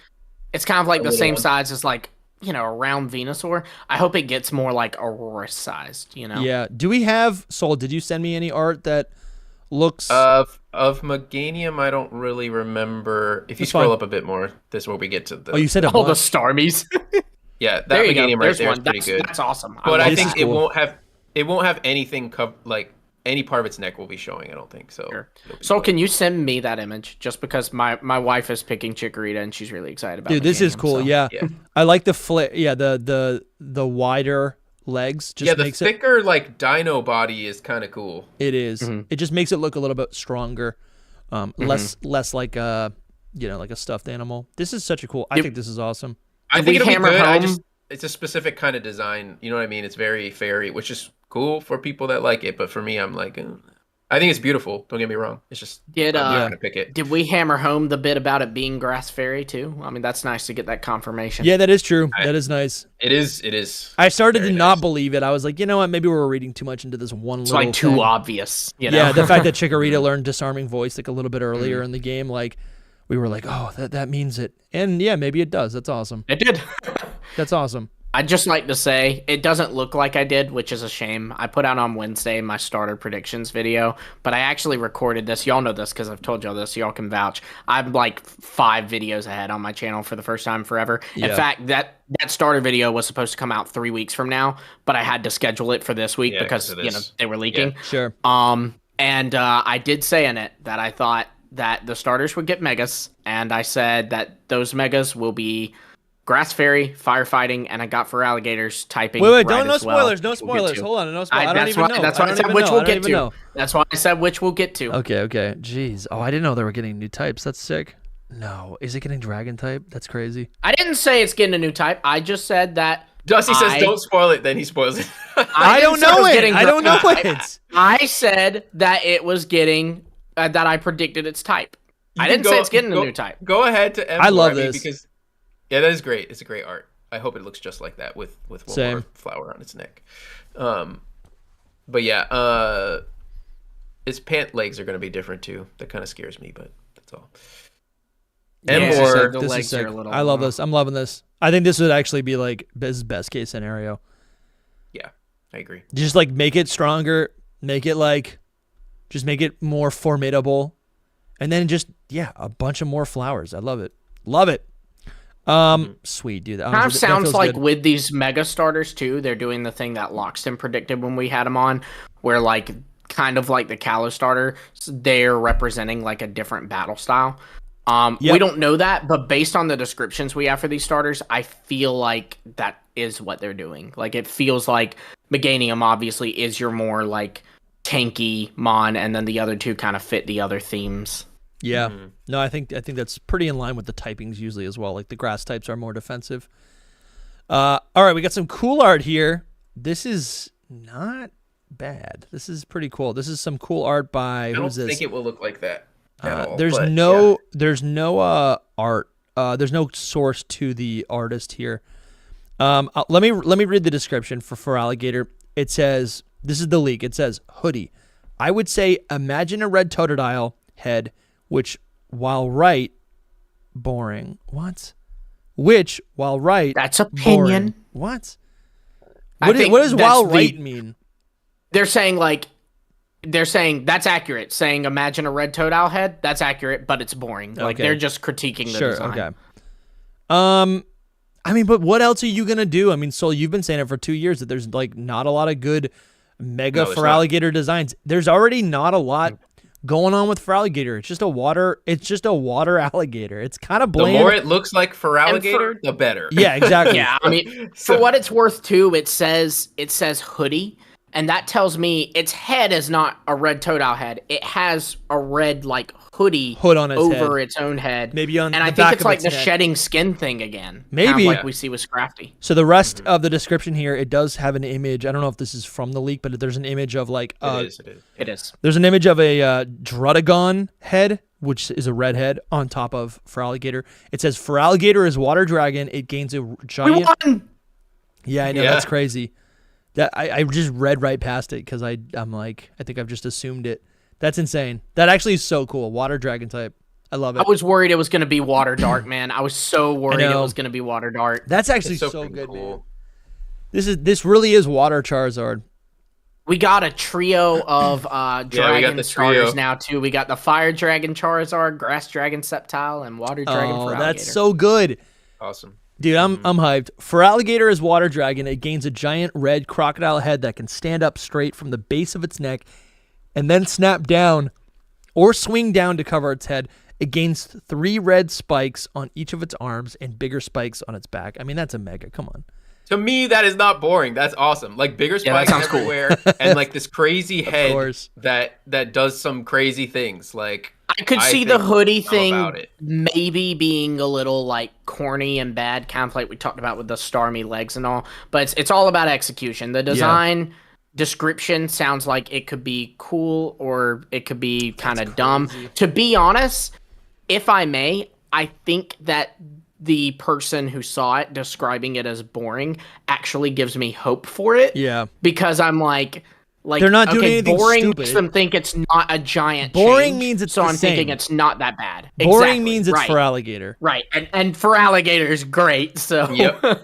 [SPEAKER 2] the same size as like a round Venusaur. I hope it gets more like Aurora sized.
[SPEAKER 1] Yeah. Do we have Soul? Did you send me any art that looks
[SPEAKER 3] of Meganium? I don't really remember. If you scroll up a bit more, this is where we get to the.
[SPEAKER 1] Oh, you said
[SPEAKER 2] all the Starmies.
[SPEAKER 3] Yeah, that Meganium right there is pretty good.
[SPEAKER 2] That's awesome.
[SPEAKER 3] But I think it won't have anything like any part of its neck will be showing. I don't think so.
[SPEAKER 2] Sure. So can you send me that image? Just because my wife is picking Chikorita and she's really excited about it.
[SPEAKER 1] Dude, this is cool. So. Yeah. I like the flare. Yeah, the wider legs just makes
[SPEAKER 3] the thicker like dino body is kind of cool.
[SPEAKER 1] It is. It just makes it look a little bit stronger. Less like like a stuffed animal. This is such a cool. I think this is awesome.
[SPEAKER 3] I think it'll be good. It's a specific kind of design. You know what I mean? It's very fairy, which is cool for people that like it. But for me, I'm like, I think it's beautiful. Don't get me wrong. It's just I'm not gonna pick it.
[SPEAKER 2] Did we hammer home the bit about it being grass fairy too? I mean, that's nice to get that confirmation.
[SPEAKER 1] Yeah, that is true. That is nice.
[SPEAKER 3] It is.
[SPEAKER 1] I started to not believe it. I was like, you know what? Maybe we're reading too much into this one little thing.
[SPEAKER 2] It's like too obvious.
[SPEAKER 1] Yeah, the fact that Chikorita learned Disarming Voice like a little bit earlier in the game, like we were like, oh, that means it. And yeah, maybe it does. That's awesome.
[SPEAKER 2] It did.
[SPEAKER 1] That's awesome.
[SPEAKER 2] I'd just like to say, it doesn't look like I did, which is a shame. I put out on Wednesday my starter predictions video, but I actually recorded this. Y'all know this because I've told y'all this. Y'all can vouch. I'm like 5 videos ahead on my channel for the first time forever. Yeah. In fact, that starter video was supposed to come out 3 weeks from now, but I had to schedule it for this week because they were leaking.
[SPEAKER 1] Yeah, sure.
[SPEAKER 2] And I did say in it that I thought that the starters would get megas, and I said that those megas will be Grass Fairy, Firefighting, and I got for alligators typing.
[SPEAKER 1] Wait, no spoilers, no spoilers. Hold on, no spoilers. I don't even know.
[SPEAKER 2] That's why I said which we'll get to. That's why I said which we'll get to.
[SPEAKER 1] Okay. Jeez. Oh, I didn't know they were getting new types. That's sick. No, is it getting dragon type? That's crazy.
[SPEAKER 2] I didn't say it's getting a new type. I just said that.
[SPEAKER 3] Dusty says don't spoil it, then he spoils it.
[SPEAKER 1] I don't know it. I don't know it.
[SPEAKER 2] I said that it was getting that I predicted its type. I didn't say it's getting a new type.
[SPEAKER 3] Go ahead to M4.
[SPEAKER 1] I love this
[SPEAKER 3] because. Yeah, that is great. It's a great art. I hope it looks just like that with one more flower on its neck. But yeah, its pant legs are going to be different too. That kind of scares me, but that's all.
[SPEAKER 2] The
[SPEAKER 1] this
[SPEAKER 2] legs
[SPEAKER 1] is sick.
[SPEAKER 2] are a little.
[SPEAKER 1] I love this. I'm loving this. I think this would actually be like best case scenario.
[SPEAKER 3] Yeah, I agree.
[SPEAKER 1] Just like make it stronger, make it more formidable, and then just a bunch of more flowers. I love it. Love it. Sweet, dude.
[SPEAKER 2] Kind of sounds like good. With these mega starters too, they're doing the thing that Lockston predicted when we had him on, where like kind of like the Kalos starter, they're representing like a different battle style. We don't know that, but based on the descriptions we have for these starters, I feel like that is what they're doing. Like it feels like Meganium obviously is your more like tanky Mon, and then the other two kind of fit the other themes.
[SPEAKER 1] Yeah, no, I think that's pretty in line with the typings usually as well. Like the grass types are more defensive. All right, we got some cool art here. This is not bad. This is pretty cool. This is some cool art by who's this?
[SPEAKER 3] I don't think it will look like that.
[SPEAKER 1] There's no art. There's no source to the artist here. Let me read the description for Alligator. It says, this is the leak. It says hoodie. I would say imagine a red Totodile head, which while right, boring. What? Which while right,
[SPEAKER 2] that's opinion.
[SPEAKER 1] Boring. What? What does while right mean?
[SPEAKER 2] They're saying that's accurate. Saying imagine a red Totodile head, that's accurate, but it's boring. Like they're just critiquing the design.
[SPEAKER 1] Okay. I mean, but what else are you gonna do? I mean, Soul, you've been saying it for 2 years that there's like not a lot of good mega alligator designs. There's already not a lot going on with alligator. It's just a water alligator. It's kind of bland.
[SPEAKER 3] The more it looks like alligator, the better.
[SPEAKER 1] Yeah, exactly.
[SPEAKER 2] Yeah, I mean, for what it's worth too, it says hoodie, and that tells me its head is not a red Totodile head. It has a red like hood on its over its own head.
[SPEAKER 1] Maybe on
[SPEAKER 2] and
[SPEAKER 1] the
[SPEAKER 2] I think it's like the shedding skin thing again.
[SPEAKER 1] Maybe
[SPEAKER 2] kind of like we see with Scrafty.
[SPEAKER 1] So the rest of the description here, it does have an image. I don't know if this is from the leak, but there's an image of like
[SPEAKER 2] it is.
[SPEAKER 1] There's an image of a Drudagon head, which is a red head on top of alligator. It says alligator is water dragon. It gains a giant.
[SPEAKER 2] We won!
[SPEAKER 1] Yeah, I know that's crazy. That I just read right past it because I'm like I think I've just assumed it. That's insane. That actually is so cool. Water dragon type. I love it.
[SPEAKER 2] I was worried it was going to be water dart, man. I was so worried it was going to be water dart.
[SPEAKER 1] That's actually so good, cool. Man. This really is water Charizard.
[SPEAKER 2] We got a trio of dragon starters now too. We got the fire dragon Charizard, grass dragon Sceptile, and water dragon for alligator.
[SPEAKER 1] That's so good.
[SPEAKER 3] Awesome.
[SPEAKER 1] Dude, I'm hyped. For alligator is water dragon, it gains a giant red crocodile head that can stand up straight from the base of its neck and then snap down or swing down to cover its head. It gains 3 red spikes on each of its arms and bigger spikes on its back. I mean, that's a mega. Come on.
[SPEAKER 3] To me, that is not boring. That's awesome. Like bigger spikes everywhere, and like this crazy head that does some crazy things. Like
[SPEAKER 2] I could see the hoodie thing maybe being a little like corny and bad, kind of like we talked about with the Starmie legs and all. But it's all about execution. The design description sounds like it could be cool or it could be kind of dumb. To be honest, if I may, I think that the person who saw it describing it as boring actually gives me hope for it.
[SPEAKER 1] Yeah.
[SPEAKER 2] Because I'm like
[SPEAKER 1] they're not doing anything
[SPEAKER 2] boring
[SPEAKER 1] stupid.
[SPEAKER 2] makes them think it's not a giant
[SPEAKER 1] boring
[SPEAKER 2] change,
[SPEAKER 1] means it's
[SPEAKER 2] so
[SPEAKER 1] the
[SPEAKER 2] I'm
[SPEAKER 1] same.
[SPEAKER 2] thinking it's not that bad.
[SPEAKER 1] Boring means it's for alligator.
[SPEAKER 2] Right. And for alligator is great. So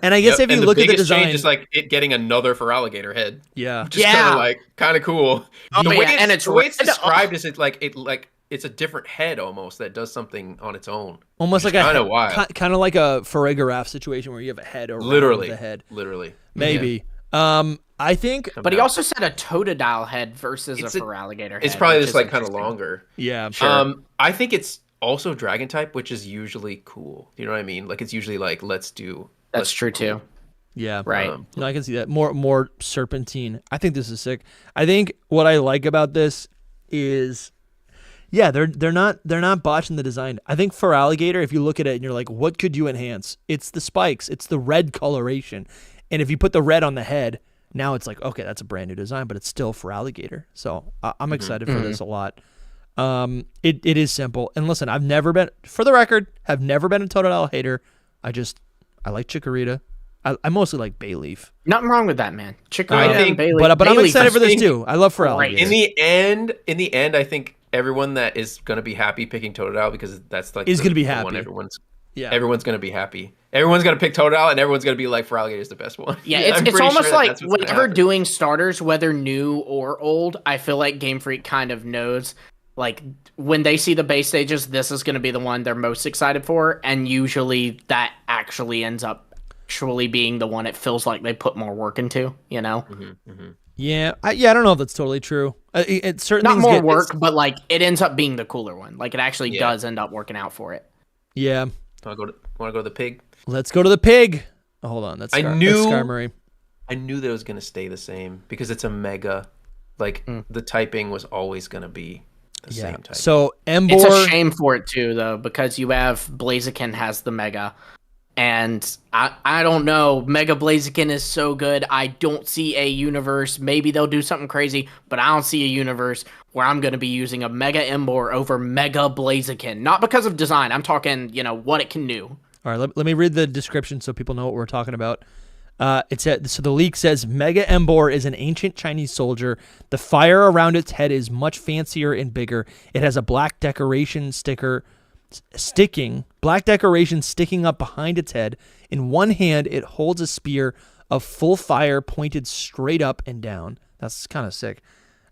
[SPEAKER 1] and I guess if you look at the design,
[SPEAKER 3] change is like it getting another for alligator head.
[SPEAKER 1] Yeah.
[SPEAKER 3] Which is kind of cool.
[SPEAKER 2] Oh,
[SPEAKER 3] the way
[SPEAKER 2] and it's
[SPEAKER 3] the way it's described is it's a different head almost that does something on its own.
[SPEAKER 1] Almost like
[SPEAKER 3] kind of wild.
[SPEAKER 1] Kind of like a Farigiraf situation where you have a head around the head.
[SPEAKER 3] Literally.
[SPEAKER 1] Maybe. I think,
[SPEAKER 2] but he also said a Totodile head versus a Feraligator head.
[SPEAKER 3] It's probably just like kind of longer.
[SPEAKER 1] Yeah, sure.
[SPEAKER 3] I think it's also dragon type, which is usually cool. You know what I mean? Like it's usually like let's do.
[SPEAKER 2] That's true too.
[SPEAKER 1] Yeah,
[SPEAKER 2] right.
[SPEAKER 1] No, I can see that. More serpentine. I think this is sick. I think what I like about this is, they're not botching the design. I think for alligator, if you look at it and you're like, what could you enhance? It's the spikes. It's the red coloration, and if you put the red on the head. Now it's like, okay, that's a brand new design, but it's still for alligator. So I'm excited for this a lot. It is simple. And listen, I've never been, for the record, have never been a Totodile hater. I like Chikorita. I mostly like Bayleaf.
[SPEAKER 2] Nothing wrong with that, man. Chikorita and Bayleaf.
[SPEAKER 1] But I'm excited for this too. I love for alligator.
[SPEAKER 3] In the end, I think everyone that is going to be happy picking Totodile because that's like
[SPEAKER 1] is going to be happy.
[SPEAKER 3] Everyone's going to be happy. Everyone's going to pick Totodile, and everyone's going to be like, Feraligator is the best one.
[SPEAKER 2] Yeah, it's almost like whenever doing starters, whether new or old, I feel like Game Freak kind of knows, like, when they see the base stages, this is going to be the one they're most excited for, and usually that actually ends up actually being the one it feels like they put more work into, you know?
[SPEAKER 1] Yeah, I don't know if that's totally true. It certainly
[SPEAKER 2] not more work, but, like, it ends up being the cooler one. Like, it actually does end up working out for it.
[SPEAKER 1] Yeah.
[SPEAKER 3] Want to go to the pig?
[SPEAKER 1] Let's go to the pig. Oh, hold on. That's Skarmory.
[SPEAKER 3] I knew that it was going to stay the same because it's a mega. Like, the typing was always going to be the same type.
[SPEAKER 1] So, Emboar...
[SPEAKER 2] It's a shame for it, too, though, because you have Blaziken has the mega. And I don't know. Mega Blaziken is so good. I don't see a universe. Maybe they'll do something crazy, but I don't see a universe where I'm going to be using a Mega Emboar over Mega Blaziken. Not because of design. I'm talking, what it can do.
[SPEAKER 1] All right, let me read the description so people know what we're talking about. So the leak says, Mega Emboar is an ancient Chinese soldier. The fire around its head is much fancier and bigger. It has a black decoration sticking up behind its head. In one hand, it holds a spear of full fire pointed straight up and down. That's kind of sick.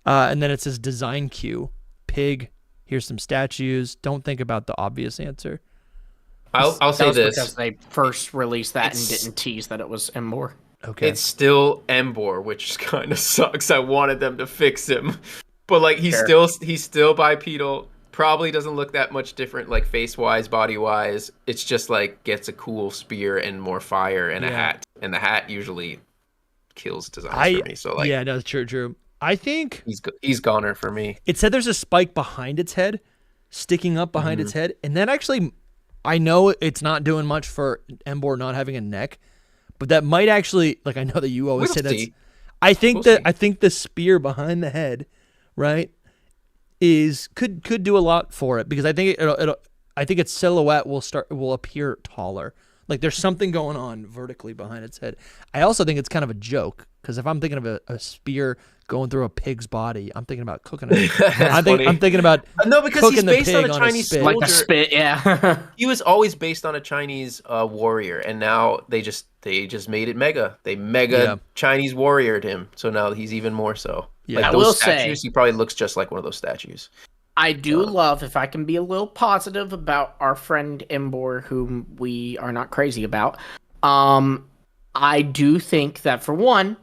[SPEAKER 1] And then it says design cue. Pig. Here's some statues. Don't think about the obvious answer.
[SPEAKER 3] I'll say this.
[SPEAKER 2] Because they first released that and didn't tease that it was Emboar.
[SPEAKER 1] Okay.
[SPEAKER 3] It's still Emboar, which kind of sucks. I wanted them to fix him. But like he's still bipedal. Probably doesn't look that much different, like face-wise, body-wise. It's just like gets a cool spear and more fire and a hat, and the hat usually kills designs for me. So like,
[SPEAKER 1] no, true. I think
[SPEAKER 3] he's goner for me.
[SPEAKER 1] It said there's a spike behind its head, sticking up behind its head, and that actually, I know it's not doing much for Emboar not having a neck, but that might actually, like I know that you always say that. I think the spear behind the head, right? Could do a lot for it because I think I think its silhouette will appear taller. Like there's something going on vertically behind its head. I also think it's kind of a joke because if I'm thinking of a spear going through a pig's body, I'm thinking about cooking it. I'm thinking about
[SPEAKER 3] because he's based on a Chinese soldier.
[SPEAKER 2] Like a spit, yeah.
[SPEAKER 3] He was always based on a Chinese warrior, and now they just made it mega. They Chinese warriored him, so now he's even more so.
[SPEAKER 1] Yeah,
[SPEAKER 3] like
[SPEAKER 2] I
[SPEAKER 3] those
[SPEAKER 2] will
[SPEAKER 3] statues,
[SPEAKER 2] say,
[SPEAKER 3] he probably looks just like one of those statues.
[SPEAKER 2] I do love, if I can be a little positive about our friend Emboar, whom we are not crazy about. I do think that for one,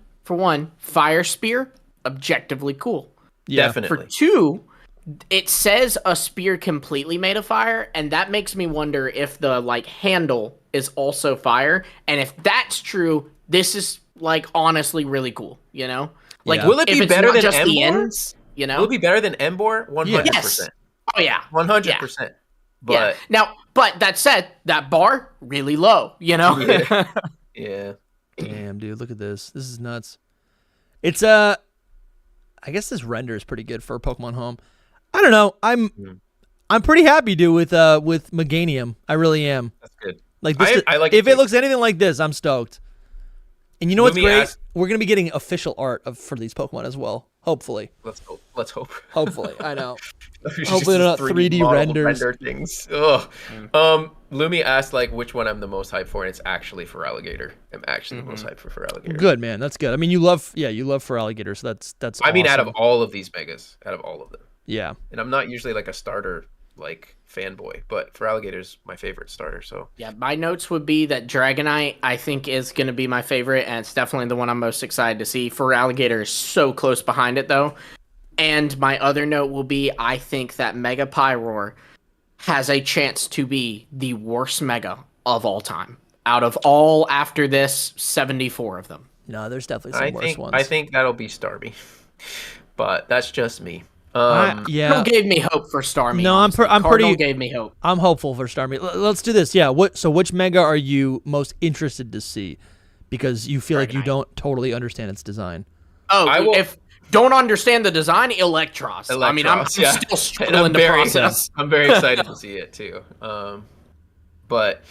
[SPEAKER 2] Fire Spear, objectively cool.
[SPEAKER 1] Yeah,
[SPEAKER 3] definitely.
[SPEAKER 2] For two, it says a spear completely made of fire, and that makes me wonder if the handle is also fire. And if that's true, this is honestly really cool. Will
[SPEAKER 3] it be better than
[SPEAKER 2] just
[SPEAKER 3] Emboar?
[SPEAKER 2] the ends?
[SPEAKER 3] Will it be better than Emboar? 100%.
[SPEAKER 2] Oh yeah,
[SPEAKER 3] 100%. But
[SPEAKER 2] now, but that said, that bar really low.
[SPEAKER 3] yeah.
[SPEAKER 1] Damn, dude, look at this. This is nuts. It's I guess this render is pretty good for Pokemon Home. I don't know. I'm pretty happy, dude, with Meganium. I really am.
[SPEAKER 3] That's good.
[SPEAKER 1] Like this,
[SPEAKER 3] I like
[SPEAKER 1] if
[SPEAKER 3] it
[SPEAKER 1] it looks anything like this, I'm stoked. And you know what's great?
[SPEAKER 3] Ask,
[SPEAKER 1] We're gonna be getting official art for these Pokemon as well. Hopefully.
[SPEAKER 3] Let's hope.
[SPEAKER 1] Hopefully, I know.
[SPEAKER 3] Hopefully
[SPEAKER 1] they're not 3D renders.
[SPEAKER 3] Render things. Ugh. Lumi asked like which one I'm the most hyped for, and it's actually for Alligator. I'm actually the most hyped for Alligator.
[SPEAKER 1] Good, man. That's good. I mean, you love for Alligator, so that's.
[SPEAKER 3] I mean,
[SPEAKER 1] awesome.
[SPEAKER 3] out of all of these megas, out of all of them.
[SPEAKER 1] Yeah.
[SPEAKER 3] And I'm not usually like a starter like fanboy, but for Alligator's my favorite starter. So
[SPEAKER 2] yeah, my notes would be that Dragonite I think is going to be my favorite, and it's definitely the one I'm most excited to see. For Alligator is so close behind it though. And my other note will be I think that Mega Pyroar has a chance to be the worst Mega of all time. Out of all after this 74 of them.
[SPEAKER 1] No, there's definitely some worse ones.
[SPEAKER 3] I think that'll be Starmie, but that's just me.
[SPEAKER 1] Yeah.
[SPEAKER 2] Cardinal gave me hope for Starmie.
[SPEAKER 1] No, I'm
[SPEAKER 2] Cardinal
[SPEAKER 1] pretty.
[SPEAKER 2] Gave me hope.
[SPEAKER 1] I'm hopeful for Starmie. Let's do this. Yeah. So which Mega are you most interested to see? Because you feel like you don't totally understand its design.
[SPEAKER 2] Oh, if don't understand the design, Electros. I mean, I'm still struggling to process.
[SPEAKER 3] I'm very excited to see it too. But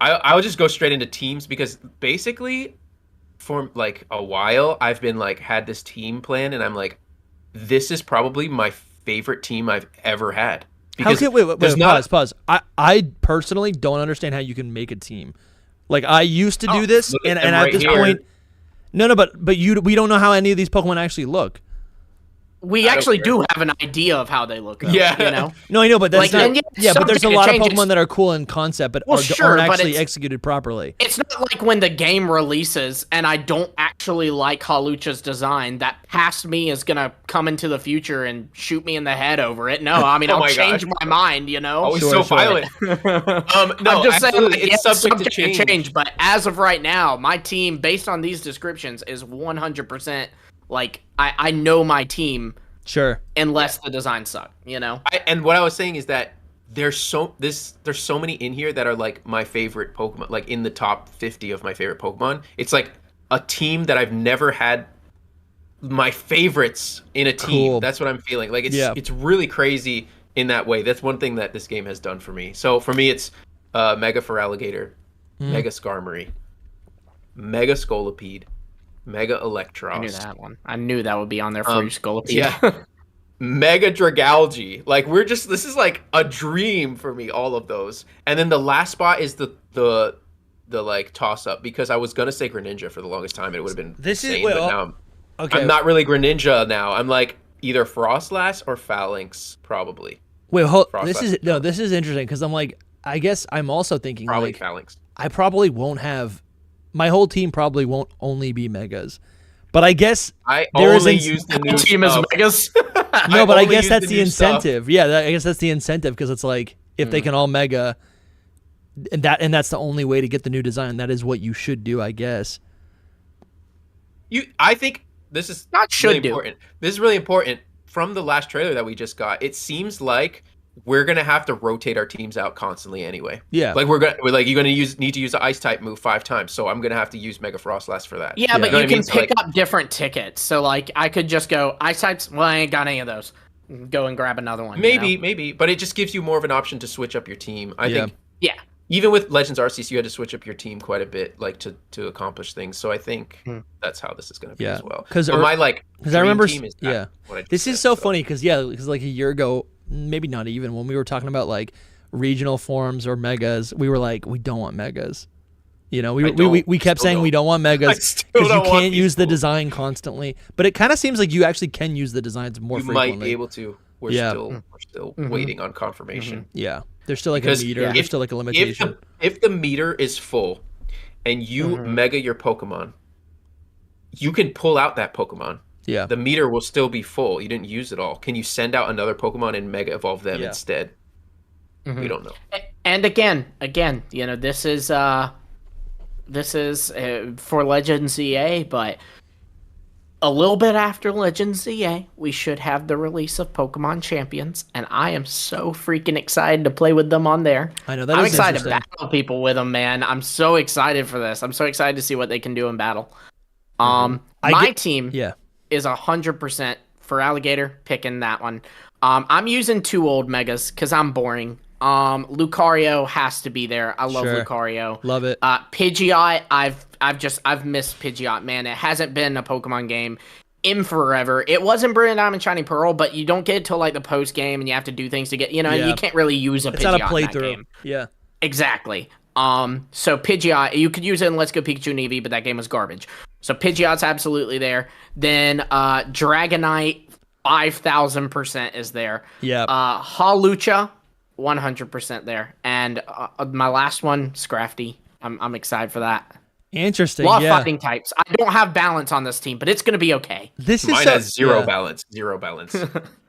[SPEAKER 3] I would just go straight into teams because basically, for like a while, I've been like had this team plan, and I'm like, this is probably my favorite team I've ever had.
[SPEAKER 1] Because wait, pause. I personally don't understand how you can make a team. Like I used to do this, and at this point, no, but we don't know how any of these Pokemon actually look.
[SPEAKER 2] We actually do have an idea of how they look, though,
[SPEAKER 3] yeah.
[SPEAKER 2] You know?
[SPEAKER 1] No, I know, but that's
[SPEAKER 2] like,
[SPEAKER 1] not. But there's a lot of Pokemon that are cool in concept, but aren't actually executed properly.
[SPEAKER 2] It's not like when the game releases and I don't actually like Halucha's design, that past me is gonna come into the future and shoot me in the head over it. No, I mean I'll change my mind. You know?
[SPEAKER 3] Always so violent. No,
[SPEAKER 2] I'm just saying
[SPEAKER 3] it's subject to change.
[SPEAKER 2] But as of right now, my team, based on these descriptions, is 100%. Like I know my team,
[SPEAKER 1] sure,
[SPEAKER 2] unless the design suck, you know.
[SPEAKER 3] And what I was saying is that there's so many in here that are like my favorite Pokemon, like in the top 50 of my favorite Pokemon. It's like a team that I've never had my favorites in a team.
[SPEAKER 1] Cool.
[SPEAKER 3] That's what I'm feeling. Like it's really crazy in that way. That's one thing that this game has done for me. So for me, it's Mega for Alligator, Mega Skarmory, Mega Scolipede, Mega Electros.
[SPEAKER 2] I knew that one. I knew that would be on there for you, Scolipede.
[SPEAKER 3] Yeah. Mega Dragalge. Like this is like a dream for me, all of those. And then the last spot is the like toss up, because I was gonna say Greninja for the longest time and it would have been but now I'm not really Greninja now. I'm like either Frostlass or Phalanx, probably.
[SPEAKER 1] Wait, this is interesting because I'm like, I guess I'm also thinking
[SPEAKER 3] probably
[SPEAKER 1] like
[SPEAKER 3] Phalanx.
[SPEAKER 1] I probably won't have. My whole team probably won't only be Megas, but I guess
[SPEAKER 3] I only use the new
[SPEAKER 2] team as Megas.
[SPEAKER 1] No, but I guess that's the incentive. Yeah, I guess that's the incentive because it's like if they can all Mega, and that's the only way to get the new design. That is what you should do, I guess.
[SPEAKER 3] I think this is
[SPEAKER 2] really
[SPEAKER 3] important. This is really important. From the last trailer that we just got, it seems like we're gonna have to rotate our teams out constantly anyway.
[SPEAKER 1] Yeah,
[SPEAKER 3] like you're gonna need to use the Ice type move 5 times, so I'm gonna have to use Mega Frostlass for that.
[SPEAKER 2] Yeah, but you can pick up different tickets. So like I could just go Ice types. Well, I ain't got any of those. Go and grab another one.
[SPEAKER 3] Maybe, but it just gives you more of an option to switch up your team. I think.
[SPEAKER 2] Yeah.
[SPEAKER 3] Even with Legends Arceus, you had to switch up your team quite a bit, like to accomplish things. So I think that's how this is going to be as well. Because
[SPEAKER 1] I remember,
[SPEAKER 3] team is
[SPEAKER 1] this is so funny because like a year ago, maybe not even, when we were talking about like regional forms or Megas, we were like, we don't want Megas. You know, we kept saying we don't want Megas because you can't use the design constantly. But it kind of seems like you actually can use the designs more frequently. You
[SPEAKER 3] might be able to. We're still waiting on confirmation.
[SPEAKER 1] Yeah. There's still like a meter. There's still like a limitation.
[SPEAKER 3] If the meter is full and you Mega your Pokemon, you can pull out that Pokemon.
[SPEAKER 1] Yeah.
[SPEAKER 3] The meter will still be full. You didn't use it all. Can you send out another Pokemon and Mega Evolve them instead? We don't know.
[SPEAKER 2] And again, you know, this is for Legends EA, but a little bit after Legends ZA, we should have the release of Pokemon Champions, and I am so freaking excited to play with them on there.
[SPEAKER 1] I know, that
[SPEAKER 2] I'm
[SPEAKER 1] is
[SPEAKER 2] excited to
[SPEAKER 1] interesting.
[SPEAKER 2] battle people with them, man. I'm so excited for this. I'm so excited to see what they can do in battle. My team is 100% for Alligator, picking that one. I'm using 2 old megas because I'm boring. Lucario has to be there. I love Lucario.
[SPEAKER 1] Love it.
[SPEAKER 2] Pidgeot, I've missed Pidgeot, man. It hasn't been a Pokemon game in forever. It wasn't Brilliant Diamond Shiny Pearl, but you don't get it till like the post game, and you have to do things to get. You can't really use a Pidgeot. It's not a playthrough. In that game.
[SPEAKER 1] Yeah.
[SPEAKER 2] Exactly. So Pidgeot, you could use it in Let's Go Pikachu and Eevee, but that game was garbage. So Pidgeot's absolutely there. Then Dragonite, 5,000% is there.
[SPEAKER 1] Yeah.
[SPEAKER 2] Hawlucha, 100% there. And my last one, Scrafty. I'm excited for that.
[SPEAKER 1] Interesting.
[SPEAKER 2] A lot of fighting types. I don't have balance on this team, but it's going to be okay.
[SPEAKER 3] Mine has zero balance. Zero balance.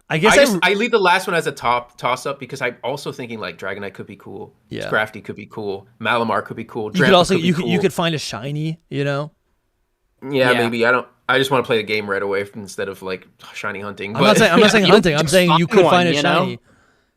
[SPEAKER 1] I guess
[SPEAKER 3] I leave the last one as a toss up because I'm also thinking like Dragonite could be cool.
[SPEAKER 1] Yeah.
[SPEAKER 3] Scrafty could be cool. Malamar could be cool.
[SPEAKER 1] You could find a shiny,
[SPEAKER 3] Yeah, maybe. I just want to play the game right away instead of like shiny hunting.
[SPEAKER 1] I'm not saying hunting. I'm saying you could find a shiny.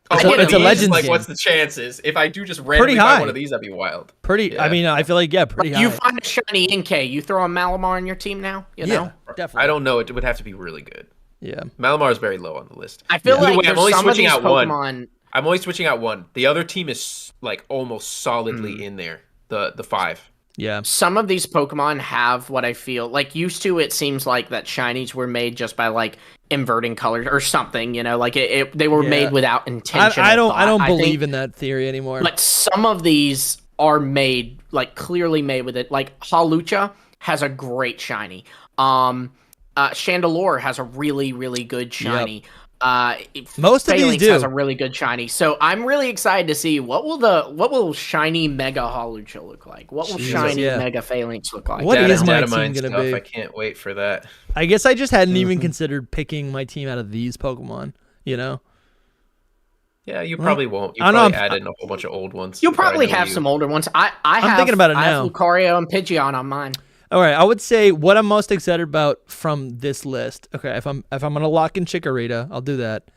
[SPEAKER 1] It's a Legends
[SPEAKER 3] like,
[SPEAKER 1] game.
[SPEAKER 3] what's the chances? If I do just randomly find one of these, that'd be wild.
[SPEAKER 1] I mean, I feel like, pretty high.
[SPEAKER 2] You find a shiny NK, you throw a Malamar on your team now? You know?
[SPEAKER 1] Definitely.
[SPEAKER 3] I don't know. It would have to be really good.
[SPEAKER 1] Yeah.
[SPEAKER 3] Malamar is very low on the list.
[SPEAKER 2] I feel like
[SPEAKER 3] I'm only switching out
[SPEAKER 2] Pokemon...
[SPEAKER 3] one. I'm only switching out one. The other team is like almost solidly in there. The 5.
[SPEAKER 1] Yeah.
[SPEAKER 2] Some of these Pokemon have what I feel like used to. It seems like that shinies were made just by like inverting colors or something, like they were made without intention.
[SPEAKER 1] I don't believe in that theory anymore.
[SPEAKER 2] But some of these are made like clearly made with it. Like Hawlucha has a great shiny. Chandelure has a really, really good shiny.
[SPEAKER 1] Most of these
[SPEAKER 2] Phalanx
[SPEAKER 1] do.
[SPEAKER 2] has a really good shiny. So I'm really excited to see what will shiny Mega Hawlucha look like? What will shiny Mega Phalanx look like?
[SPEAKER 1] What is my team going to be?
[SPEAKER 3] I can't wait for that.
[SPEAKER 1] I guess I just hadn't even considered picking my team out of these Pokemon,
[SPEAKER 3] Yeah, you probably won't. You probably add in a whole bunch of old ones.
[SPEAKER 2] You'll probably have some older ones. I'm
[SPEAKER 1] thinking about it now.
[SPEAKER 2] I have Lucario and Pidgeot on mine.
[SPEAKER 1] All right, I would say what I'm most excited about from this list. Okay, if I'm gonna lock in Chikorita, I'll do that.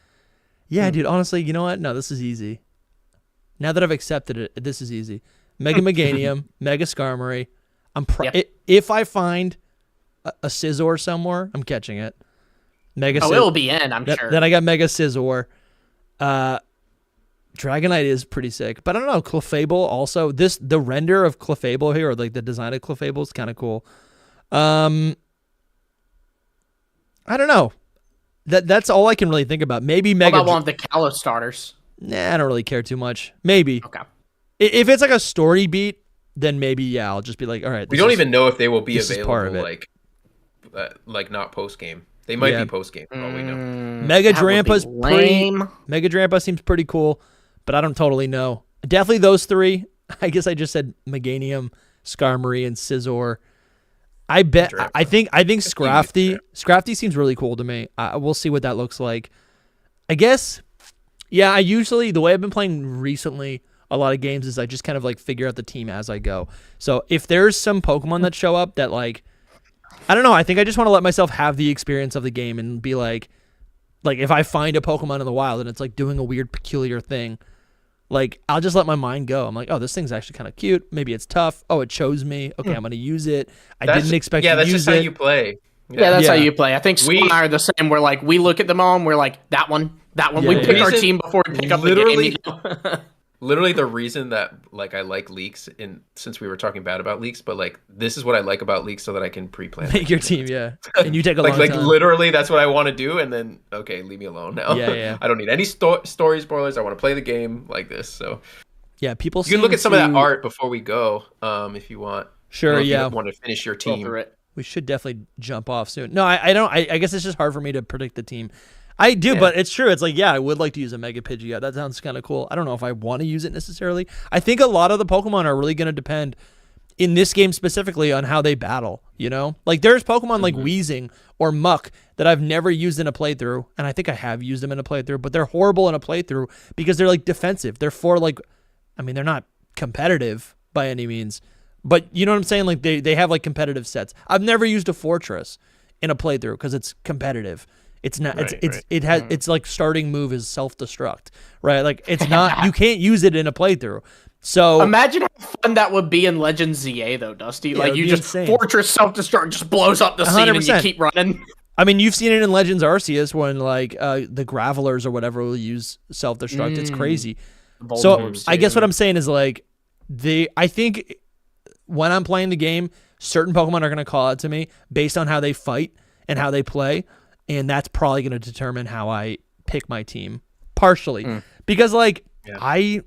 [SPEAKER 1] Yeah, dude. Honestly, you know what? No, this is easy. Now that I've accepted it, this is easy. Mega Meganium, Mega Skarmory. If I find a Scizor somewhere, I'm catching it.
[SPEAKER 2] It'll be in. I'm sure.
[SPEAKER 1] Then I got Mega Scizor. Dragonite is pretty sick, but I don't know. Clefable also. The render of Clefable here, or like the design of Clefable, is kind of cool. I don't know. That's all I can really think about. Maybe Mega.
[SPEAKER 2] What about one of the Kalos starters?
[SPEAKER 1] Nah, I don't really care too much. Maybe.
[SPEAKER 2] Okay.
[SPEAKER 1] If it's like a story beat, then maybe I'll just be like, all right.
[SPEAKER 3] We don't even know if they will be available. Like not post game. They might be post game. For all we know.
[SPEAKER 1] Mega Drampa's Mega Drampa seems pretty cool. But I don't totally know. Definitely those 3. I guess I just said Meganium, Skarmory, and Scizor. I think Scrafty. Scrafty seems really cool to me. We'll see what that looks like. I guess. Yeah. The way I've been playing recently, a lot of games is I just kind of like figure out the team as I go. So if there's some Pokemon that show up that like, I don't know. I think I just want to let myself have the experience of the game and be like if I find a Pokemon in the wild and it's like doing a weird, peculiar thing. Like, I'll just let my mind go. I'm like, oh, this thing's actually kind of cute. Maybe it's tough. Oh, it chose me. Okay, I'm going to use it. I didn't expect to use it.
[SPEAKER 3] Yeah, that's just how you play.
[SPEAKER 2] Yeah, that's how you play. I think Sue and I are the same. We're like, we look at them all and we're like, that one. We pick our team before we pick up the game.
[SPEAKER 3] Literally the reason that like I like leaks, since we were talking bad about leaks, but like this is what I like about leaks so that I can pre-plan.
[SPEAKER 1] Make your team, and you take a long time.
[SPEAKER 3] Like literally that's what I want to do, and then okay, leave me alone now.
[SPEAKER 1] Yeah.
[SPEAKER 3] I don't need any story spoilers. I want to play the game like this. So
[SPEAKER 1] yeah, people.
[SPEAKER 3] You can look at some of that art before we go, if you want.
[SPEAKER 1] Sure,
[SPEAKER 3] if you want to finish your team.
[SPEAKER 1] We should definitely jump off soon. No, I don't. I guess it's just hard for me to predict the team. I do, but it's true. It's like, I would like to use a Mega Pidgeot. That sounds kind of cool. I don't know if I want to use it necessarily. I think a lot of the Pokemon are really going to depend, in this game specifically, on how they battle, Like, there's Pokemon like Weezing or Muck that I've never used in a playthrough, and I think I have used them in a playthrough, but they're horrible in a playthrough because they're, like, defensive. They're they're not competitive by any means, but you know what I'm saying? Like, they have, like, competitive sets. I've never used a Fortress in a playthrough because it's competitive. It's not.
[SPEAKER 3] Right,
[SPEAKER 1] It's like starting move is self-destruct, right? Like it's not. You can't use it in a playthrough. So
[SPEAKER 2] imagine how fun that would be in Legends ZA though, Dusty. Like you just
[SPEAKER 1] insane.
[SPEAKER 2] Fortress self-destruct just blows up the scene
[SPEAKER 1] 100%.
[SPEAKER 2] and you keep running.
[SPEAKER 1] I mean, you've seen it in Legends Arceus when like the Gravelers or whatever will use self-destruct. It's crazy. So I guess what I'm saying is like I think when I'm playing the game, certain Pokemon are going to call out to me based on how they fight and how they play, and that's probably going to determine how I pick my team partially because like I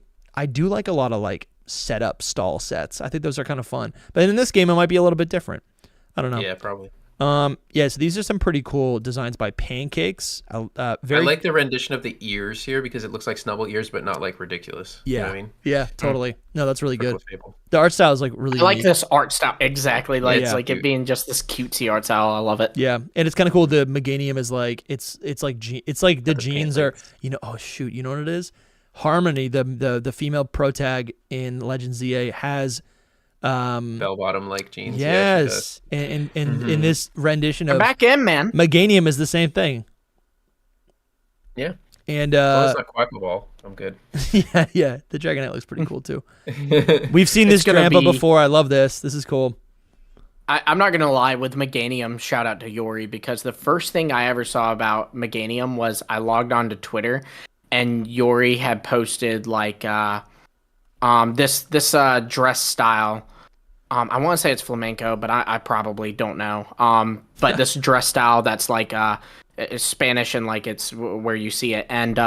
[SPEAKER 1] do like a lot of like setup stall sets. I think those are kind of fun, but in this game it might be a little bit different. I don't know.
[SPEAKER 3] Yeah, probably.
[SPEAKER 1] So these are some pretty cool designs by Pancakes.
[SPEAKER 3] I like the rendition of the ears here because it looks like Snubble ears, but not like ridiculous.
[SPEAKER 1] Yeah,
[SPEAKER 3] you know what I mean?
[SPEAKER 1] Yeah, totally. No, that's really good. The art style is like really.
[SPEAKER 2] I like
[SPEAKER 1] neat.
[SPEAKER 2] this art style exactly. Like
[SPEAKER 1] Yeah.
[SPEAKER 2] it's like it being just this cutesy art style. I love it.
[SPEAKER 1] Yeah, and it's kind of cool. The Meganium is like it's like the genes are oh shoot, you know what it is? Harmony, the female protag in Legends ZA has
[SPEAKER 3] bell bottom like jeans.
[SPEAKER 1] Yes, and in this rendition of
[SPEAKER 2] back in, man.
[SPEAKER 1] Meganium is the same thing.
[SPEAKER 3] Yeah.
[SPEAKER 1] And
[SPEAKER 3] well, it's not Quackball. I'm good.
[SPEAKER 1] yeah, the Dragonite looks pretty cool too. We've seen this Grandpa before. I love this. This is cool.
[SPEAKER 2] I'm not gonna lie, with Meganium, shout out to Yori, because the first thing I ever saw about Meganium was I logged on to Twitter and Yori had posted like this dress style. I want to say it's flamenco, but I probably don't know. But this dress style that's like it's Spanish and like it's where you see it. And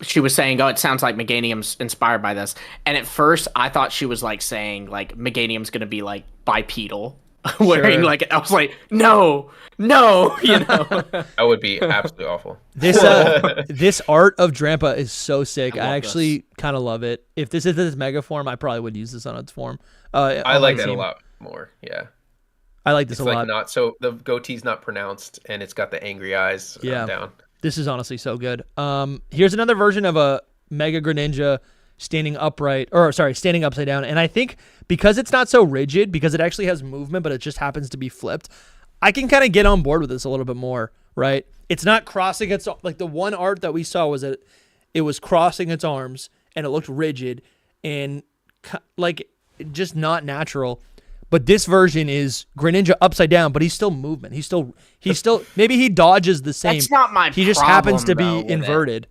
[SPEAKER 2] she was saying, "Oh, it sounds like Meganium's inspired by this." And at first, I thought she was like saying like Meganium's gonna be like bipedal, wearing like. I was like, no, you know.
[SPEAKER 3] That would be absolutely awful.
[SPEAKER 1] This art of Drampa is so sick. I actually kind of love it. If this is its mega form, I probably would use this on its form.
[SPEAKER 3] I like that a lot more. Yeah,
[SPEAKER 1] I like this a lot.
[SPEAKER 3] Not so the goatee's not pronounced, and it's got the angry eyes down.
[SPEAKER 1] This is honestly so good. Here's another version of a Mega Greninja standing upside down. And I think because it's not so rigid, because it actually has movement, but it just happens to be flipped, I can kind of get on board with this a little bit more, right? It's not crossing its, like the one art that we saw was that it was crossing its arms and it looked rigid and like just not natural. But this version is Greninja upside down, but he's still movement. He's still maybe he dodges the same.
[SPEAKER 2] That's not my
[SPEAKER 1] He just happens to be inverted.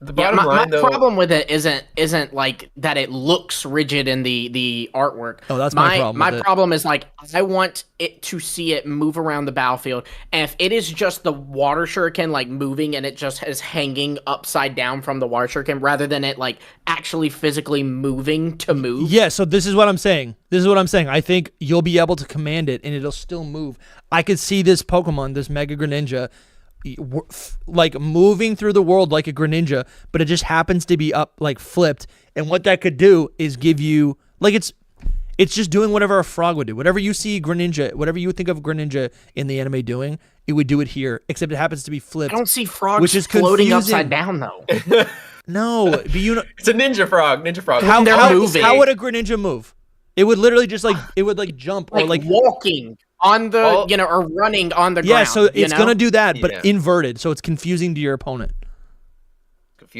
[SPEAKER 3] The bottom line,
[SPEAKER 2] my problem with it isn't like that it looks rigid in the artwork.
[SPEAKER 1] Oh, that's my problem.
[SPEAKER 2] My problem is like I want it to see it move around the battlefield, and if it is just the water shuriken like moving and it just is hanging upside down from the water shuriken rather than it like actually physically moving to move.
[SPEAKER 1] Yeah, so this is what I'm saying. I think you'll be able to command it and it'll still move. I could see this Pokemon, this Mega Greninja, like moving through the world like a Greninja, but it just happens to be up like flipped, and what that could do is give you like it's just doing whatever a frog would do. Whatever you see Greninja, whatever you think of Greninja in the anime doing, it would do it here, except it happens to be flipped.
[SPEAKER 2] I don't see frogs
[SPEAKER 1] which is
[SPEAKER 2] floating
[SPEAKER 1] confusing.
[SPEAKER 2] Upside down though.
[SPEAKER 1] No, but
[SPEAKER 3] it's a ninja frog.
[SPEAKER 1] How would a Greninja move? It would literally just like jump or like
[SPEAKER 2] walking on the or running on the ground.
[SPEAKER 1] Yeah, so it's gonna do that, but inverted, so it's confusing to your opponent.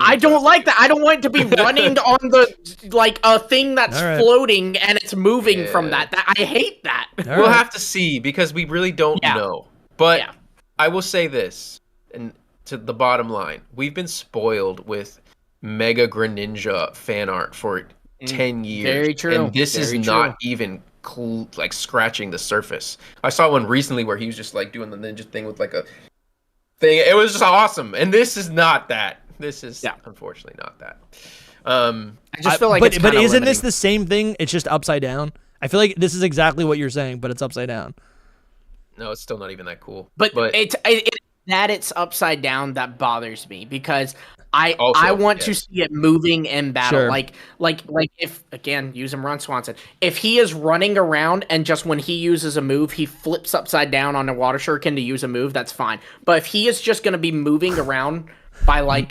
[SPEAKER 2] I don't like that. I don't want it to be running on the like a thing that's floating and it's moving from that. I hate that.
[SPEAKER 3] We'll have to see because we really don't know. But I will say this, and to the bottom line, we've been spoiled with Mega Greninja fan art for 10 years. Very true. And this is not even like scratching the surface. I saw one recently where he was just like doing the ninja thing with like a thing. It was just awesome. And this is not that. This is unfortunately not that.
[SPEAKER 2] I just feel like
[SPEAKER 1] but isn't limiting. This the same thing? It's just upside down. I feel like this is exactly what you're saying, but it's upside down.
[SPEAKER 3] No, it's still not even that cool.
[SPEAKER 2] But it's upside down that bothers me because I want to see it moving in battle. Sure. Like if again using Ron Swanson, if he is running around and just when he uses a move, he flips upside down on a water shuriken to use a move, that's fine. But if he is just going to be moving around by I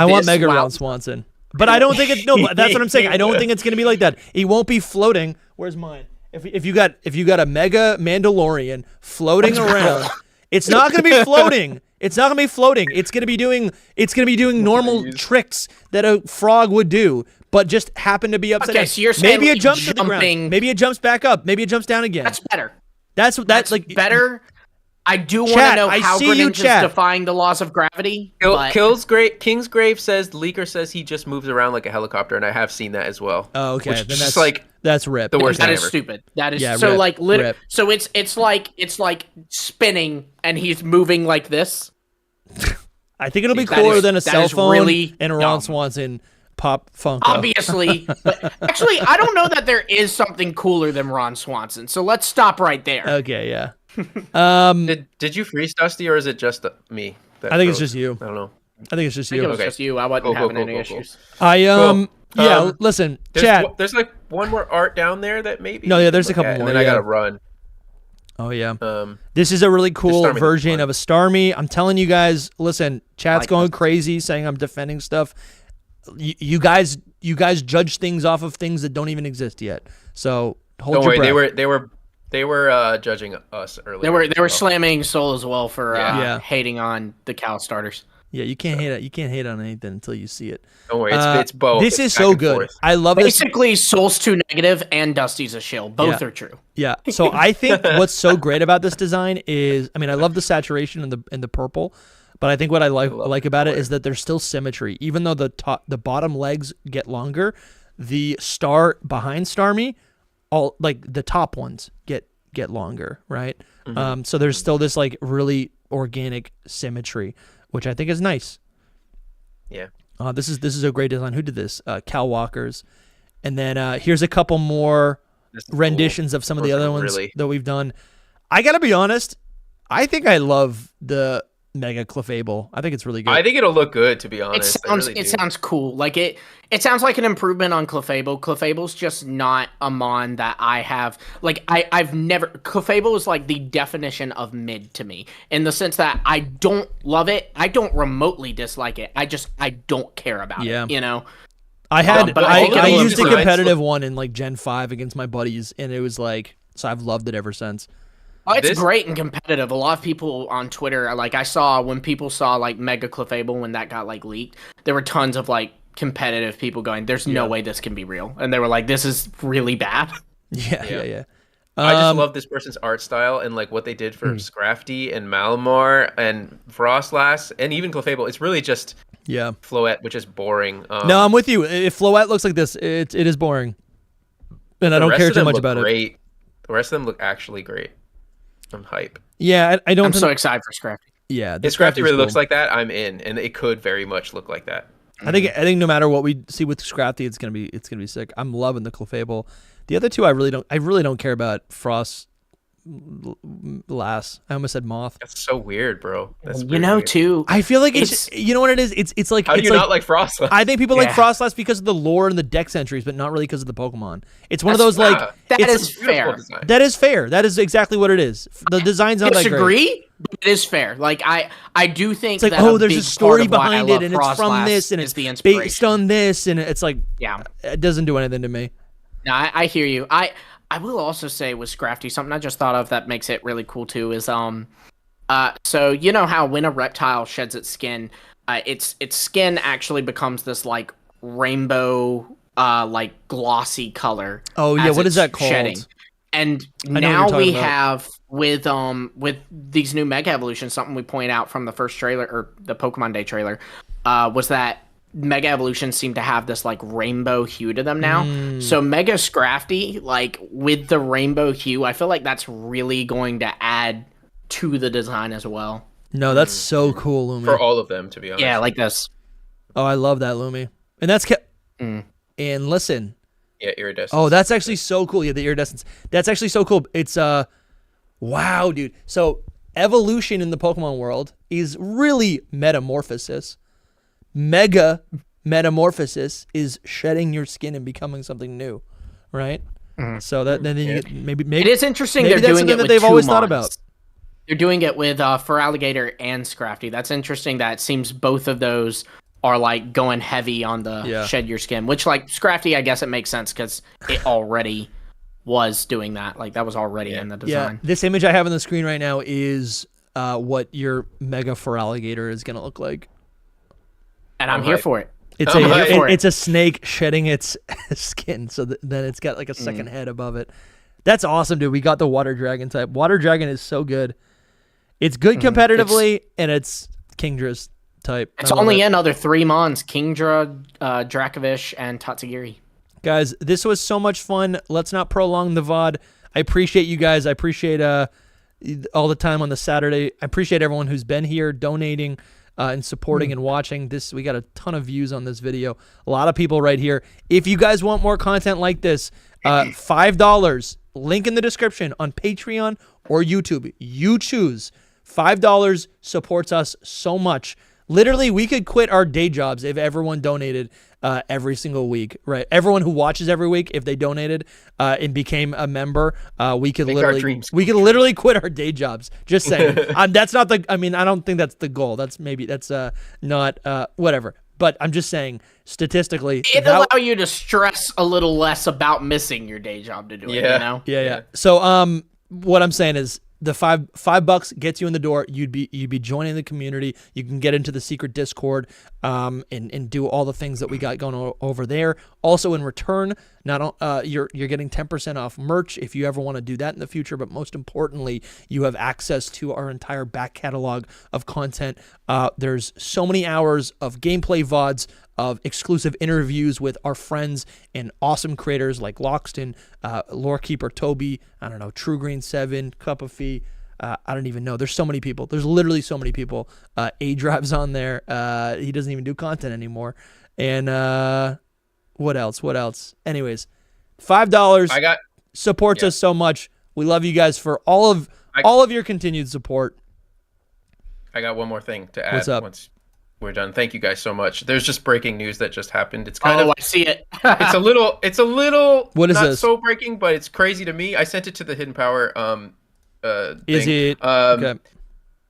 [SPEAKER 1] want Mega Ron Swanson, but I don't think it's that's what I'm saying. I don't think it's going to be like that. He won't be floating. Where's mine? If you got a Mega Mandalorian floating around It's not going to be floating. It's not going to be floating. It's going to be doing normal tricks that a frog would do, but just happen to be upside down.
[SPEAKER 2] So you're saying
[SPEAKER 1] maybe it jumps to the ground. Maybe it jumps back up. Maybe it jumps down again.
[SPEAKER 2] That's better.
[SPEAKER 1] That's like
[SPEAKER 2] better. I do want to know how Greninja's defying the laws of gravity.
[SPEAKER 3] Kingsgrave says, Leaker says he just moves around like a helicopter, and I have seen that as well.
[SPEAKER 1] Oh, okay.
[SPEAKER 3] Which then that's like
[SPEAKER 1] that's rip.
[SPEAKER 3] The worst
[SPEAKER 2] that
[SPEAKER 3] thing
[SPEAKER 2] is
[SPEAKER 3] ever.
[SPEAKER 2] Stupid. That is
[SPEAKER 1] yeah,
[SPEAKER 2] so
[SPEAKER 1] rip,
[SPEAKER 2] like
[SPEAKER 1] rip.
[SPEAKER 2] So it's like spinning and he's moving like this.
[SPEAKER 1] I think it'll be cooler than a cell phone
[SPEAKER 2] really
[SPEAKER 1] and a Ron Swanson pop Funko.
[SPEAKER 2] Obviously. But actually, I don't know that there is something cooler than Ron Swanson. So let's stop right there.
[SPEAKER 1] Okay, yeah.
[SPEAKER 3] Did you freeze Dusty, or is it just me?
[SPEAKER 1] I think it's just you.
[SPEAKER 3] I don't know.
[SPEAKER 1] I think it's just you.
[SPEAKER 2] It was just you. I wasn't having any issues.
[SPEAKER 1] Listen, chat.
[SPEAKER 3] There's like one more art down there that maybe.
[SPEAKER 1] No, yeah, there's a couple more.
[SPEAKER 3] And then I gotta run.
[SPEAKER 1] Oh yeah. This is a really cool version of a Starmie. I'm telling you guys. Listen, chat's going crazy, saying I'm defending stuff. You guys judge things off of things that don't even exist yet. So hold your breath.
[SPEAKER 3] They were judging us earlier.
[SPEAKER 2] They were slamming Soul as well for hating on the cow starters.
[SPEAKER 1] Yeah, you can't hate it. You can't hate on anything until you see it.
[SPEAKER 3] Don't worry, it's both.
[SPEAKER 1] This is so good.
[SPEAKER 3] Forth.
[SPEAKER 1] I love
[SPEAKER 2] it. Basically, Soul's too negative and Dusty's a shill. Both are true.
[SPEAKER 1] Yeah. So I think what's so great about this design is, I mean, I love the saturation in the purple, but I think what I like about it is that there's still symmetry. Even though the bottom legs get longer, the star behind Starmie, all like the top ones get longer, right? Mm-hmm. So there's still this like really organic symmetry, which I think is nice.
[SPEAKER 3] Yeah.
[SPEAKER 1] This is a great design. Who did this? Cal Walker's. And then here's a couple more renditions of some of the other ones that we've done. I gotta be honest, I think I love the Mega Clefable. I think it's really good.
[SPEAKER 3] I think it'll look good, to be honest.
[SPEAKER 2] It sounds cool. Like it sounds like an improvement on Clefable. Clefable's just not a mon that I have. Like I've never. Clefable is like the definition of mid to me, in the sense that I don't love it. I don't remotely dislike it. I don't care about it. You know.
[SPEAKER 1] I used a competitive one in like Gen 5 against my buddies, and it was like, so I've loved it ever since.
[SPEAKER 2] Oh, it's great and competitive. A lot of people on Twitter, like I saw when people saw like Mega Clefable when that got like leaked, there were tons of like competitive people going, "There's no way this can be real," and they were like, "This is really bad."
[SPEAKER 1] Yeah.
[SPEAKER 3] I just love this person's art style and like what they did for Scrafty and Malamar and Frostlass and even Clefable. It's really just Floette, which is boring.
[SPEAKER 1] No, I'm with you. If Floette looks like this, it is boring, and I don't care too much about it.
[SPEAKER 3] The rest of them look actually great. I'm hype.
[SPEAKER 1] Yeah, I'm
[SPEAKER 2] so excited for Scrafty.
[SPEAKER 1] Yeah,
[SPEAKER 3] if Scrafty really looks like that, I'm in, and it could very much look like that.
[SPEAKER 1] I think no matter what we see with Scrafty, it's gonna be sick. I'm loving the Clefable. The other two, I really don't care about. Frost Lass. I almost said Moth.
[SPEAKER 3] That's so weird, bro. That's
[SPEAKER 2] weird. Too.
[SPEAKER 1] I feel like it's you know what it is. It's like
[SPEAKER 3] how do you not like Frostlass?
[SPEAKER 1] I think people like Frostlass because of the lore and the dex entries, but not really because of the Pokemon. It's one of those like
[SPEAKER 2] that is fair.
[SPEAKER 1] That is fair. That is exactly what it is. The design's not that great.
[SPEAKER 2] Disagree, but it is fair. Like I do think
[SPEAKER 1] it's like
[SPEAKER 2] that
[SPEAKER 1] there's a story behind it, and it's from this, and it's based on this, and it's like it doesn't do anything to me.
[SPEAKER 2] No, I hear you. I will also say with Scrafty, something I just thought of that makes it really cool too is so you know how when a reptile sheds its skin, its skin actually becomes this like rainbow like glossy color.
[SPEAKER 1] Oh yeah, what is that called?
[SPEAKER 2] Shedding. And now we have with these new Mega Evolutions, something we point out from the first trailer or the Pokemon Day trailer, was that Mega Evolutions seem to have this like rainbow hue to them now. So Mega Scrafty, like with the rainbow hue, I feel like that's really going to add to the design as well.
[SPEAKER 1] No, that's so cool, Lumi.
[SPEAKER 3] For all of them, to be honest.
[SPEAKER 2] Yeah, like this.
[SPEAKER 1] Oh, I love that, Lumi. And that's and listen.
[SPEAKER 3] Yeah, iridescence.
[SPEAKER 1] Oh, that's actually so cool. Yeah, the iridescence. That's actually so cool. It's wow, dude. So evolution in the Pokemon world is really metamorphosis. Mega metamorphosis is shedding your skin and becoming something new, right? So that then you get, maybe
[SPEAKER 2] it is interesting.
[SPEAKER 1] Maybe
[SPEAKER 2] they're
[SPEAKER 1] that's
[SPEAKER 2] doing it
[SPEAKER 1] something
[SPEAKER 2] with
[SPEAKER 1] that they've always
[SPEAKER 2] mons.
[SPEAKER 1] thought about.
[SPEAKER 2] They're doing it with Feraligatr and Scrafty. That's interesting. That it seems both of those are like going heavy on the shed your skin, which like Scrafty, I guess it makes sense because it already was doing that. Like that was already in the design.
[SPEAKER 1] Yeah, this image I have on the screen right now is what your Mega for alligator is going to look like.
[SPEAKER 2] And I'm here for it.
[SPEAKER 1] It's a snake shedding its skin, so then it's got like a second head above it. That's awesome, dude. We got the water dragon type. Water dragon is so good. It's good competitively, and it's Kingdra's type.
[SPEAKER 2] It's only in other 3 mons: Kingdra, Dracovish, and Tatsugiri.
[SPEAKER 1] Guys, this was so much fun. Let's not prolong the VOD. I appreciate you guys. I appreciate all the time on the Saturday. I appreciate everyone who's been here donating and supporting and watching this. We got a ton of views on this video. A lot of people right here. If you guys want more content like this, $5, link in the description on Patreon or YouTube. You choose. $5 supports us so much. Literally, we could quit our day jobs if everyone donated every single week, right? Everyone who watches every week, if they donated and became a member, we could literally quit our day jobs. Just saying. That's not the. I mean, I don't think that's the goal. That's not whatever. But I'm just saying, statistically,
[SPEAKER 2] it'd allow you to stress a little less about missing your day job to do it. You know?
[SPEAKER 1] Yeah. So, what I'm saying is, the $5 gets you in the door. You'd be joining the community. You can get into the secret Discord and do all the things that we got going over there. Also, in return, you're getting 10% off merch if you ever want to do that in the future. But most importantly, you have access to our entire back catalog of content. There's so many hours of gameplay VODs, of exclusive interviews with our friends and awesome creators like Loxton, Lorekeeper Toby, I don't know, True Green 7, Cup of Fee. I don't even know. There's so many people. There's literally so many people. A-Drive's on there. He doesn't even do content anymore. And what else? Anyways, $5 supports us so much. We love you guys for all of your continued support.
[SPEAKER 3] I got one more thing to add.
[SPEAKER 1] What's up?
[SPEAKER 3] Once we're done. Thank you guys so much. There's just breaking news that just happened. It's kind of.
[SPEAKER 2] I see it.
[SPEAKER 3] It's a little.
[SPEAKER 1] What is
[SPEAKER 3] not
[SPEAKER 1] this?
[SPEAKER 3] So breaking, but it's crazy to me. I sent it to the Hidden Power.
[SPEAKER 1] Is
[SPEAKER 3] thing.
[SPEAKER 1] it okay?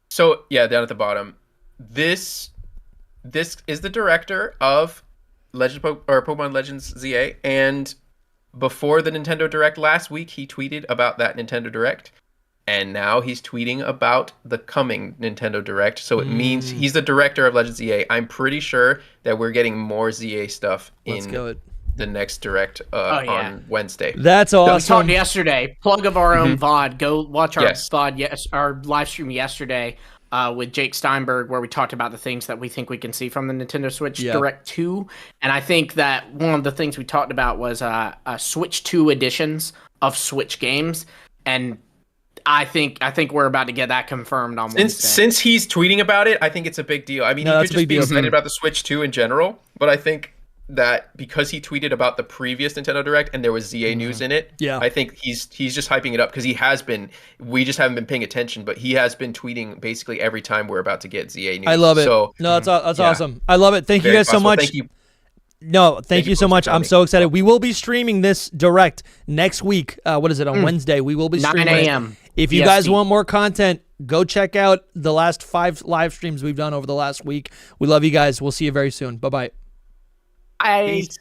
[SPEAKER 3] So yeah, down at the bottom, this is the director of Pokemon Legends ZA, and before the Nintendo Direct last week, he tweeted about that Nintendo Direct. And now he's tweeting about the coming Nintendo Direct. So it means he's the director of Legends ZA. I'm pretty sure that we're getting more ZA stuff in the next Direct on Wednesday.
[SPEAKER 1] That's awesome.
[SPEAKER 2] We talked yesterday. Plug of our own VOD. Go watch our VOD, our live stream yesterday with Jake Steinberg, where we talked about the things that we think we can see from the Nintendo Switch Direct 2. And I think that one of the things we talked about was Switch 2 editions of Switch games. And I think we're about to get that confirmed on Wednesday.
[SPEAKER 3] Since he's tweeting about it, I think it's a big deal. I mean, he could just be excited about the Switch 2 in general, but I think that because he tweeted about the previous Nintendo Direct and there was ZA news in it, I think he's just hyping it up because he has been. We just haven't been paying attention, but he has been tweeting basically every time we're about to get ZA news.
[SPEAKER 1] I love it.
[SPEAKER 3] So,
[SPEAKER 1] no, that's awesome. I love it. Thank you guys so much.
[SPEAKER 3] Thank you.
[SPEAKER 1] No, thank you so much. I'm so excited. We will be streaming this Direct next week. What is it, on Wednesday? We will be streaming
[SPEAKER 2] 9 a.m.
[SPEAKER 1] If you guys want more content, go check out the last 5 live streams we've done over the last week. We love you guys. We'll see you very soon. Bye-bye.
[SPEAKER 2] Bye.
[SPEAKER 3] Peace.